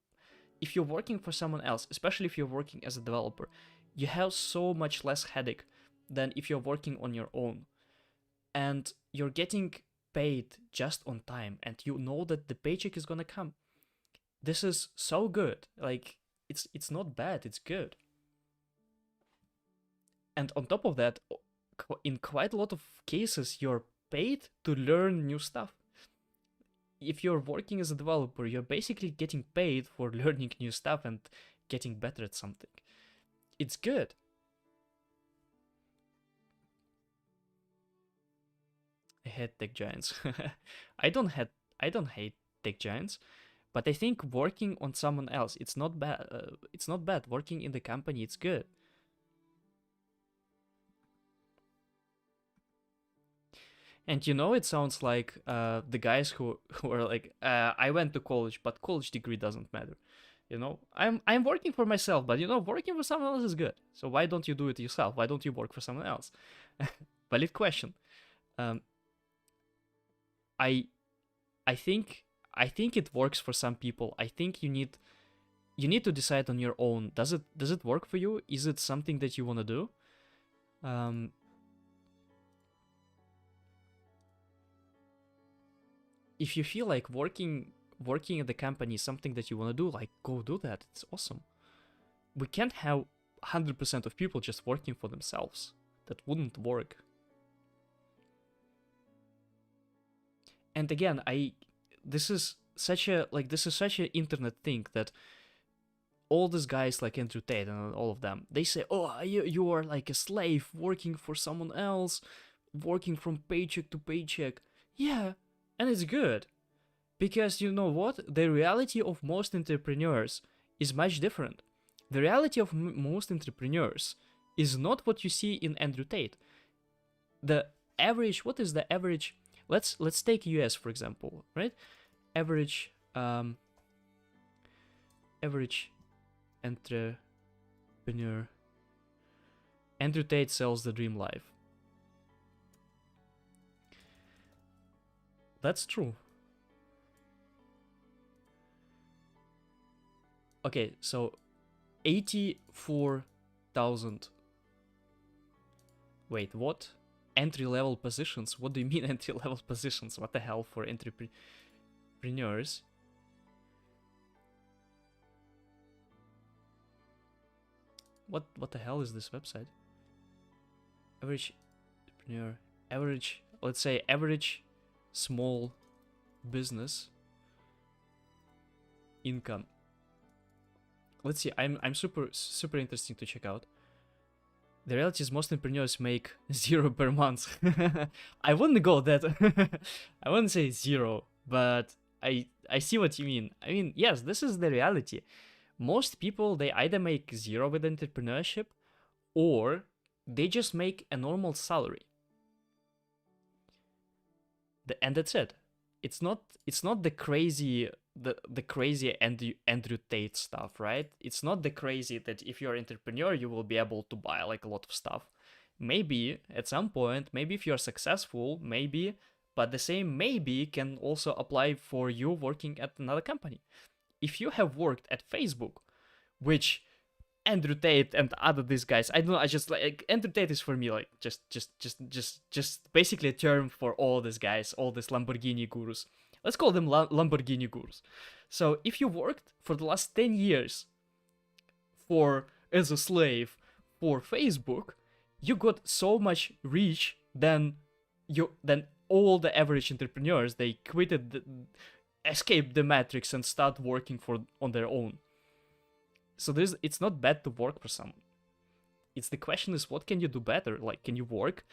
If you're working for someone else, especially if you're working as a developer, you have so much less headache than if you're working on your own. And you're getting paid just on time, and you know that the paycheck is gonna come. This is so good. Like, it's not bad, it's good. And on top of that, in quite a lot of cases, you're paid to learn new stuff. If you're working as a developer, you're basically getting paid for learning new stuff and getting better at something. It's good. I hate tech giants. I don't hate tech giants, but I think working on someone else, it's not bad. It's not bad. Working in the company, it's good. And it sounds like the guys who are like, I went to college, but college degree doesn't matter. I'm working for myself, but working for someone else is good. So why don't you do it yourself? Why don't you work for someone else? Valid question. I think it works for some people. I think you need to decide on your own. Does it work for you? Is it something that you want to do? If you feel like working at the company is something that you want to do, like, go do that. It's awesome. We can't have 100% of people just working for themselves. That wouldn't work. And again, this is such an internet thing that all these guys like Andrew Tate and all of them, they say, oh, you are like a slave working for someone else, working from paycheck to paycheck. Yeah, and it's good. Because you know what? The reality of most entrepreneurs is much different. The reality of most entrepreneurs is not what you see in Andrew Tate. The average, what is the average? Let's take US for example, right? Average entrepreneur. Andrew Tate sells the dream life. That's true. Okay, so 84,000. Wait, what? Entry-level positions? What do you mean entry-level positions? What the hell for entrepreneurs? What the hell is this website? Average entrepreneur, average, let's say average small business income. Let's see. I'm super interesting to check out. The reality is most entrepreneurs make 0 per month. I wouldn't go that. I wouldn't say 0, but I see what you mean. I mean, yes, this is the reality. Most people, they either make 0 with entrepreneurship, or they just make a normal salary. And that's it. It's not the crazy Andrew Tate stuff, right? It's not the crazy that if you're an entrepreneur, you will be able to buy like a lot of stuff. Maybe at some point, maybe if you're successful, maybe, but the same maybe can also apply for you working at another company. If you have worked at Facebook, which Andrew Tate and other these guys, I don't know, I just like Andrew Tate is for me like just basically a term for all these guys, all these Lamborghini gurus. Let's call them Lamborghini gurus. So if you worked for the last 10 years as a slave for Facebook, you got so much reach than all the average entrepreneurs. They escaped the matrix and start working on their own. So it's not bad to work for someone. It's the question is, what can you do better? Like, can you work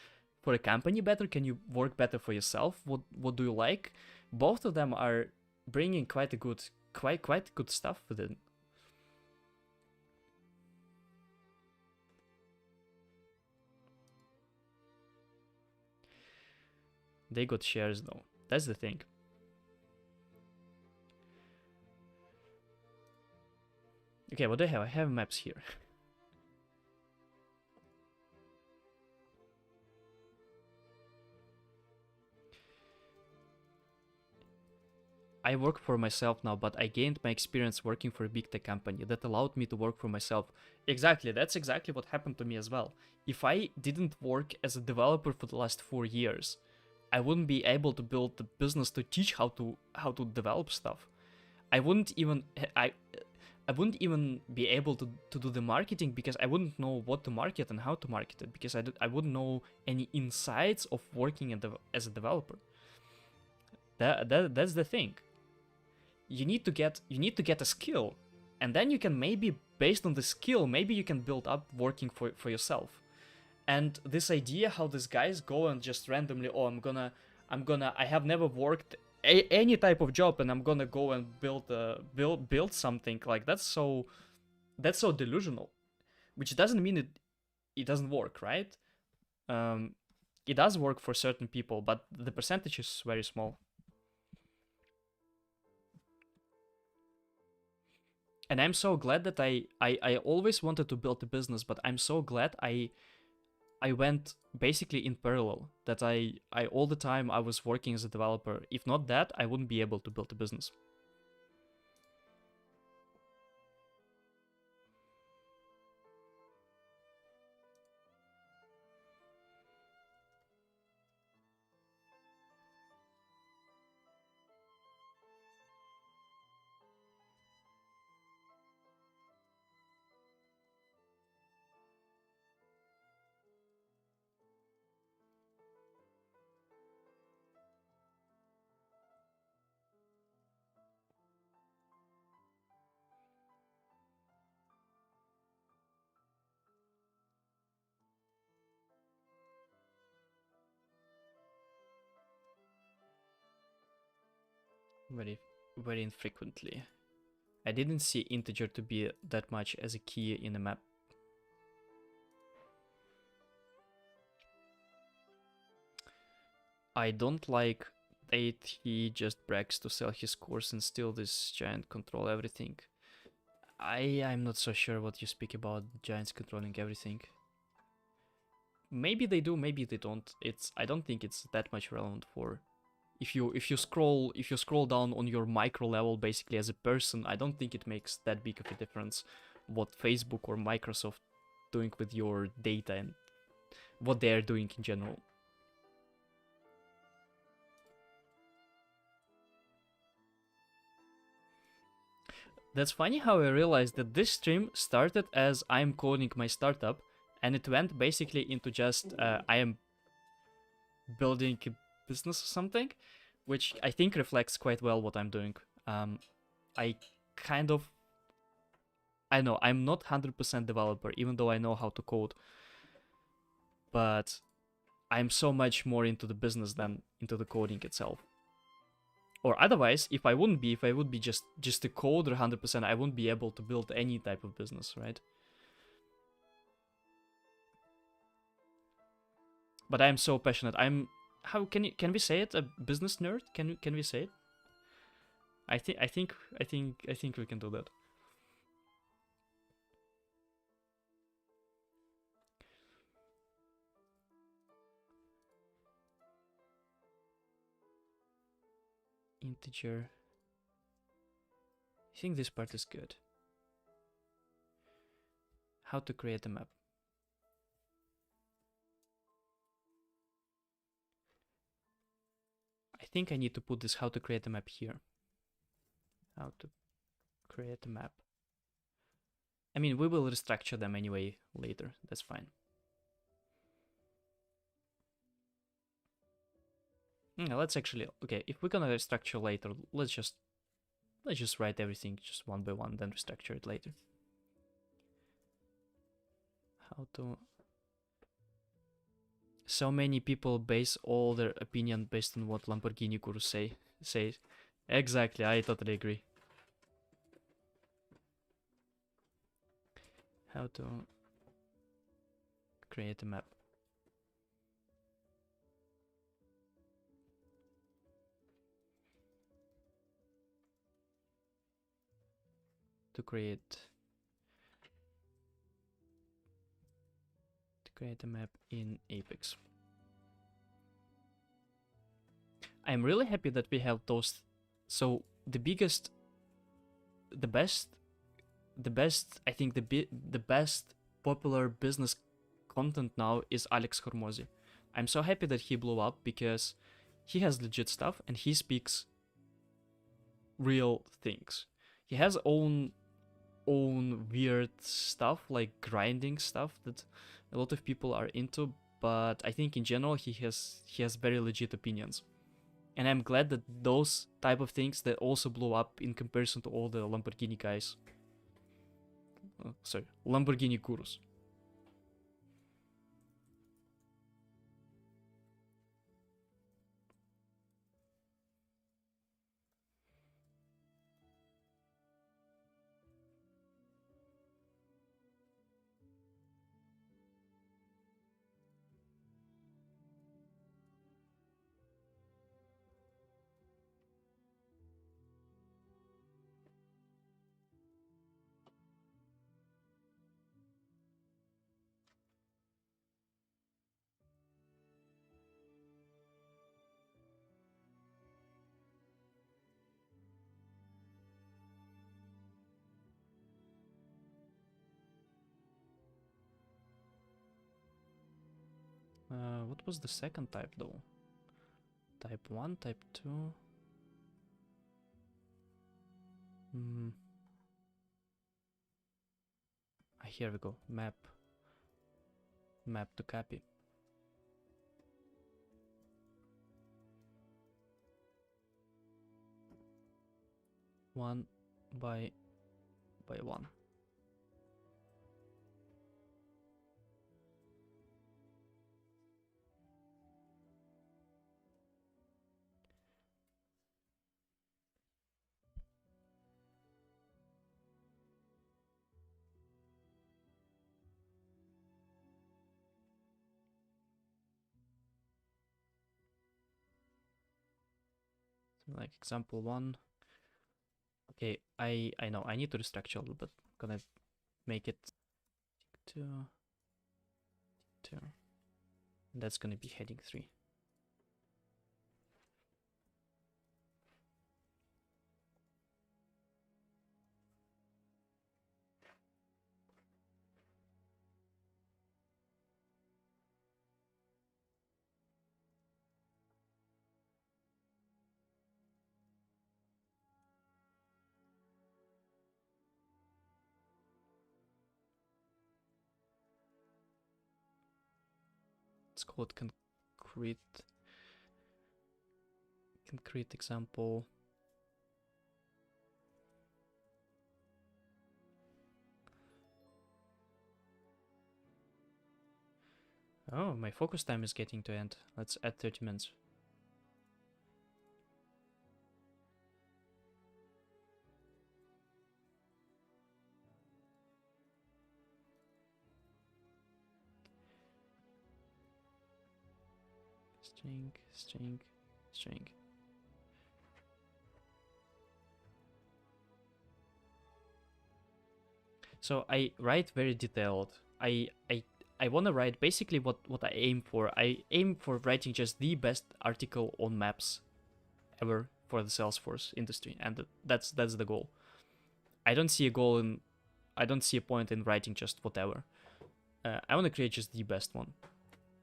for a company better? Can you work better for yourself? What do you like? Both of them are bringing quite good stuff with it. They got shares though. That's the thing. Okay, what do I have? I have maps here. I work for myself now, but I gained my experience working for a big tech company that allowed me to work for myself. Exactly, that's exactly what happened to me as well. If I didn't work as a developer for the last 4 years, I wouldn't be able to build the business to teach how to develop stuff. I wouldn't even be able to do the marketing because I wouldn't know what to market and how to market it, because I wouldn't know any insights of working as a developer. That's the thing. You need to get a skill, and then you can maybe, based on the skill, maybe you can build up working for yourself. And this idea how these guys go and just randomly, oh, I have never worked any type of job and I'm gonna go and build something, like that's so delusional, which doesn't mean it doesn't work, right? It does work for certain people, but the percentage is very small. And I'm so glad that I always wanted to build a business, but I'm so glad I went basically in parallel, that I all the time I was working as a developer. If not that, I wouldn't be able to build a business. very, very infrequently. I didn't see integer to be that much as a key in a map. I don't like that he just brags to sell his course and still this giant control everything. I'm not so sure what you speak about giants controlling everything. Maybe they do, maybe they don't. I don't think it's that much relevant for if you scroll down on your micro level basically as a person. I don't think it makes that big of a difference what Facebook or Microsoft doing with your data and what they're doing in general. That's funny how I realized that this stream started as I'm coding my startup, and it went basically into just I am building a business or something, which I think reflects quite well what I'm doing. I know I'm not 100% developer, even though I know how to code, but I'm so much more into the business than into the coding itself. Or otherwise, if I would be just a coder 100%, I wouldn't be able to build any type of business, right? But I'm so passionate. How can we say it? A business nerd? Can we say it? I think we can do that. Integer. I think this part is good. How to create a map. I think I need to put this how to create a map here. How to create a map. I mean, we will restructure them anyway later. That's fine. Let's actually, okay, if we're gonna restructure later, let's just write everything just one by one, then restructure it later. How to... So many people base all their opinion based on what Lamborghini guru say. Exactly, I totally agree. How to create a map. To create a map in Apex. I'm really happy that we have those. So the best, I think the best popular business content now is Alex Hormozy. I'm so happy that he blew up because he has legit stuff and he speaks real things. He has own weird stuff like grinding stuff that a lot of people are into, but I think in general he has very legit opinions. And I'm glad that those type of things that also blow up in comparison to all the Lamborghini guys. Lamborghini gurus. What was the second type though? Type 1, type 2. Here we go. Map to copy. One by one. like example 1. Okay, I know I need to restructure a little bit. Gonna make it 2, 2. And that's gonna be heading 3. Let's call it concrete example. Oh, my focus time is getting to end. Let's add 30 minutes. String, string, string. So I write very detailed. I want to write basically what I aim for. I aim for writing just the best article on maps ever for the Salesforce industry, and that's the goal. I don't see a point in writing just whatever. I want to create just the best one.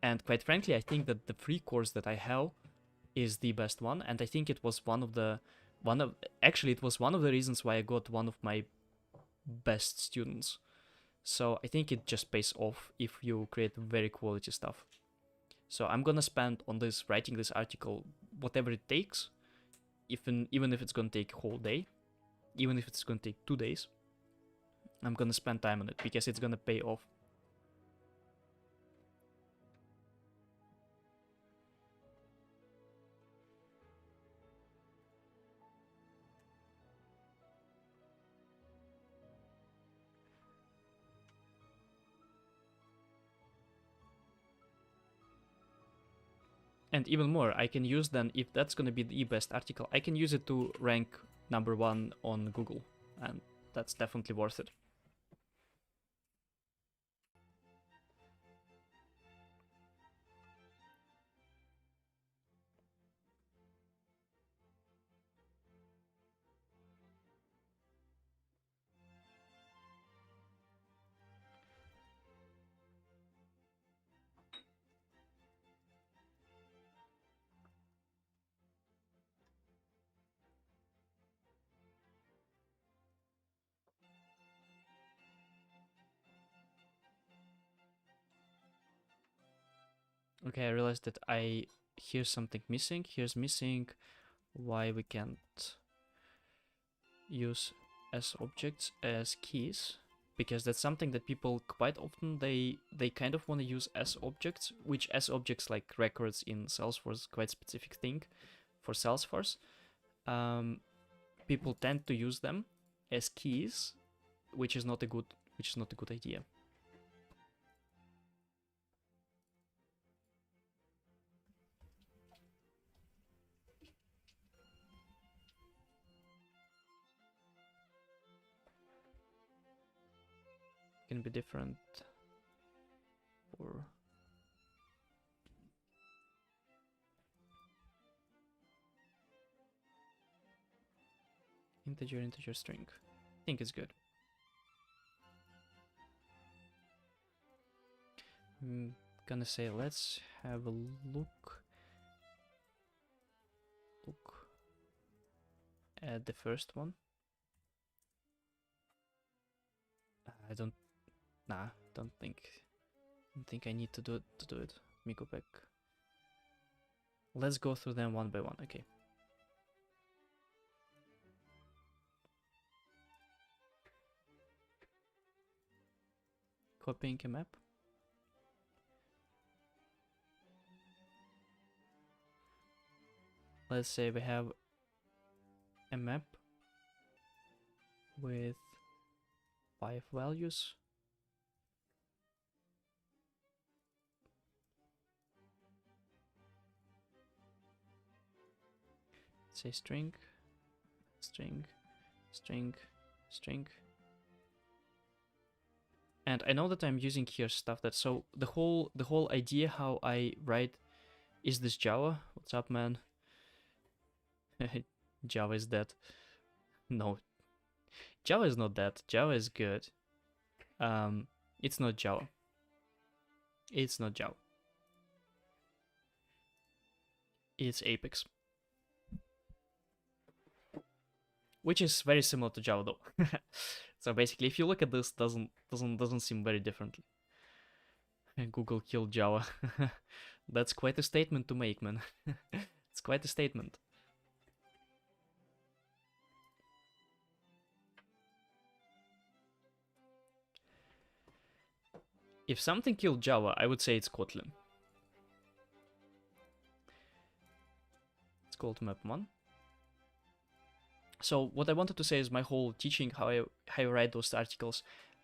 And quite frankly, I think that the free course that I have is the best one, and I think it was it was one of the reasons why I got one of my best students. So I think it just pays off if you create very quality stuff. So I'm gonna spend on this, writing this article, whatever it takes, even if it's gonna take a whole day, even if it's gonna take 2 days, I'm gonna spend time on it because it's gonna pay off. And even more, I can use then, if that's gonna be the best article, I can use it to rank #1 on Google, and that's definitely worth it. Okay, I realized that here's something missing. Here's missing why we can't use as objects as keys, because that's something that people quite often they kind of want to use as objects, which as objects like records in Salesforce, quite specific thing for Salesforce. People tend to use them as keys, which is not a good idea. Can be different for integer string. I think it's good. I'm gonna say let's have a look at the first one. I don't think I need to do it. Let me go back. Let's go through them one by one. Okay. Copying a map. Let's say we have a map with 5 values. say string, string, string, string. And I know that I'm using here stuff that, so the whole idea how I write is this Java. What's up, man? Java is dead. No, Java is not dead. Java is good. It's not Java. It's not Java. It's Apex, which is very similar to Java though. So basically, if you look at this, doesn't seem very different. Google killed Java. That's quite a statement to make, man. It's quite a statement. If something killed Java, I would say it's Kotlin. It's called map1. So what I wanted to say is my whole teaching, how I write those articles,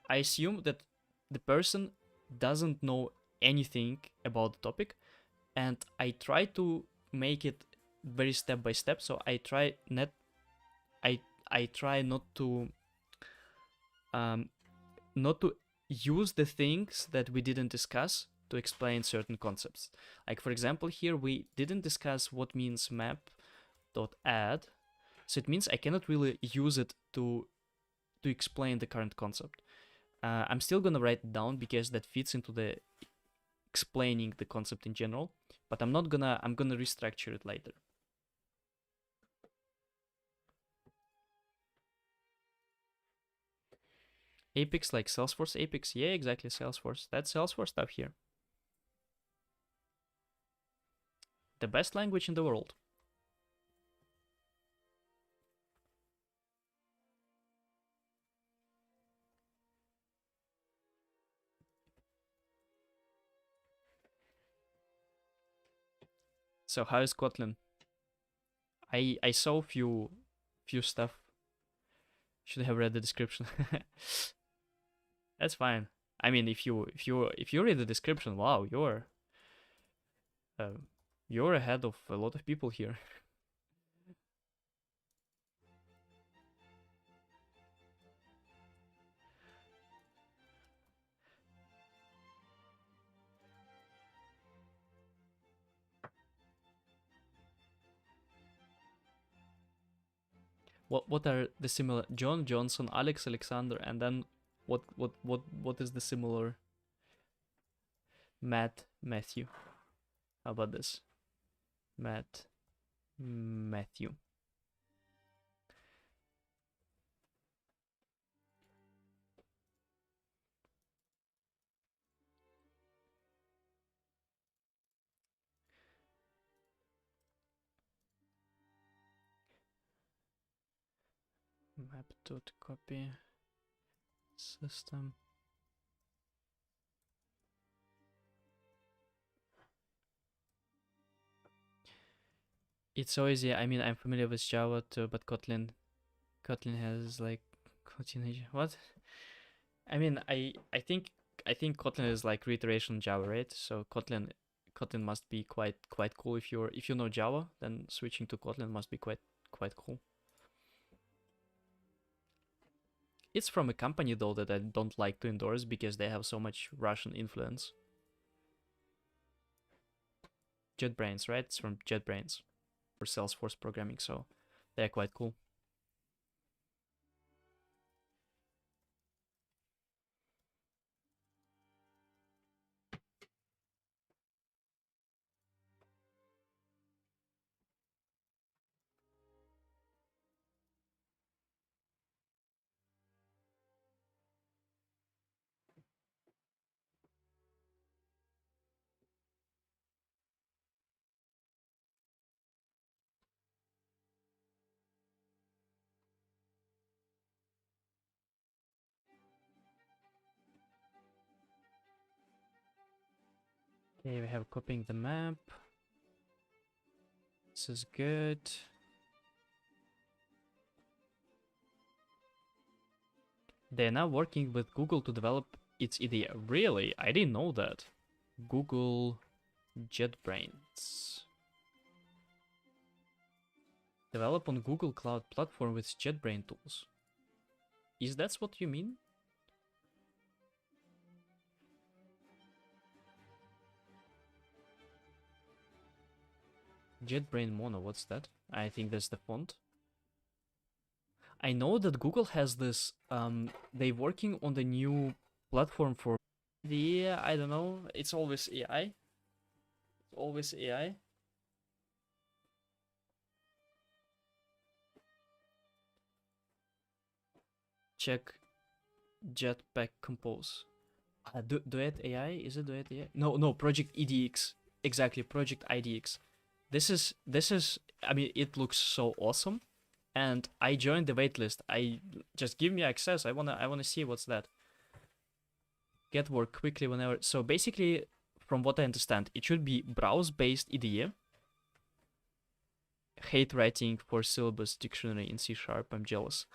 I assume that the person doesn't know anything about the topic, and I try to make it very step by step. So I try not to use the things that we didn't discuss to explain certain concepts. Like for example, here we didn't discuss what means map.add. So it means I cannot really use it to explain the current concept. I'm still gonna write it down because that fits into the explaining the concept in general, but I'm gonna restructure it later. Apex, like Salesforce Apex? Yeah, exactly, Salesforce. That's Salesforce stuff here. The best language in the world. So how is Kotlin? I saw few stuff. Should have read the description. That's fine. I mean, if you read the description, wow, you're ahead of a lot of people here. What are the similar? John, Johnson, Alex, Alexander, and then what is the similar? Matt, Matthew. How about this? Matt, Matthew. Map.copy system. It's so easy. I mean, I'm familiar with Java too, but Kotlin has like Kotlin. What? I mean, I think Kotlin is like reiteration Java, right? So Kotlin must be quite cool. If you know Java, then switching to Kotlin must be quite cool. It's from a company though that I don't like to endorse because they have so much Russian influence. JetBrains, right? It's from JetBrains for Salesforce programming, so they're quite cool. Okay, we have copying the map. This is good. They're now working with Google to develop its IDEA. Really? I didn't know that. Google JetBrains. Develop on Google Cloud Platform with JetBrains tools. Is that what you mean? JetBrains Mono, what's that? I think that's the font. I know that Google has this, they're working on the new platform for I don't know, it's always AI. It's always AI. Check Jetpack Compose. Duet AI? Is it Duet AI? No, Project EDX. Exactly, Project IDX. This is, I mean, it looks so awesome. And I joined the waitlist. Just give me access. I wanna see what's that. Get work quickly whenever. So basically, from what I understand, it should be browse-based IDE. Hate writing for syllabus dictionary in C#. I'm jealous.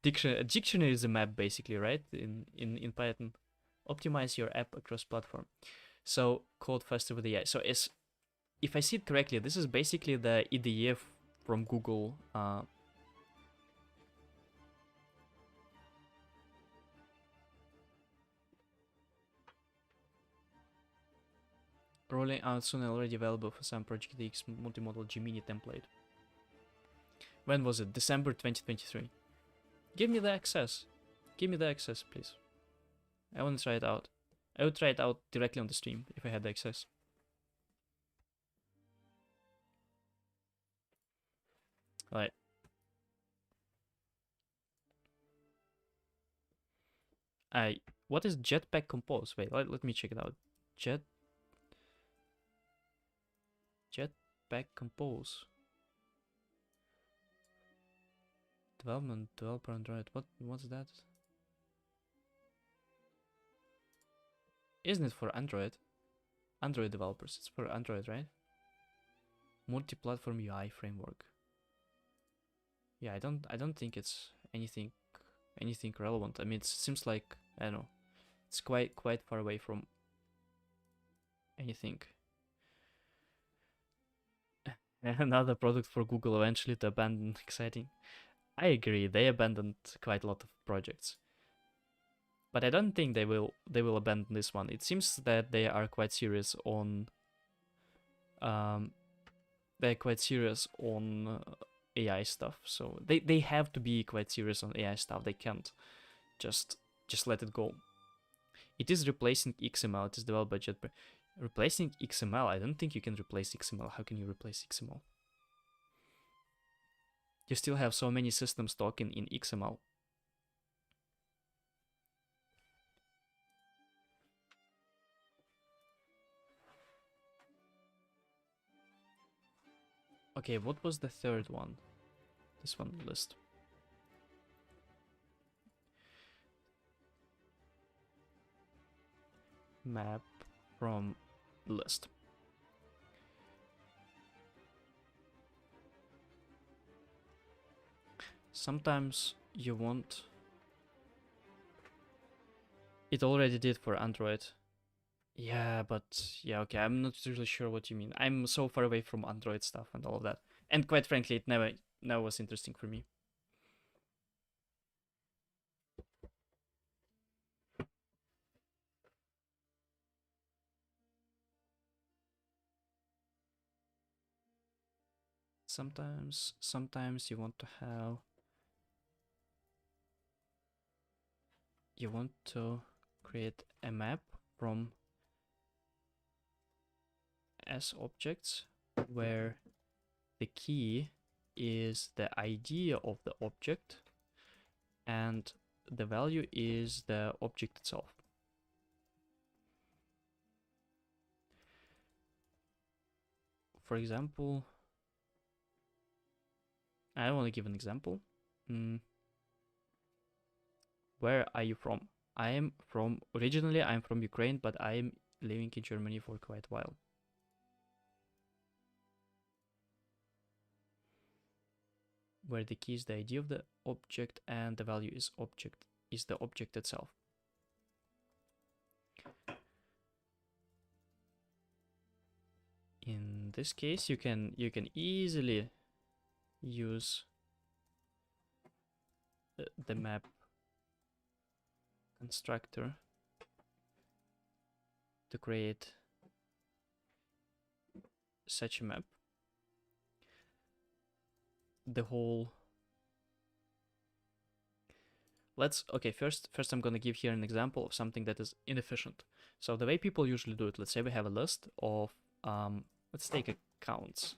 Dictionary is a map basically, right? In Python. Optimize your app across platform. So code faster with AI. So if I see it correctly, this is basically the IDE from Google. Rolling out soon, already available for some Project X multimodal Gemini template. When was it? December 2023. Give me the access. Give me the access, please. I want to try it out. I would try it out directly on the stream if I had the access. Alright. What is Jetpack Compose? Wait, let me check it out. Jetpack Compose. Development, developer, Android. What's that? Isn't it for Android? Android developers. It's for Android, right? Multi-platform UI framework. Yeah, I don't think it's anything relevant. I mean, it seems like, I don't know, it's quite far away from anything. Another product for Google eventually to abandon. Exciting. I agree. They abandoned quite a lot of projects, but I don't think they will abandon this one. It seems that they are quite serious on AI stuff. So they have to be quite serious on AI stuff. They can't just let it go. It is replacing XML. It is developed by JetBrains. Replacing XML? I don't think you can replace XML. How can you replace XML? You still have so many systems talking in XML. Okay, what was the third one? This one list. Map from list. Sometimes you want... It already did for Android. Yeah, but yeah, okay, I'm not really sure what you mean. I'm so far away from Android stuff and all of that. And quite frankly, it never was interesting for me. Sometimes you want to have... You want to create a map from S objects where the key is the ID of the object and the value is the object itself. For example, I want to give an example. Where are you from? Originally I'm from Ukraine, but I'm living in Germany for quite a while. Where the key is the ID of the object and the value is the object itself. In this case, you can easily use the map constructor to create such a map. The whole okay, first I'm gonna give here an example of something that is inefficient. So the way people usually do it, let's say we have a list of let's take accounts.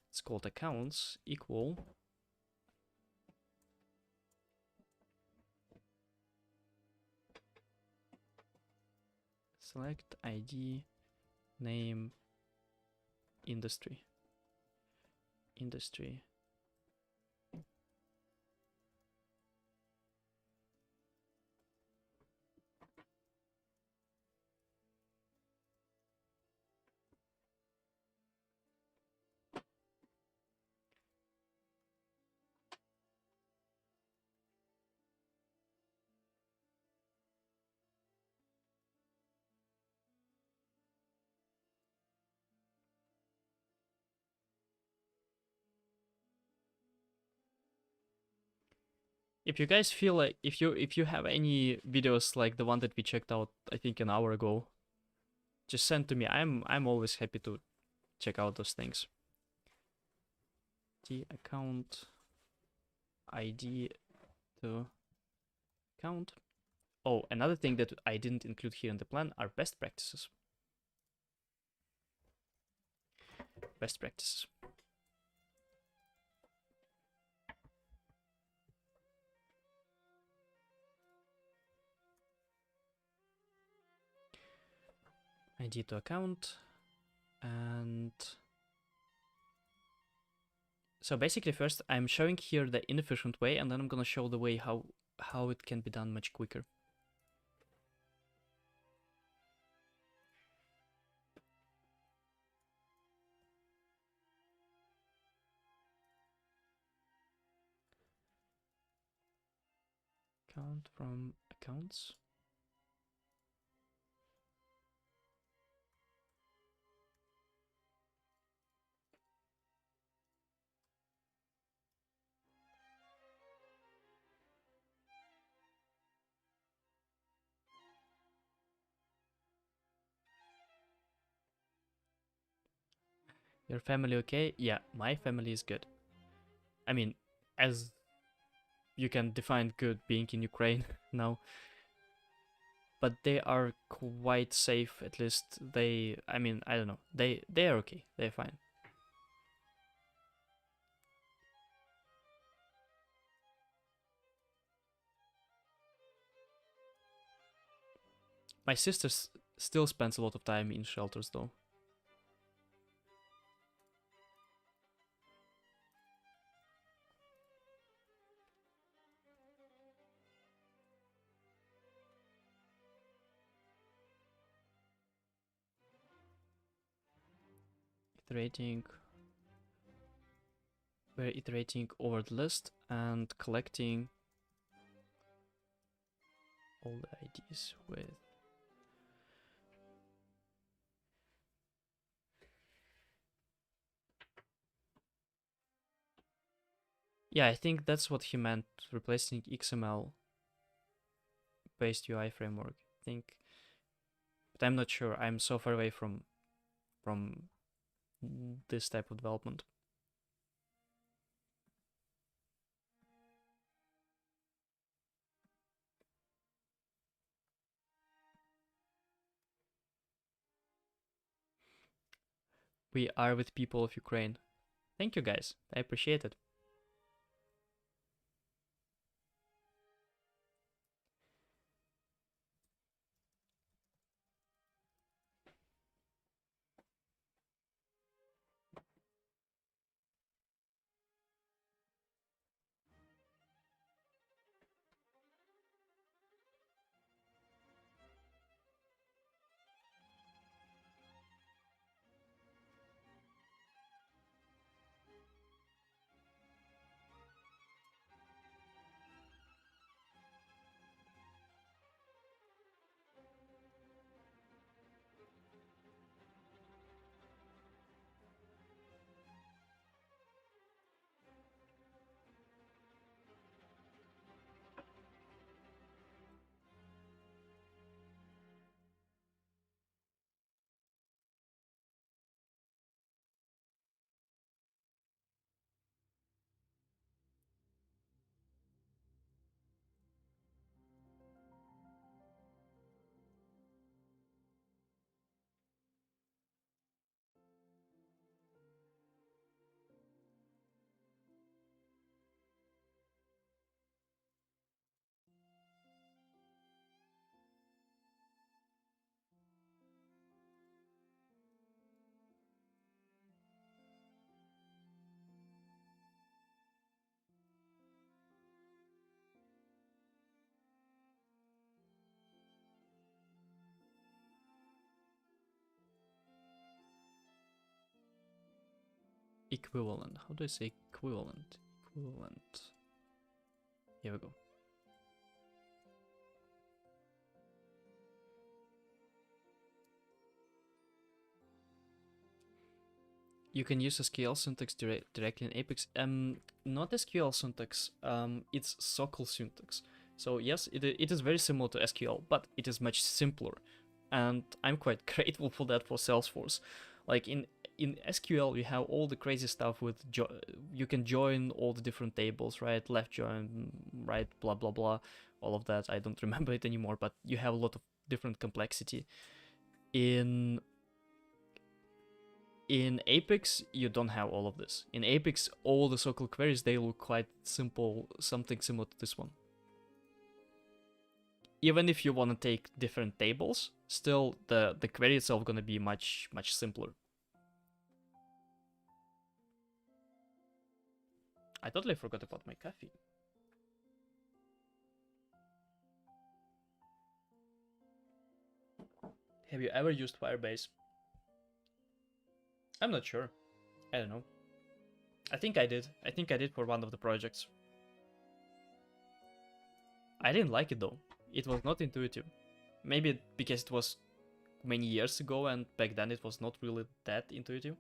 It's called accounts equal select ID name industry. If you guys feel like if you have any videos like the one that we checked out, I think an hour ago, just send to me. I'm always happy to check out those things. The account ID to account. Oh, another thing that I didn't include here in the plan are best practices. Best practices. ID to account, and so basically first I'm showing here the inefficient way, and then I'm gonna show the way how it can be done much quicker. Account from accounts. Your family okay? Yeah, my family is good. I mean, as you can define good being in Ukraine now. But they are quite safe, at least they, I mean, I don't know. They are okay. They're fine. My sister still spends a lot of time in shelters though. We're iterating over the list and collecting all the IDs with yeah, I think that's what he meant, replacing XML based UI framework. I think, but I'm not sure. I'm so far away from this type of development. We are with people of Ukraine. Thank you guys. I appreciate it. Equivalent. How do I say equivalent? Equivalent. Here we go. You can use SQL syntax directly in Apex. Not SQL syntax. It's SOQL syntax. So yes, it is very similar to SQL, but it is much simpler, and I'm quite grateful for that for Salesforce. Like in SQL, you have all the crazy stuff with you can join all the different tables, right? Left join, right, blah blah blah, all of that. I don't remember it anymore, but you have a lot of different complexity. In Apex, you don't have all of this. In Apex, all the SOQL queries, they look quite simple, something similar to this one. Even if you want to take different tables, still the query itself gonna be much simpler. I totally forgot about my coffee. Have you ever used Firebase? I'm not sure. I don't know. I think I did. I think I did for one of the projects. I didn't like it though. It was not intuitive. Maybe because it was many years ago and back then it was not really that intuitive.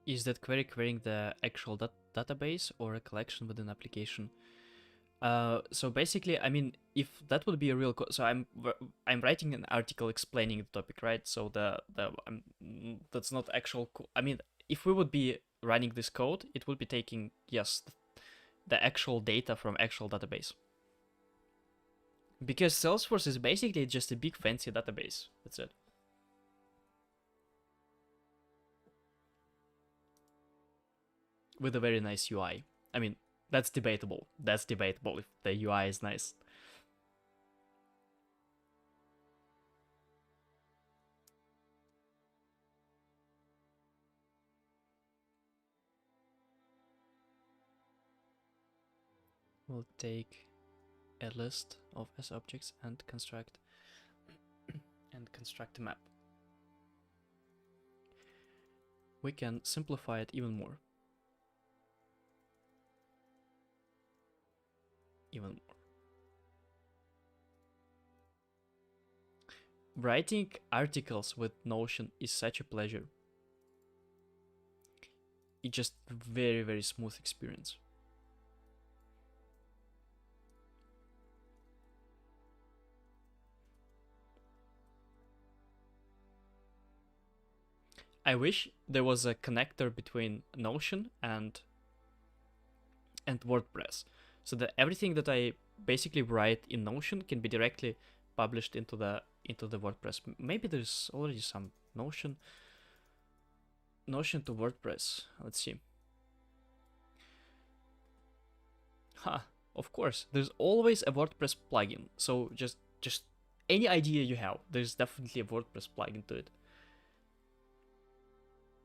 Is that query querying the actual database or a collection with an application? So basically, I mean, if that would be a real so I'm writing an article explaining the topic, right? So that's not actual. I mean, if we would be running this code, it would be taking the actual data from actual database. Because Salesforce is basically just a big fancy database. That's it. With a very nice UI. I mean, that's debatable. That's debatable if the UI is nice. We'll take a list of S objects and construct a map. We can simplify it even more. Writing articles with Notion is such a pleasure. It's just very, very smooth experience. I wish there was a connector between Notion and WordPress, so that everything that I basically write in Notion can be directly published into the WordPress. Maybe there's already some Notion to WordPress. Let's see. Of course, there's always a WordPress plugin. So just any idea you have, there's definitely a WordPress plugin to it.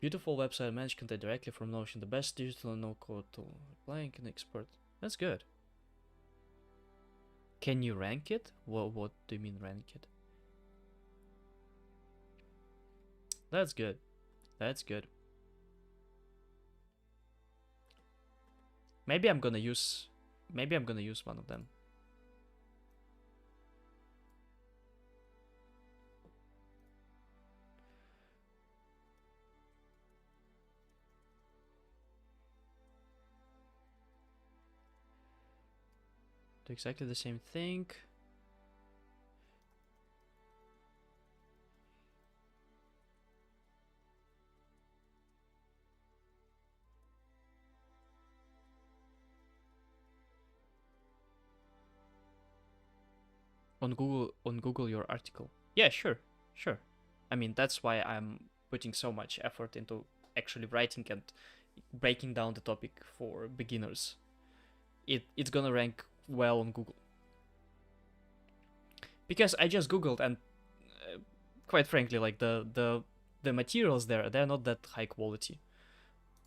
Beautiful website, manage content directly from Notion, the best digital and no-code tool. Applying an expert. That's good. Can you rank it? What do you mean rank it? That's good. That's good. Maybe I'm gonna use one of them. Do exactly the same thing. On Google your article. Yeah, sure. I mean, that's why I'm putting so much effort into actually writing and breaking down the topic for beginners. It's gonna rank well on Google. Because I just googled, and quite frankly, like the materials there, they're not that high quality.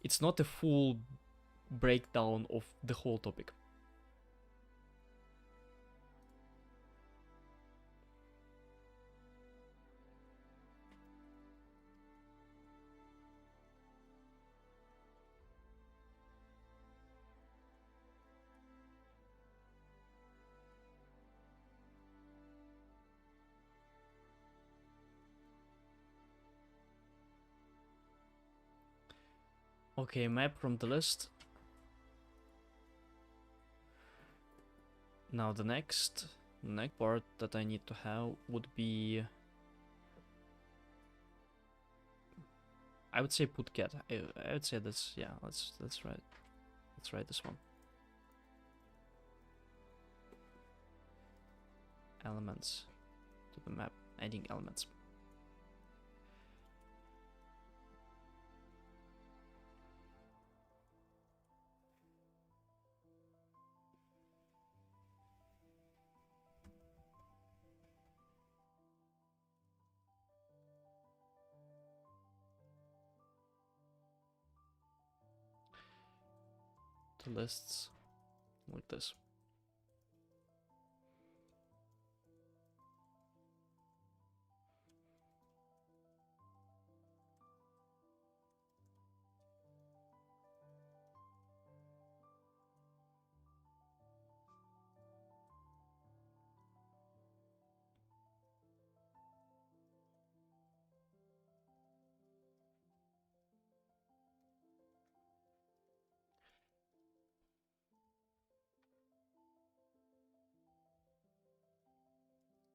It's not a full breakdown of the whole topic. Okay, map from the list. Now the next part that I need to have would be, I would say put cat. I would say this. Yeah, let's write this one. Elements to the map. Adding elements. The lists like this.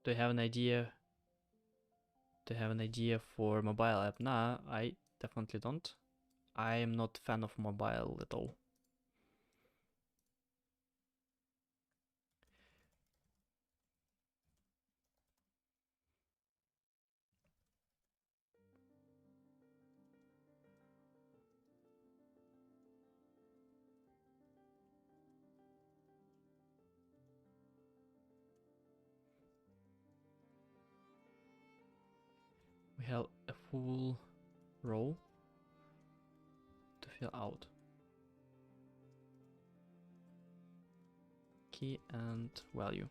Do you have an idea? Do you have an idea for mobile app? Nah, I definitely don't. I am not a fan of mobile at all. We have a full row to fill out. Key and value.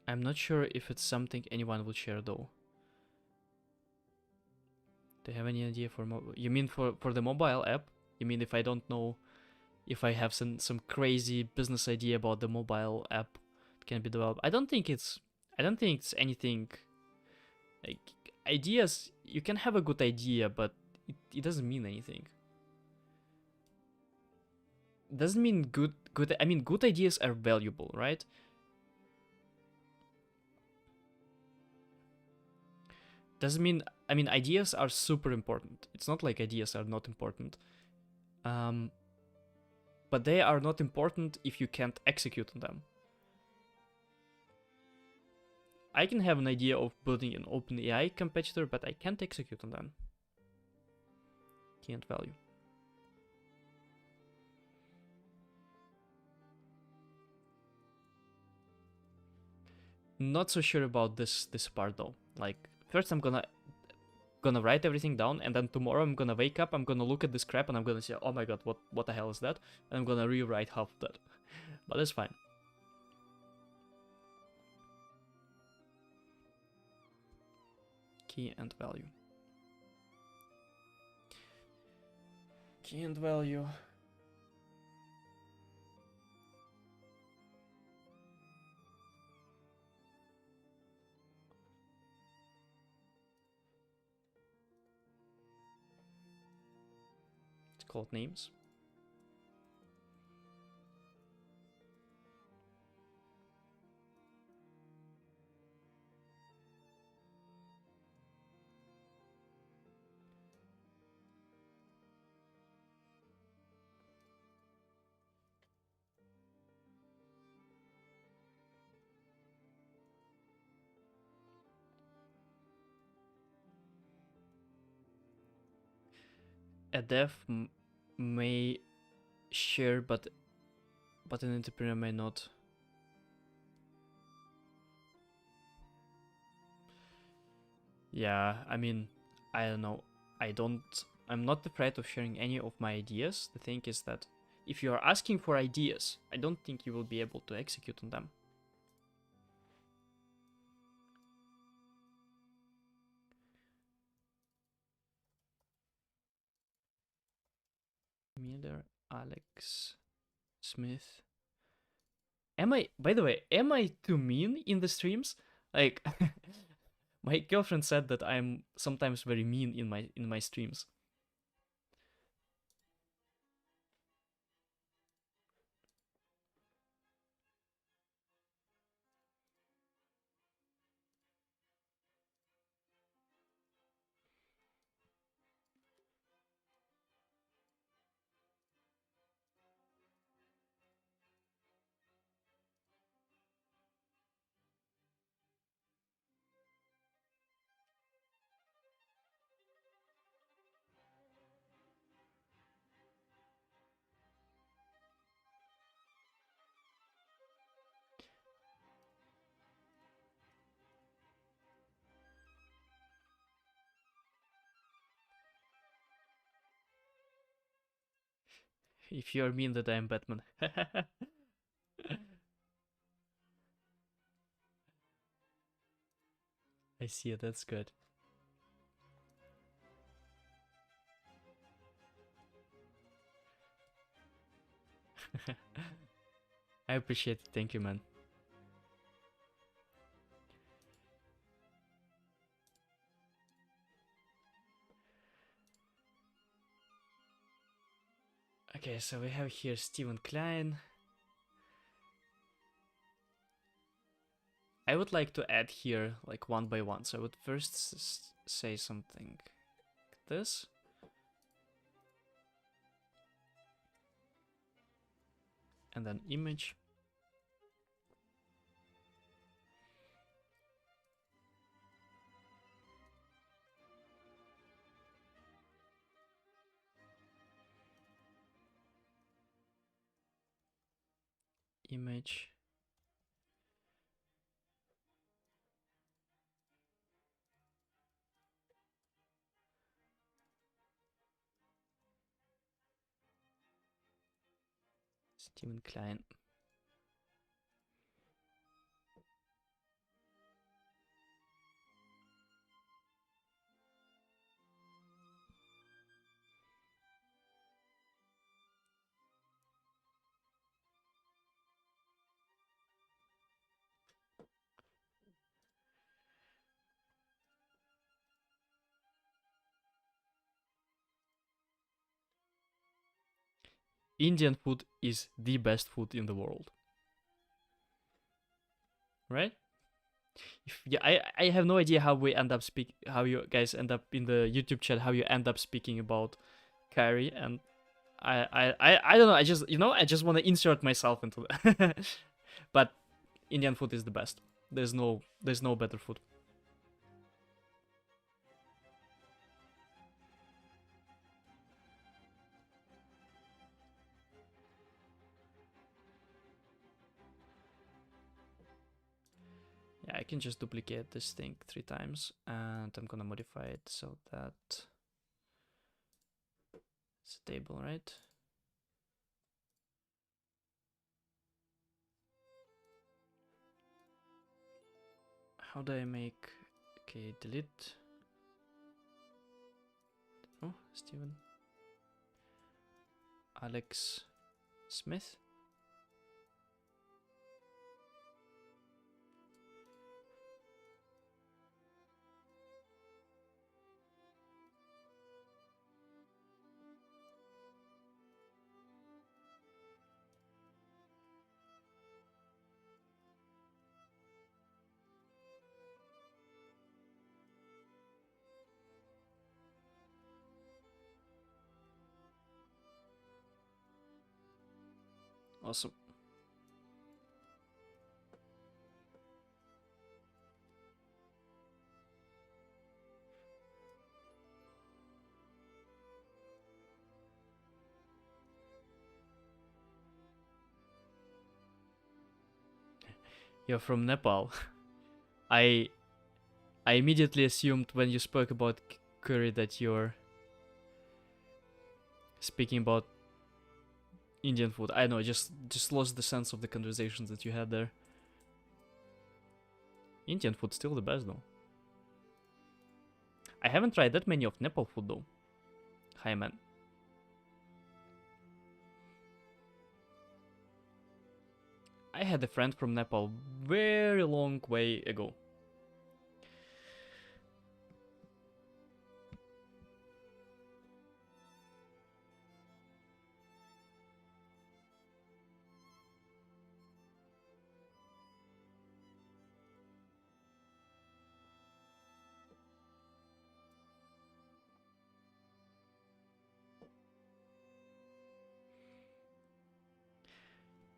I'm not sure if it's something anyone would share though. Do you have any idea for you mean for the mobile app? You mean if I don't know, if I have some crazy business idea about the mobile app that can be developed? I don't think it's anything like ideas. You can have a good idea, but it doesn't mean anything. Doesn't mean good. I mean, good ideas are valuable, right? Doesn't mean, I mean, ideas are super important. It's not like ideas are not important. But they are not important if you can't execute on them. I can have an idea of building an OpenAI competitor, but I can't execute on them. Can't value. Not so sure about this part though. Like, first I'm gonna write everything down, and then tomorrow I'm gonna wake up, I'm gonna look at this crap, and I'm gonna say, oh my god, what the hell is that? And I'm gonna rewrite half of that. But it's fine. Key and value. Key and value. It's called names. a dev may share, but an entrepreneur may not. Yeah, I mean, I don't know. I'm not afraid of sharing any of my ideas. The thing is that if you are asking for ideas, I don't think you will be able to execute on them. Miller, Alex, Smith. By the way, am I too mean in the streams? Like, my girlfriend said that I'm sometimes very mean in my streams. If you're mean that I'm Batman. I see it, that's good. I appreciate it, thank you, man. Okay, so we have here Steven Klein. I would like to add here like one by one. So I would first say something like this. And then image. Image. Steven Klein. Indian food is the best food in the world. Right? Yeah, I have no idea how we end up how you guys end up in the YouTube chat, how you end up speaking about curry, and I don't know, I just want to insert myself into that. But Indian food is the best. There's no better food. Yeah, I can just duplicate this thing 3 times, and I'm gonna modify it so that it's a table, right? How do I make... Okay, delete. Oh, Steven. Alex Smith. Awesome. You're from Nepal. I immediately assumed when you spoke about curry that you're speaking about Indian food. I know, just lost the sense of the conversations that you had there. Indian food's still the best though. I haven't tried that many of Nepal food though. Hi man. I had a friend from Nepal very long way ago.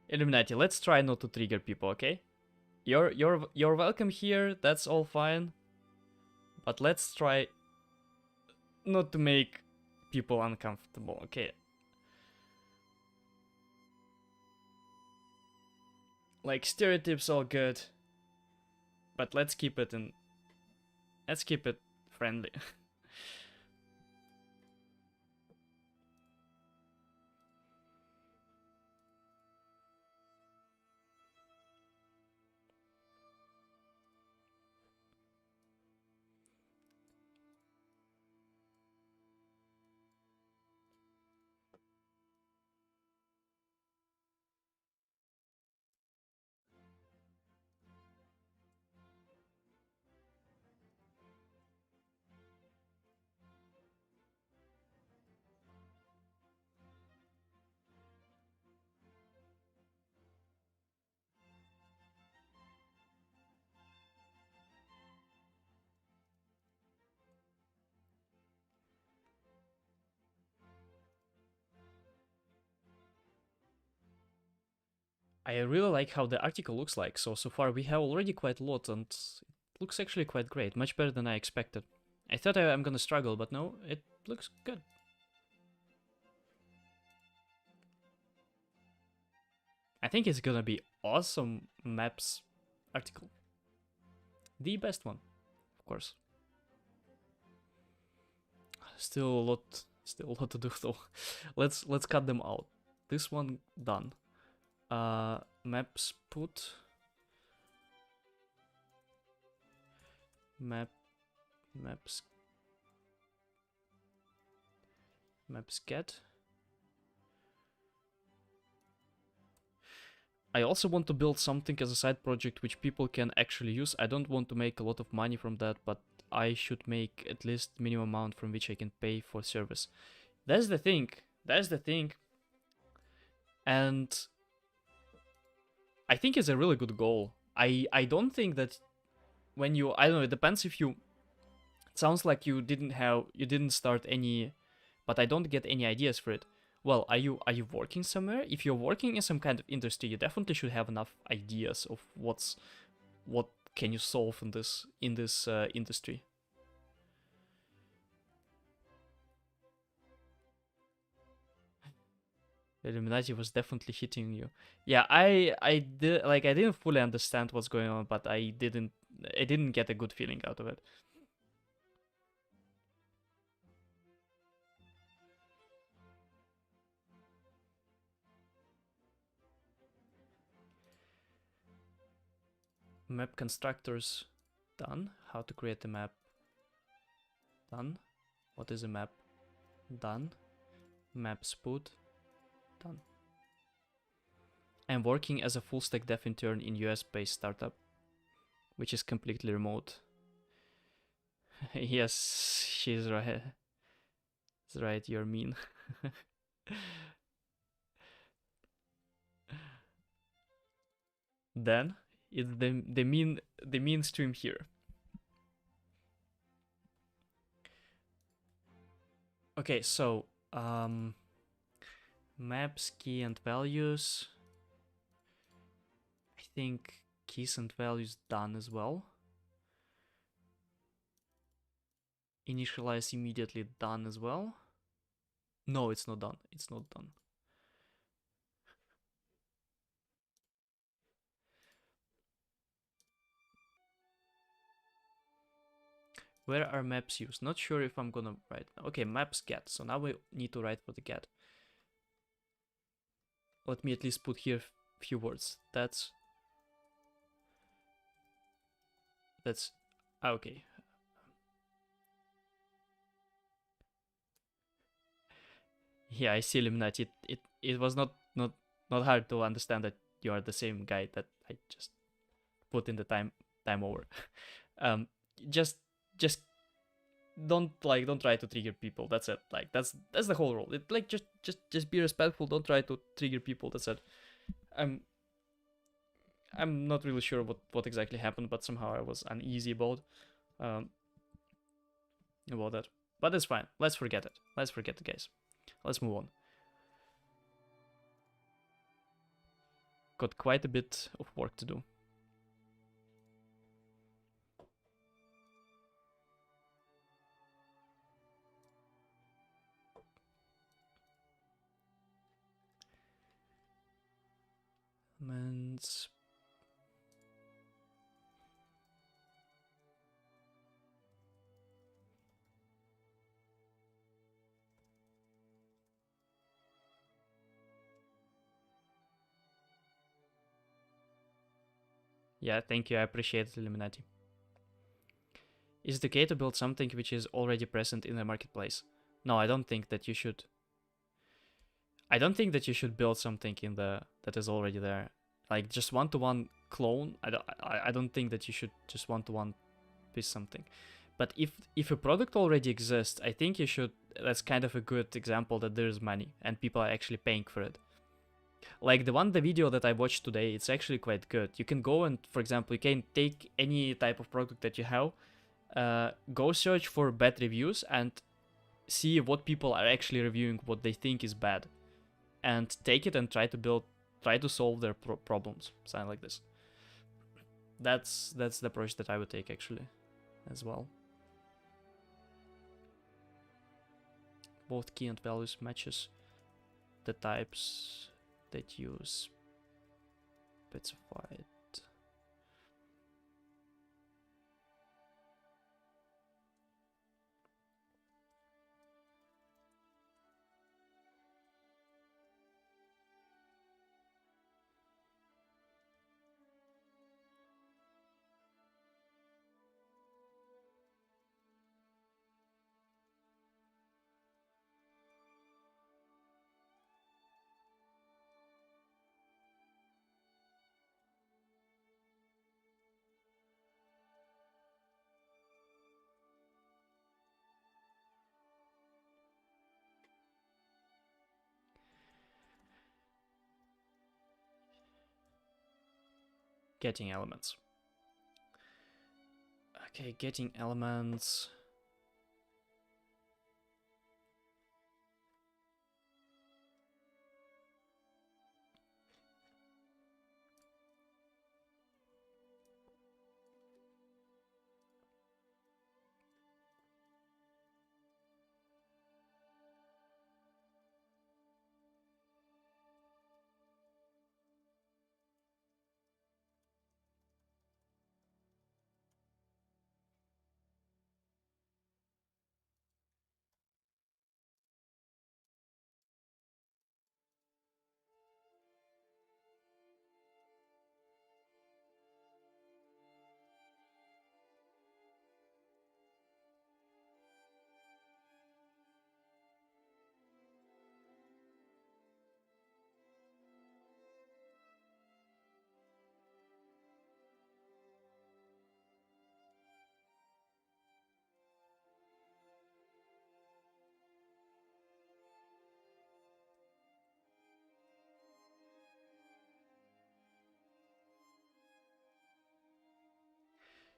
Illuminati, let's try not to trigger people, okay? You're welcome here, that's all fine. But let's try not to make people uncomfortable, okay? Like stereotypes all good. But let's keep it friendly. I really like how the article looks like. So far we have already quite a lot and it looks actually quite great. Much better than I expected. I thought I'm gonna struggle, but no, it looks good. I think it's gonna be awesome maps article. The best one, of course. Still a lot to do though. Let's cut them out. This one done. Maps put maps get. I also want to build something as a side project which people can actually use. I don't want to make a lot of money from that, but I should make at least minimum amount from which I can pay for service. That's the thing. And I think it's a really good goal. I don't think that when you, I don't know, it depends if you, it sounds like you didn't start any, but I don't get any ideas for it. Well, are you working somewhere? If you're working in some kind of industry, you definitely should have enough ideas of what can you solve in this industry. Illuminati was definitely hitting you. Yeah, I didn't fully understand what's going on, but I didn't get a good feeling out of it. Map constructors done. How to create a map done. What is a map done. Maps put done. I'm working as a full stack dev intern in US based startup, which is completely remote. Yes, she's right. That's right, you're mean. Then it's the mean stream here. Okay, so maps, key and values. I think keys and values done as well. Initialize immediately done as well. No, it's not done. It's not done. Where are maps used? Not sure if I'm gonna write. Okay, maps get. So now we need to write for the get. Let me at least put here few words. That's okay. Yeah, I see Illuminati. It was not hard to understand that you are the same guy that I just put in the time over. um, just don't try to trigger people. That's it. Like that's the whole rule. It like just be respectful. Don't try to trigger people. That's it. I'm not really sure what exactly happened, but somehow I was uneasy about that. But that's fine. Let's forget it. Let's forget it, guys. Let's move on. Got quite a bit of work to do. Elements. Yeah, thank you. I appreciate it, Illuminati. Is it okay to build something which is already present in the marketplace? No, I don't think that you should. I don't think that you should build something in the that is already there. Like just one-to-one clone. I don't think that you should just one-to-one piece something. But if a product already exists, I think you should. That's kind of a good example that there's money and people are actually paying for it. Like the video that I watched today, it's actually quite good. You can go and, for example, you can take any type of product that you have, go search for bad reviews and see what people are actually reviewing, what they think is bad, and take it and try to solve their problems, something like this. That's the approach that I would take actually, as well. Both key and values matches the types that use specified. Getting elements. Okay, getting elements.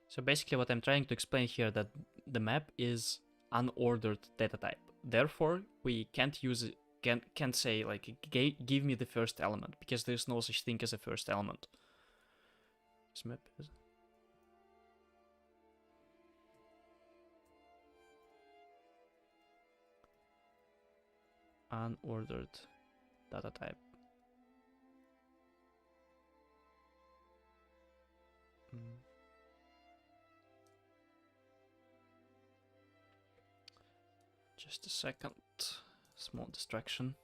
So basically what I'm trying to explain here that the map is unordered data type. Therefore, we can't use it, can't say like give me the first element because there's no such thing as a first element. This map is unordered data type. Just a second. Small distraction.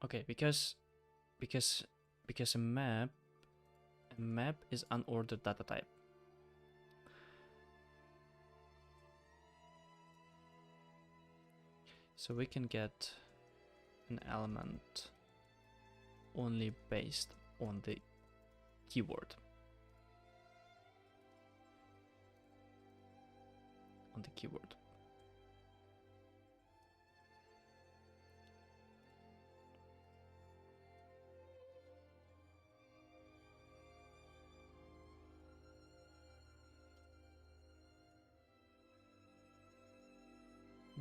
Okay, because a map is unordered data type. So we can get an element only based on the keyword. On the keyword.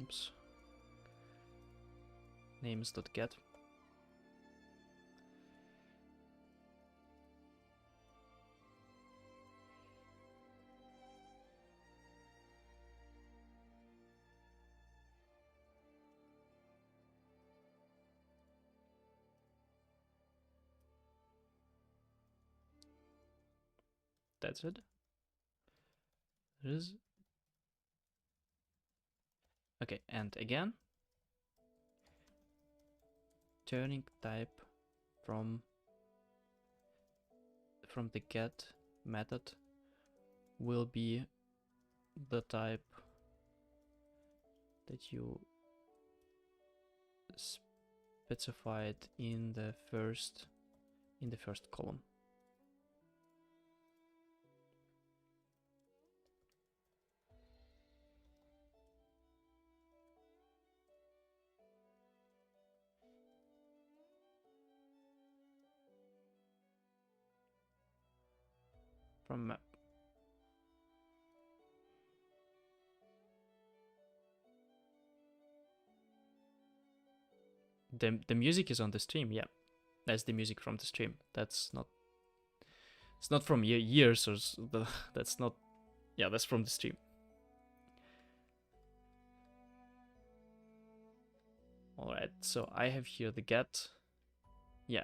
Oops. Names.get. That's it. There is. Okay, and again, turning type from the get method will be the type that you specified in the first column. From map. The music is on the stream, yeah. That's the music from the stream. That's not. It's not from years or that's not. Yeah, that's from the stream. All right, so I have here the get. Yeah.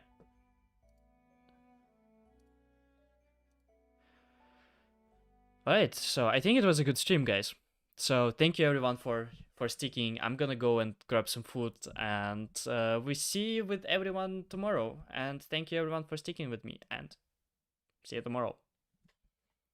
All right, so I think it was a good stream, guys. So thank you everyone for sticking. I'm gonna go and grab some food, and we see you with everyone tomorrow. And thank you everyone for sticking with me, and see you tomorrow.